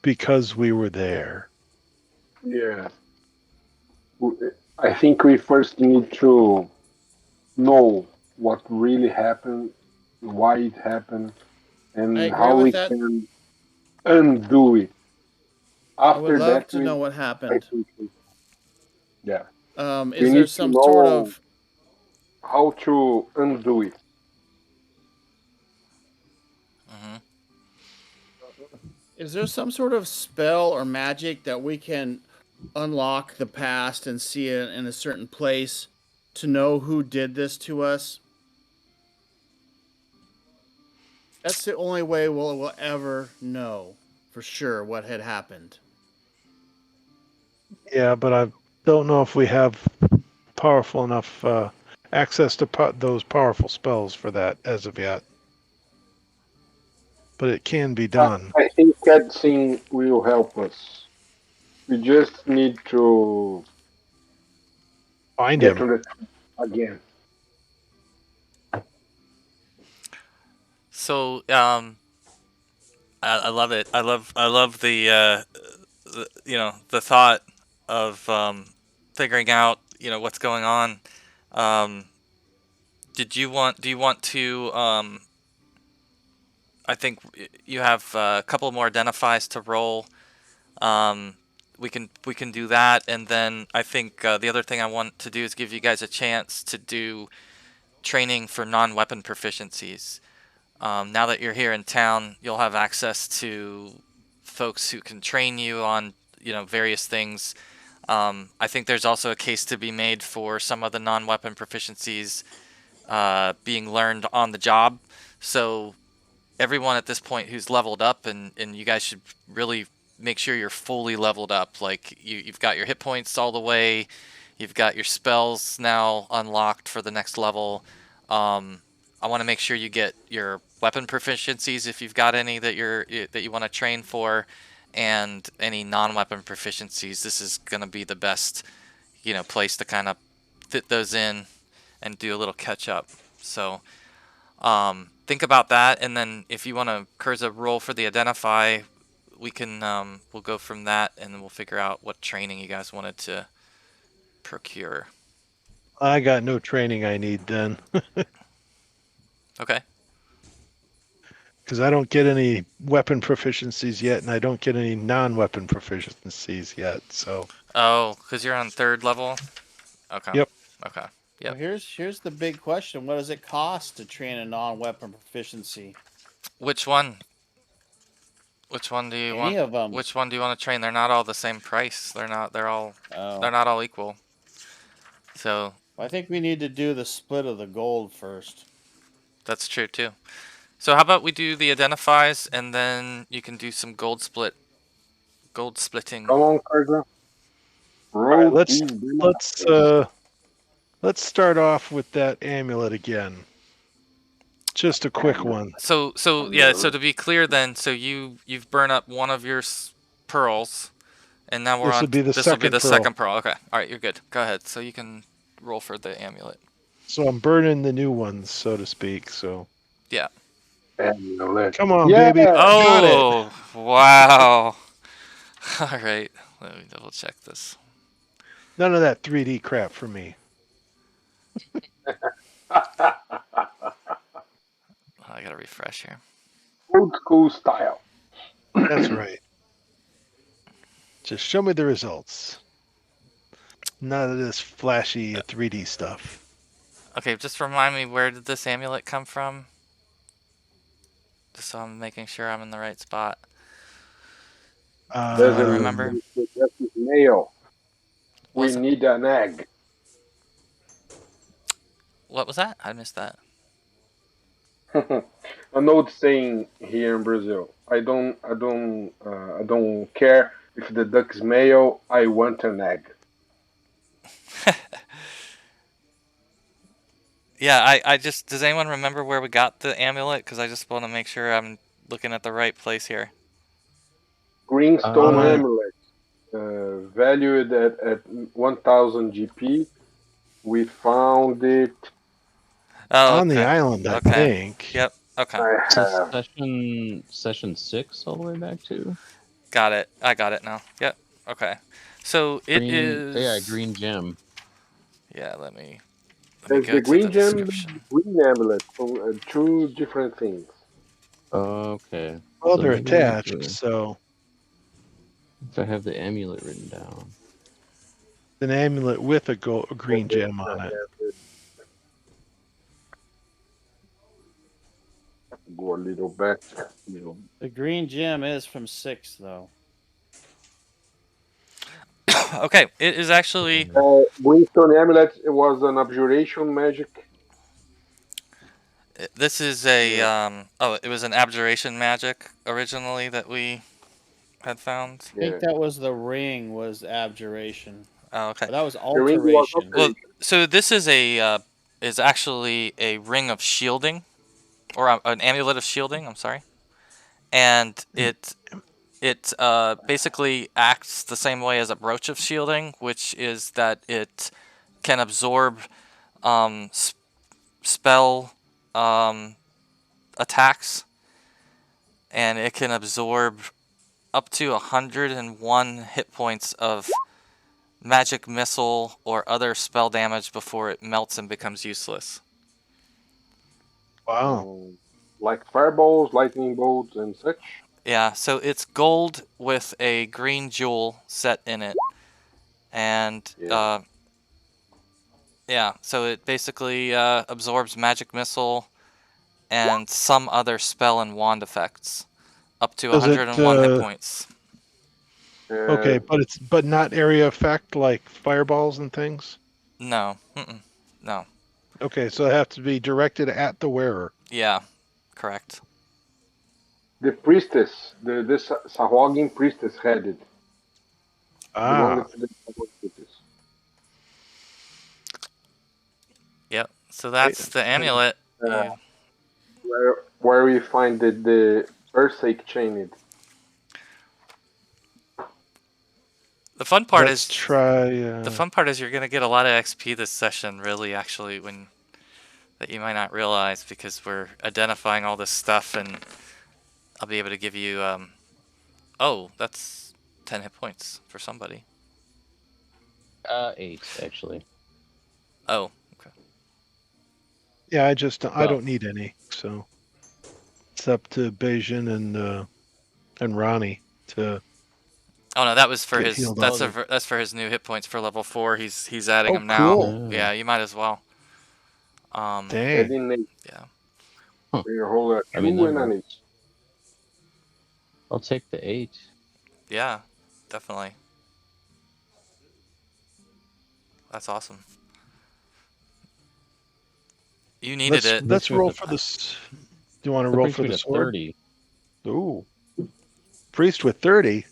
because we were there. Yeah. I think we first need to know what really happened, why it happened, and I agree how with we that. can undo it. I would After love that, to know what I happened. think, yeah, we Is there need to some sort know of how to undo it. Hmm. Is there some sort of spell or magic that we can unlock the past and see it in a certain place to know who did this to us? That's the only way we'll ever know for sure what had happened. Yeah, but I don't know if we have powerful enough access to those powerful spells for that as of yet. But it can be done. I think cutscene will help us. We just need to Find get to him. the again. So, I love it. I love the the thought of figuring out what's going on. Um, do you want to I think you have a couple more identifies to roll. Um, we can do that, and then I think the other thing I want to do is give you guys a chance to do training for non-weapon proficiencies. Now that you're here in town, you'll have access to folks who can train you on various things. I think there's also a case to be made for some of the non-weapon proficiencies being learned on the job. So everyone at this point who's leveled up, and you guys should really make sure you're fully leveled up. Like you've got your hit points all the way, you've got your spells now unlocked for the next level. I want to make sure you get your weapon proficiencies if you've got any that you want to train for, and any non-weapon proficiencies. This is going to be the best place to kind of fit those in and do a little catch up. So think about that, and then if you want to Curza roll for the identify, we can we'll go from that, and then we'll figure out what training you guys wanted to procure. I got no training I need then. Okay. Because I don't get any weapon proficiencies yet, and I don't get any non-weapon proficiencies yet. So. Oh, because you're on 3rd level. Okay. Yep. Okay. Yep. Well, here's the big question: what does it cost to train a non-weapon proficiency? Which one? Which one do you Any want? of them? Which one do you want to train? They're not all the same price. They're not. They're Oh. not all equal. So I think we need to do the split of the gold first. that's true too. So how about we do the identifies, and then you can do some gold splitting. Come on, Karza. All right, Roll these let's start off with that amulet again. Just a quick one. So yeah. So to be clear, then, so you've burned up one of your pearls, and now we're This on. will be the This will be second the pearl. second pearl. Okay. All right. You're good. Go ahead. So you can roll for the amulet. So I'm burning the new ones, so to speak. So Yeah. amulet. come on, Yeah. baby. Got it. Oh wow. All right. Let me double check this. None of that 3D crap for me. I gotta refresh here. Old school style. That's right. Just show me the results. None of this flashy 3D stuff. Okay, just remind me, where did this amulet come from? Just so I'm making sure I'm in the right spot. Doesn't remember? That is nail. We Wasn't- need an egg. What was that? I missed that. An old saying here in Brazil. I don't care if the duck's male. I want an egg. Yeah, I just, does anyone remember where we got the amulet? Because I just want to make sure I'm looking at the right place here. Greenstone Uh, amulet, valued at 1,000 GP. We found it. Oh, On the okay. island, I Okay. think. Yep. Okay. I Is this have. session 6 all the way back to Got it. I got it now. Yep. Okay. So it green? is. Yeah, green gem. Yeah. Let me There's go the to the green gem, the description. green amulet, from two different things. Okay. Well, So they're maybe I need attached, to, so if I have the amulet written down. an amulet with a green Okay, gem on it. go a little back. Little. The green gem is from 6, though. Okay. It is actually. Greenstone amulet. It was an abjuration magic. This is a. Yeah. Oh, it was an abjuration magic originally that we had found. I think Yeah. that was the ring, was abjuration. Oh, okay. But that was The ring was alteration. Well, operation. so this is is actually a ring of shielding, or an amulet of shielding. I'm sorry, and it basically acts the same way as a brooch of shielding, which is that it can absorb um, spell attacks, and it can absorb up to 101 hit points of magic missile or other spell damage before it melts and becomes useless. Wow. Like fireballs, lightning bolts, and such. Yeah, so it's gold with a green jewel set in it. And Yeah. yeah, so it basically absorbs magic missile and some other spell and wand effects up to Does it, 101 hit points. Okay, but not area effect like fireballs and things? No. Mm-mm. No. Okay, so it have to be directed at the wearer. Yeah, correct. The priestess, this Sahagin priestess had it. Ah, Belonged to the Sahagin priestess. Yep. So that's the amulet. You, Where we find the Earthsake chain. the fun part let's is try. the fun part is you're gonna get a lot of XP this session. Really, actually, when that you might not realize because we're identifying all this stuff, and I'll be able to give you. Oh, that's 10 hit points for somebody. 8 actually. Oh, okay. Yeah, I Well- don't need any, so it's up to Bajan and Ronnie to. Oh no, that was for Get his. healed That's up. that's for his new hit points for level 4. He's adding Oh, them now. cool. Yeah, you might as well. I Dang. didn't make Yeah. a whole I mean, 2 that and an 8. works. I'll take the 8. Yeah, definitely. That's awesome. You needed it. Let's roll for this. Do you want to That roll brings for me the to sword? 30. Ooh, priest with 30.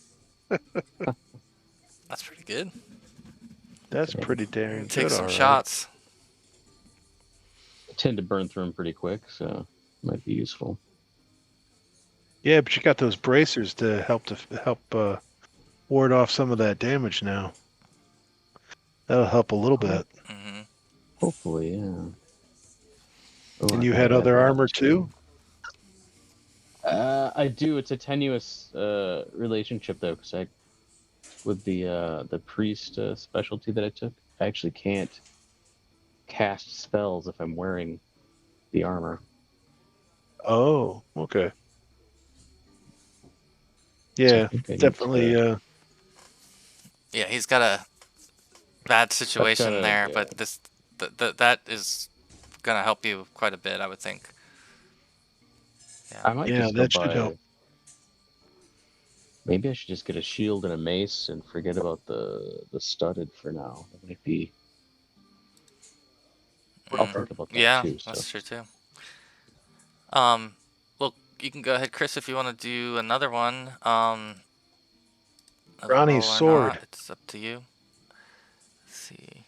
That's pretty good. That's pretty daring Take good. some all right. shots. I tend to burn through them pretty quick, so might be useful. Yeah, but you got those bracers to help ward off some of that damage now. That'll help a little bit. Hmm. Hopefully, yeah. Oh, And I you thought had I other that armor too. too? I do. It's a tenuous relationship though, because I, with the priest specialty that I took, I actually can't cast spells if I'm wearing the armor. Oh, okay. So I Yeah, think I need definitely. to- Yeah, he's got a bad situation a- there, yeah. but that is gonna help you quite a bit, I would think. I might Yeah, just go that should buy. help. Maybe I should just get a shield and a mace and forget about the studded for now. That might be I'll think about that Yeah, too. So. that's true too. Well, you can go ahead, Chris, if you want to do another one. Another Ronnie's roll or sword. not, it's up to you. Let's see.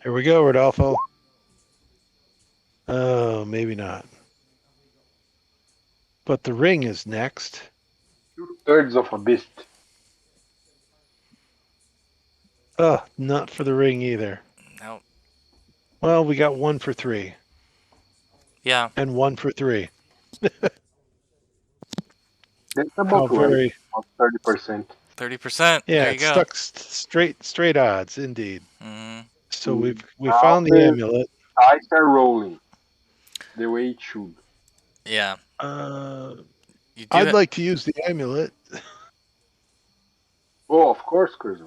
Here we go, Rodolfo. Oh, maybe not. But the ring is next. 2/3 of a beast. Oh, not for the ring either. No. Well, we got 1 for 3 Yeah. and 1 for 3. That's How about right. very About 30%. 30%. yeah, There you it's go. stuck straight odds indeed. Mm-hmm. So we Now found the amulet. Dice are rolling the way it should. Yeah. You do I'd it. like to use the amulet. Oh, of course, Chris.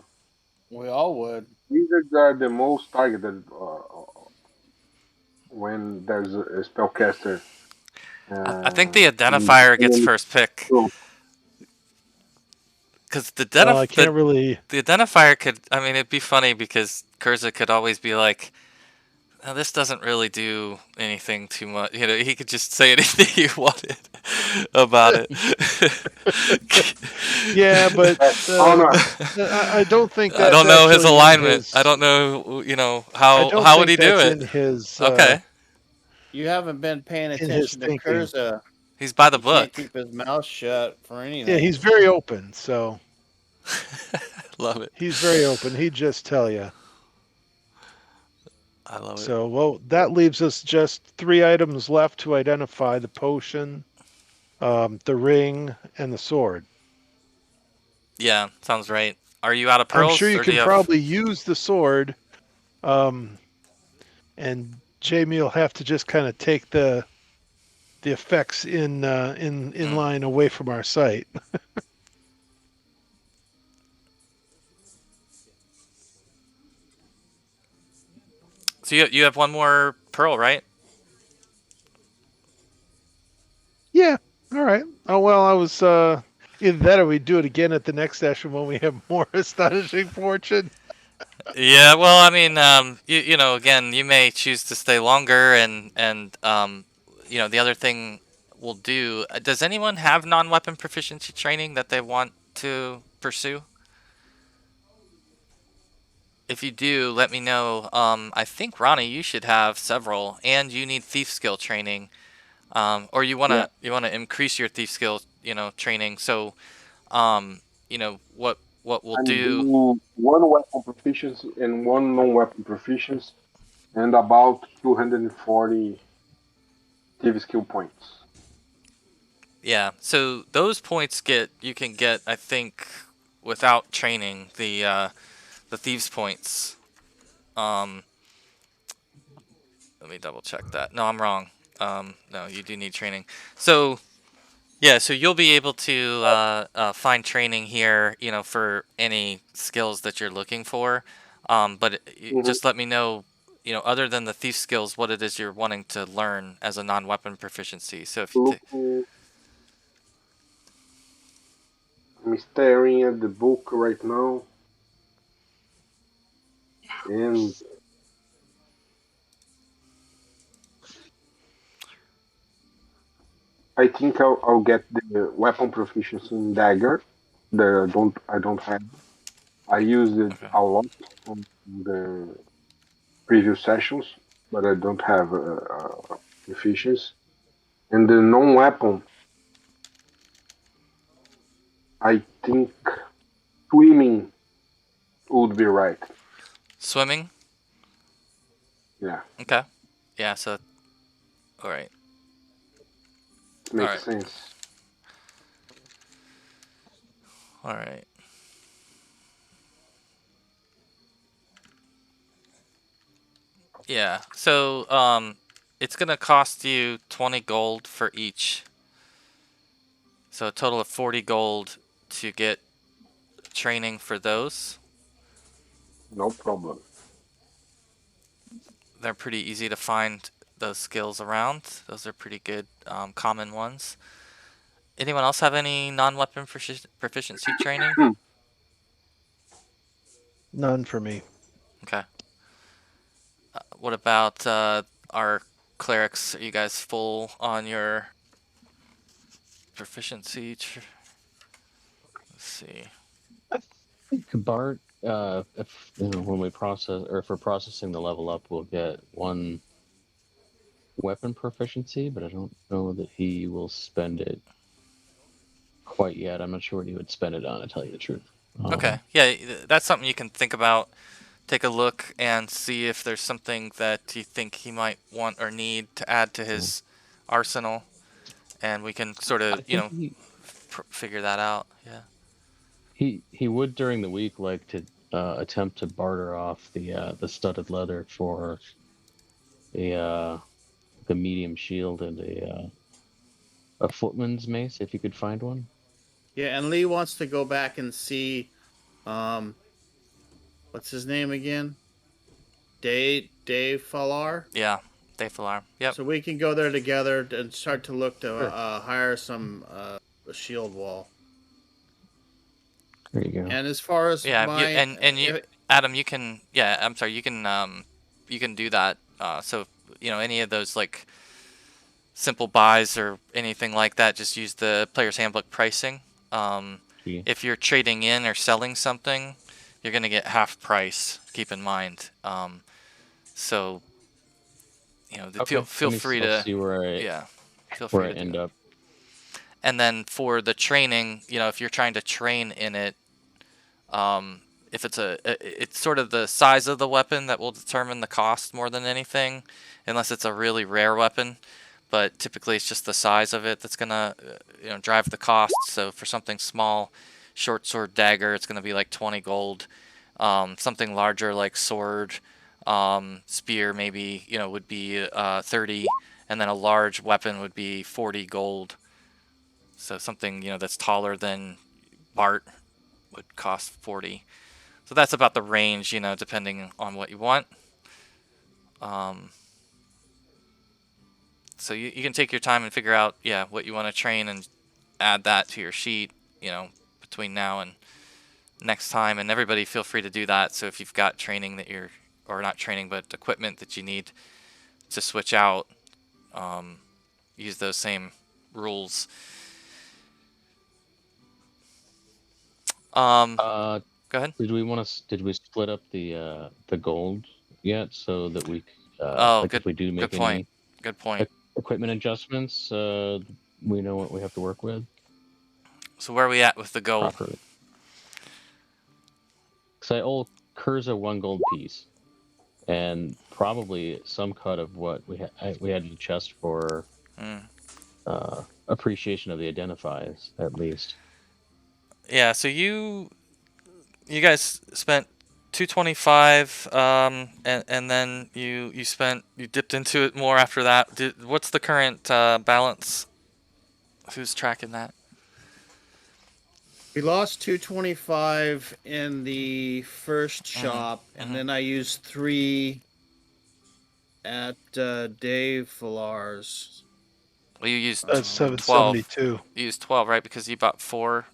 We all would. Wizards are the most targeted when there's a spellcaster. I think the identifier gets first pick. Because the Well, I can't really. the identifier could, I mean, it'd be funny because Kurza could always be like, "Oh, this doesn't really do anything too much." You know, he could just say anything he wanted about it. Yeah, but Honor. I don't think that. I don't know his actually in alignment. his- I don't know, you know, I don't how would think he do that's it? in his. Okay, You haven't been paying In his attention to thinking. Kurza. he's by the He can't book. keep his mouth shut for anything. Yeah, he's very open. So Love it. he's very open. He'd just tell you. I love it. So, well, that leaves us just 3 items left to identify: the potion, the ring, and the sword. Yeah, sounds right. Are you out of pearls? I'm sure you or do can have... probably use the sword, and Jamie will have to just kind of take the effects in line away from our sight. So you have one more pearl, right? Yeah. All right. Oh well, I was either that or we do it again at the next session when we have more astonishing fortune. Yeah, well, I mean, you know, again, you may choose to stay longer, and you know, the other thing we'll do. Does anyone have non-weapon proficiency training that they want to pursue? If you do, let me know. I think Ronnie, you should have several, and you need thief skill training, or you wanna increase your thief skill, you know, training. So, you know, what we'll do. 1 weapon proficiency and 1 non-weapon proficiency, and about 240 thief skill points. Yeah, so those points you can get, I think, without training, the thieves points. Let me double check that. No, I'm wrong. No, you do need training. So yeah, so you'll be able to find training here, you know, for any skills that you're looking for. But just let me know, you know, other than the thief skills, what it is you're wanting to learn as a non-weapon proficiency. So if you I'm staring at the book right now, and I think I'll get the weapon proficiency in dagger. I don't have. I used it a lot on the previous sessions, but I don't have proficiency. And the non-weapon, I think swimming would be right. swimming. Yeah. Okay. Yeah. So. All right. Makes sense. All right. Yeah. So it's gonna cost you 20 gold for each. So a total of 40 gold to get training for those. No problem. They're pretty easy to find those skills around. Those are pretty good common ones. Anyone else have any non-weapon proficiency training? None for me. Okay. What about our clerics? Are you guys full on your proficiency? Let's see. I think Bart, if when we process or if we're processing the level up, we'll get 1 weapon proficiency, but I don't know that he will spend it quite yet. I'm not sure what he would spend it on, to tell you the truth. Okay, yeah, that's something you can think about. Take a look and see if there's something that you think he might want or need to add to his arsenal, and we can sort I of, think he figure that out. Yeah. he would during the week like to attempt to barter off the studded leather for the medium shield and a footman's mace if you could find one. Yeah, and Lee wants to go back and see, what's his name again? Dave Falar. Yeah. Dave Alarm. Yep. So we can go there together and start to look to Sure. hire some shield wall. There you go. And as far as Yeah. my And you, Adam, you can. Yeah. I'm sorry. You can do that. So any of those like simple buys or anything like that, just use the player's handbook pricing. Gee. If you're trading in or selling something, you're gonna get half price. Keep in mind. So Okay, feel free I'll to see where feel where free I to do end that. up. And then for the training, if you're trying to train in it, if it's sort of the size of the weapon that will determine the cost more than anything, unless it's a really rare weapon. But typically, it's just the size of it that's gonna, drive the cost. So for something small, short sword dagger, it's gonna be like 20 gold. Something larger like sword, spear, maybe would be 30, and then a large weapon would be 40 gold. So something that's taller than Bart would cost 40. So that's about the range, depending on what you want. So you can take your time and figure out, what you want to train and add that to your sheet, between now and next time. And everybody feel free to do that. So if you've got training or not training, but equipment that you need to switch out, use those same rules. Go ahead. Did we split up the gold yet so that we if we do make good point. any Good point. equipment adjustments, we know what we have to work with So where are we at with the gold? properly. Because I owe Kurza 1 gold piece, and probably some cut of what we had in the chest for appreciation of the identifies, at least. Yeah. So you guys spent 225, and then you dipped into it more after that. What's the current balance? Who's tracking that? we lost 225 in the first shop, and then I used 3 at Dave Falar's. Well, you used That's 12. 772. You used 12, right? Because you bought 4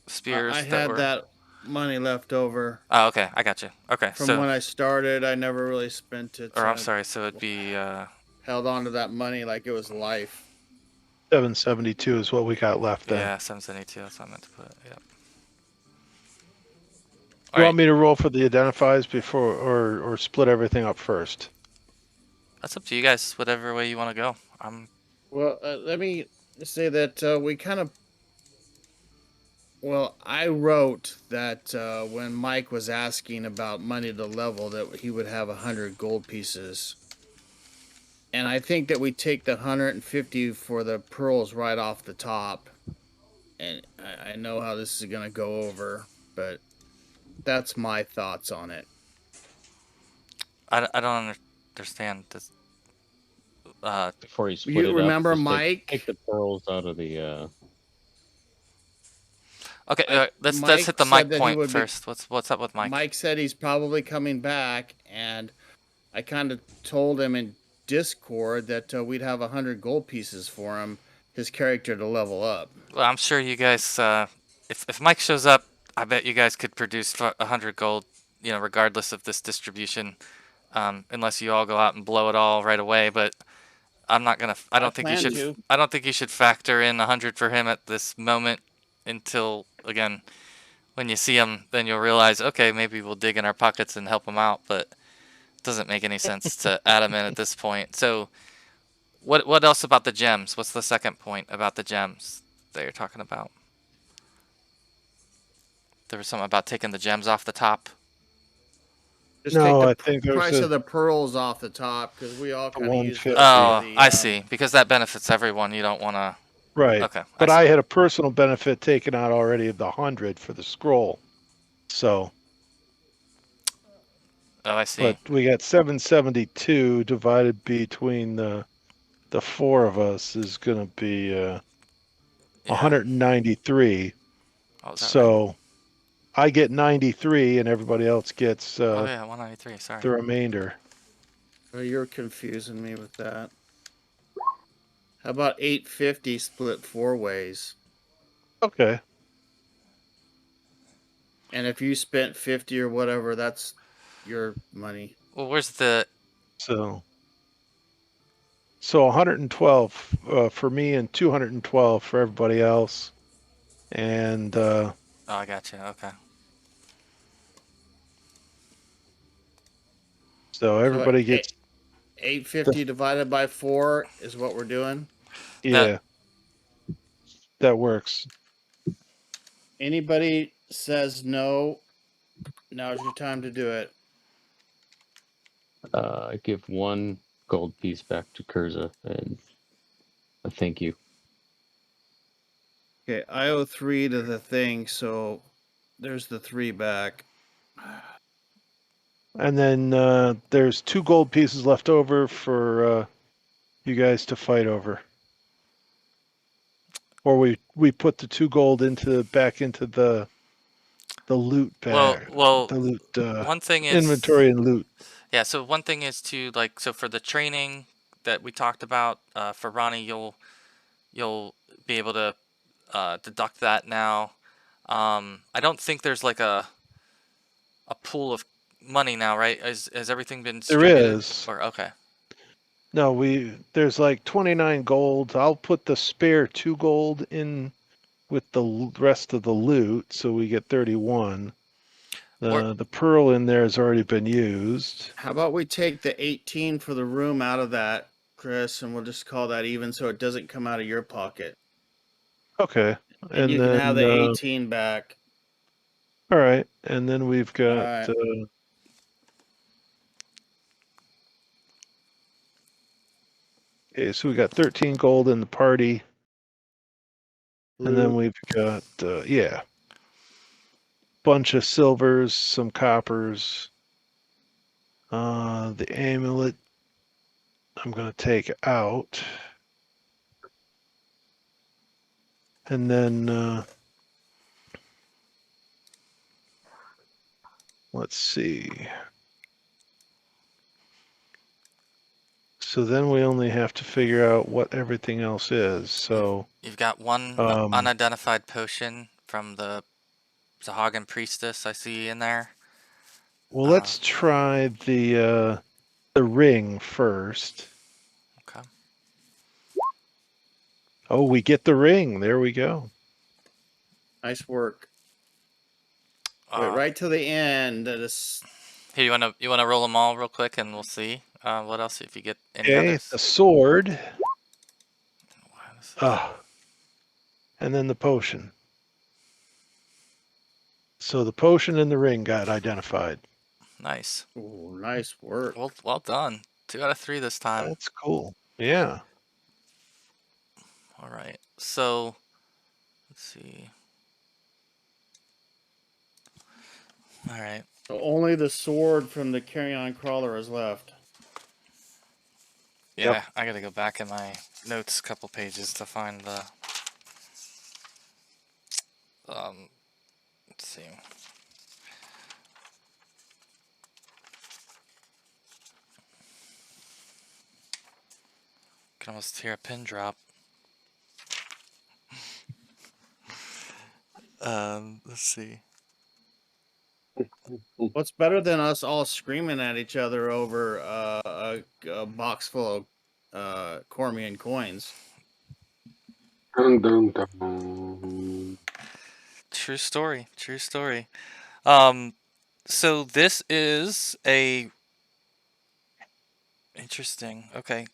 spears. I had that money left over Oh, okay. I got you. Okay. from when I started. I never really spent it. Or I'm sorry. So it'd be. Held on to that money like it was life. 772 is what we got left then. Yeah, 772. That's what I meant to put. Yep. You want me to roll for the identifies before, or split everything up first? That's up to you guys. Whatever way you want to go. Well, let me say that we kind of. Well, I wrote that when Mike was asking about money to level, that he would have 100 gold pieces. And I think that we take the 150 for the pearls right off the top. And I know how this is going to go over, but that's my thoughts on it. I don't understand this. Before you split You it remember up, just Mike? take the pearls out of the. Okay, let's hit the Mike Mike point first. What's up with Mike? Mike said he's probably coming back, and I kind of told him in Discord that we'd have 100 gold pieces for him, his character to level up. Well, I'm sure you guys. If Mike shows up, I bet you guys could produce 100 gold. Regardless of this distribution. unless you all go out and blow it all right away. But I'm not gonna. I don't think you plan should. to. I don't think you should factor in 100 for him at this moment until again, when you see him, then you'll realize, okay, maybe we'll dig in our pockets and help him out. But it doesn't make any sense to add him in at this point. So, what else about the gems? What's the second point about the gems that you're talking about? There was something about taking the gems off the top. Just No, I take the think there's price a of the pearls off the top because we all kind of use those. 150. For the, Oh, I see. Because that benefits everyone. You don't want to. Right. Okay. But see. I had a personal benefit taken out already of the 100 for the scroll. So, Oh, I see. but we got 772 divided between the four of us is going to be Yeah. 193. Oh, is that right? So I get 93 and everybody else gets Oh yeah, 193. Sorry. the remainder. oh, you're confusing me with that. How about 850 split 4 ways? Okay. And if you spent 50 or whatever, that's your money. Well, where's the? So 112 for me and 212 for everybody else. And Oh, I got you. Okay. so everybody So, gets 850 divided by 4 is what we're doing. yeah. That works. Anybody says no, now's your time to do it. I give 1 gold piece back to Kurza and a thank you. Okay, I owe 3 to the thing, so there's the 3 back. And then there's 2 gold pieces left over for you guys to fight over. Or we put the 2 gold back into the loot bag. Well, the loot one thing is inventory and loot. Yeah, so one thing is to like so for the training that we talked about for Ronnie, you'll be able to deduct that now. I don't think there's like a pool of money now, right? Has everything been There distributed? is. Or okay. No, there's like 29 gold. I'll put the spare 2 gold in with the rest of the loot, so we get 31. The pearl in there has already been used. How about we take the 18 for the room out of that, Chris, and we'll just call that even so it doesn't come out of your pocket. Okay. And you then, can have the 18 back. All right. And then we've got All okay, so we got 13 gold in the party. And then we've got bunch of silvers, some coppers. The amulet I'm going to take out. And then let's see. So then we only have to figure out what everything else is. So You've got one unidentified potion from the Zahagan priestess I see in there. well, let's try the ring first. Okay. Oh, we get the ring. There we go. Nice work. Wait, right to the end. Here, you wanna roll them all real quick, and we'll see what else if you get any Okay, others. the sword. And then the potion. So the potion and the ring got identified. Nice. Ooh, nice work. Well done. 2 out of 3 this time. That's cool. Yeah. All right. So let's see. All right. So only the sword from the carry-on crawler is left. Yeah, Yep. I gotta go back in my notes a couple pages to find the let's see. Can almost hear a pin drop. Let's see. What's better than us all screaming at each other over a box full of Cormian coins? Dun, dun, dun. True story. True story. So this is a interesting. Okay,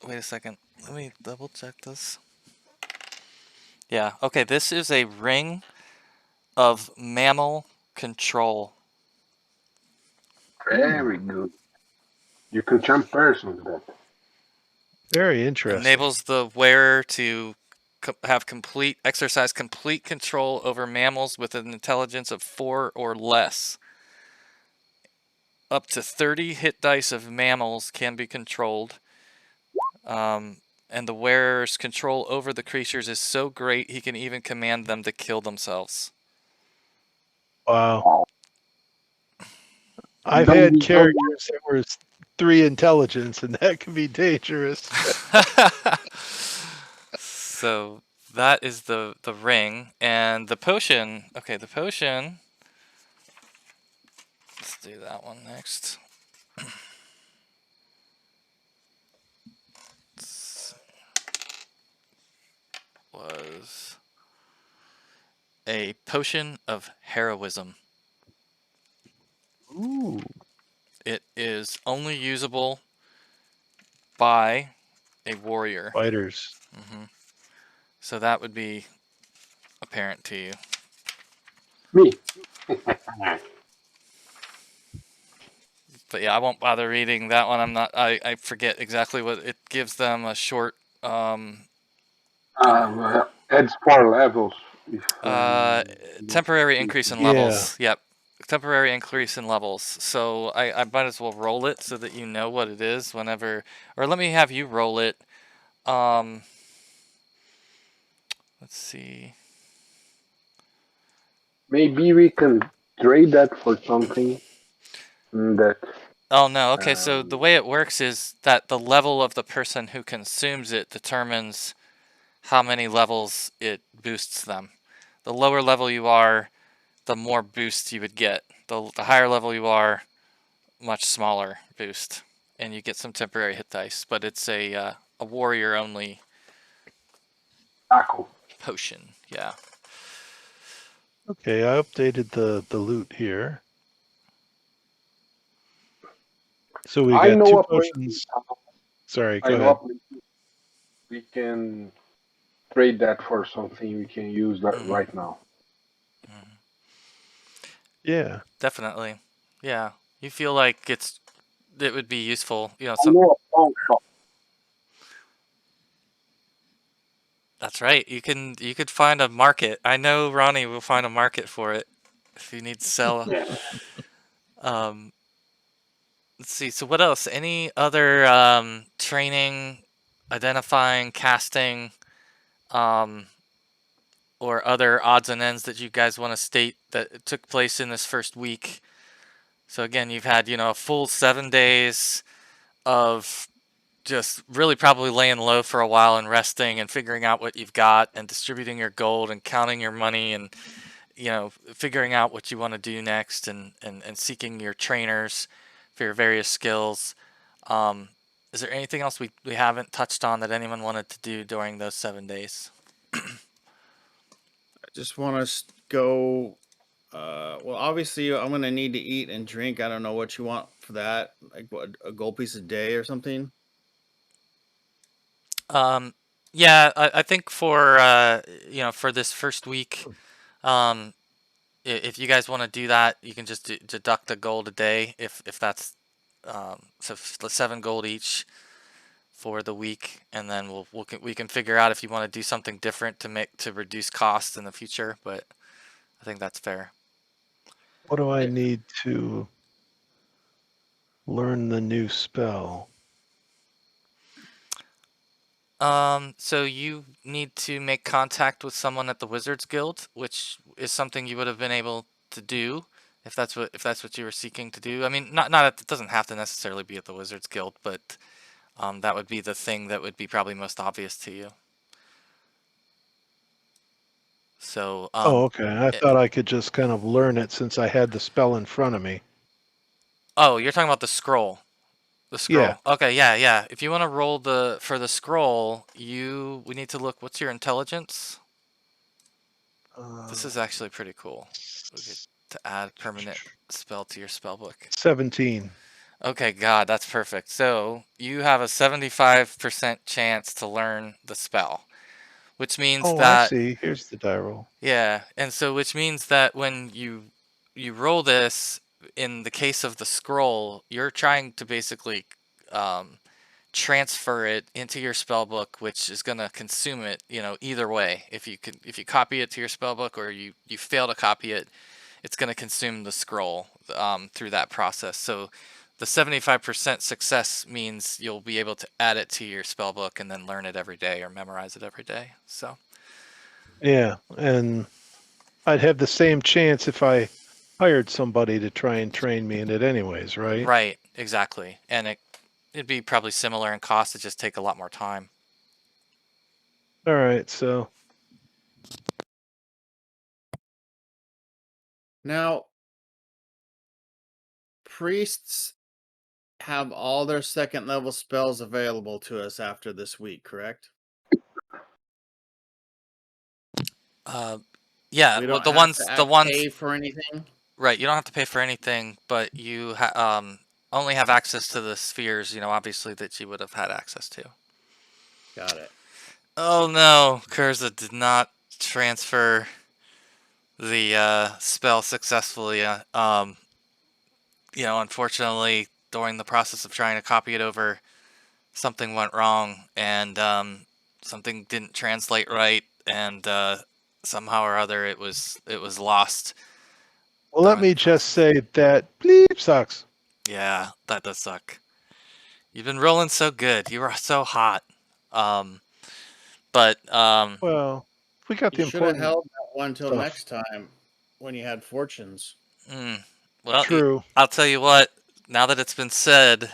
wait a second. Let me double check this. Yeah. Okay, this is a ring of mammal control. Very good. You can jump person with that. Very interesting. Enables the wearer to exercise complete control over mammals with an intelligence of 4 or less. Up to 30 hit dice of mammals can be controlled. And the wearer's control over the creatures is so great he can even command them to kill themselves. Wow. I've Don't had be characters that were 3 intelligence, and that can be dangerous. So that is the ring. And the potion. Okay, the potion. Let's do that one next. Was a potion of heroism. Ooh. It is only usable by a warrior. Fighters. So that would be apparent to you. me. But yeah, I won't bother reading that one. I forget exactly what it gives them. A short Adds 4 levels. If, temporary increase in Yeah. levels. Yep. Temporary increase in levels. So I might as well roll it so that you know what it is whenever, or let me have you roll it. Let's see. maybe we can trade that for something that. Oh no, okay, so the way it works is that the level of the person who consumes it determines how many levels it boosts them. The lower level you are, the more boost you would get. The higher level you are, much smaller boost. And you get some temporary hit dice, but it's a warrior only Taco. potion, yeah. Okay, I updated the loot here. So we I got know 2 a place. potions. Sorry, I go know ahead. a place. We can trade that for something we can use that right now. Yeah. Definitely. Yeah. You feel like it would be useful, you know, I know a pawn shop. That's right. You could find a market. I know Ronnie will find a market for it if you need to sell. Yes. Let's see. So what else? Any other training, identifying, casting, or other odds and ends that you guys want to state that took place in this first week? So again, you've had, you know, a full 7 days of just really probably laying low for a while and resting and figuring out what you've got and distributing your gold and counting your money and, you know, figuring out what you want to do next and seeking your trainers for your various skills. Is there anything else we haven't touched on that anyone wanted to do during those 7 days? I just want to go. Well, obviously, I'm gonna need to eat and drink. I don't know what you want for that, like what, a gold piece a day or something. Yeah, I think for you know, for this first week, if you guys want to do that, you can just deduct a gold a day if that's so 7 gold each for the week, and then we can figure out if you want to do something different to reduce costs in the future. But I think that's fair. What do I need to learn the new spell? So you need to make contact with someone at the Wizards Guild, which is something you would have been able to do if that's what you were seeking to do. I mean, it doesn't have to necessarily be at the Wizards Guild, but that would be the thing that would be probably most obvious to you. So, Oh, okay. I it- thought I could just kind of learn it since I had the spell in front of me. oh, you're talking about the scroll. The scroll. Yeah. Okay, yeah. If you want to roll for the scroll, we need to look. What's your intelligence? This is actually pretty cool. We get to add permanent spell to your spell book. 17. Okay, God, that's perfect. So you have a 75% chance to learn the spell, which means Oh, I that see. Here's the die roll. yeah, and so which means that when you roll this, in the case of the scroll, you're trying to basically um, transfer it into your spell book, which is going to consume it, either way. If you copy it to your spell book, or you fail to copy it, it's going to consume the scroll through that process. So the 75% success means you'll be able to add it to your spell book and then learn it every day or memorize it every day. So Yeah, and I'd have the same chance if I hired somebody to try and train me in it anyways, right? right, exactly. And it'd be probably similar in cost, it just take a lot more time. All right, so Now, priests have all their second level spells available to us after this week, correct? Yeah, We well, don't have to the ones pay for anything. right, you don't have to pay for anything, but you only have access to the spheres, obviously, that you would have had access to. Got it. Oh no, Kurza did not transfer the spell successfully. Unfortunately, during the process of trying to copy it over, something went wrong, and something didn't translate right, and somehow or other it was lost. well, let me just say that bleep sucks. Yeah, that does suck. You've been rolling so good. You were so hot. But Well, we got the You should have important held that one till stuff. next time when you had fortunes. well, True. I'll tell you what. Now that it's been said,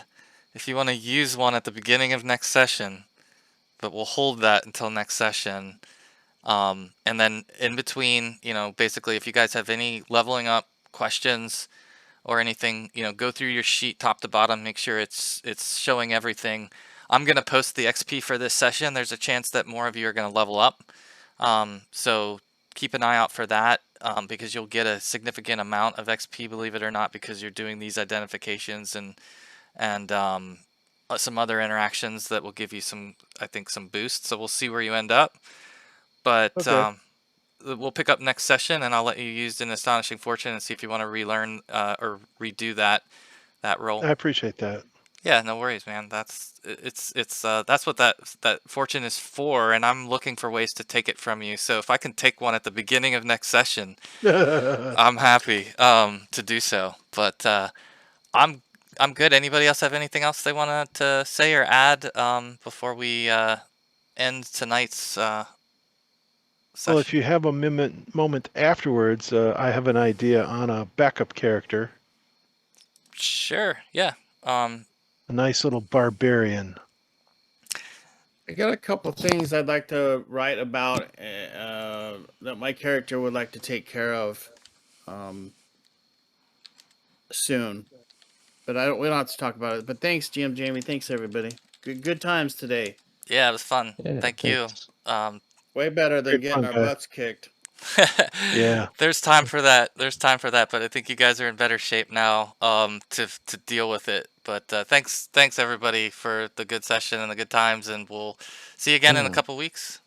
if you want to use one at the beginning of next session, but we'll hold that until next session. And then in between, basically, if you guys have any leveling up questions or anything, go through your sheet top to bottom, make sure it's showing everything. I'm going to post the XP for this session. There's a chance that more of you are going to level up. So keep an eye out for that, because you'll get a significant amount of XP, believe it or not, because you're doing these identifications and some other interactions that will give you I think, some boosts. So we'll see where you end up. But Okay. we'll pick up next session, and I'll let you use an astonishing fortune and see if you want to relearn or redo that roll. I appreciate that. Yeah, no worries, man. That's what that fortune is for, and I'm looking for ways to take it from you. So if I can take one at the beginning of next session, I'm happy to do so. But I'm good. Anybody else have anything else they want to say or add before we end tonight's session? Well, if you have a moment afterwards, I have an idea on a backup character. Sure. Yeah. A nice little barbarian. I got a couple things I'd like to write about that my character would like to take care of soon. But we don't have to talk about it. But thanks, GM Jamie. Thanks, everybody. Good times today. Yeah, it was fun. Yeah, Thank thanks. you. Way better than Great getting fun, our guy. butts kicked. Yeah. There's time for that. There's time for that, but I think you guys are in better shape now to deal with it. But thanks everybody for the good session and the good times, and we'll see you again in a couple weeks.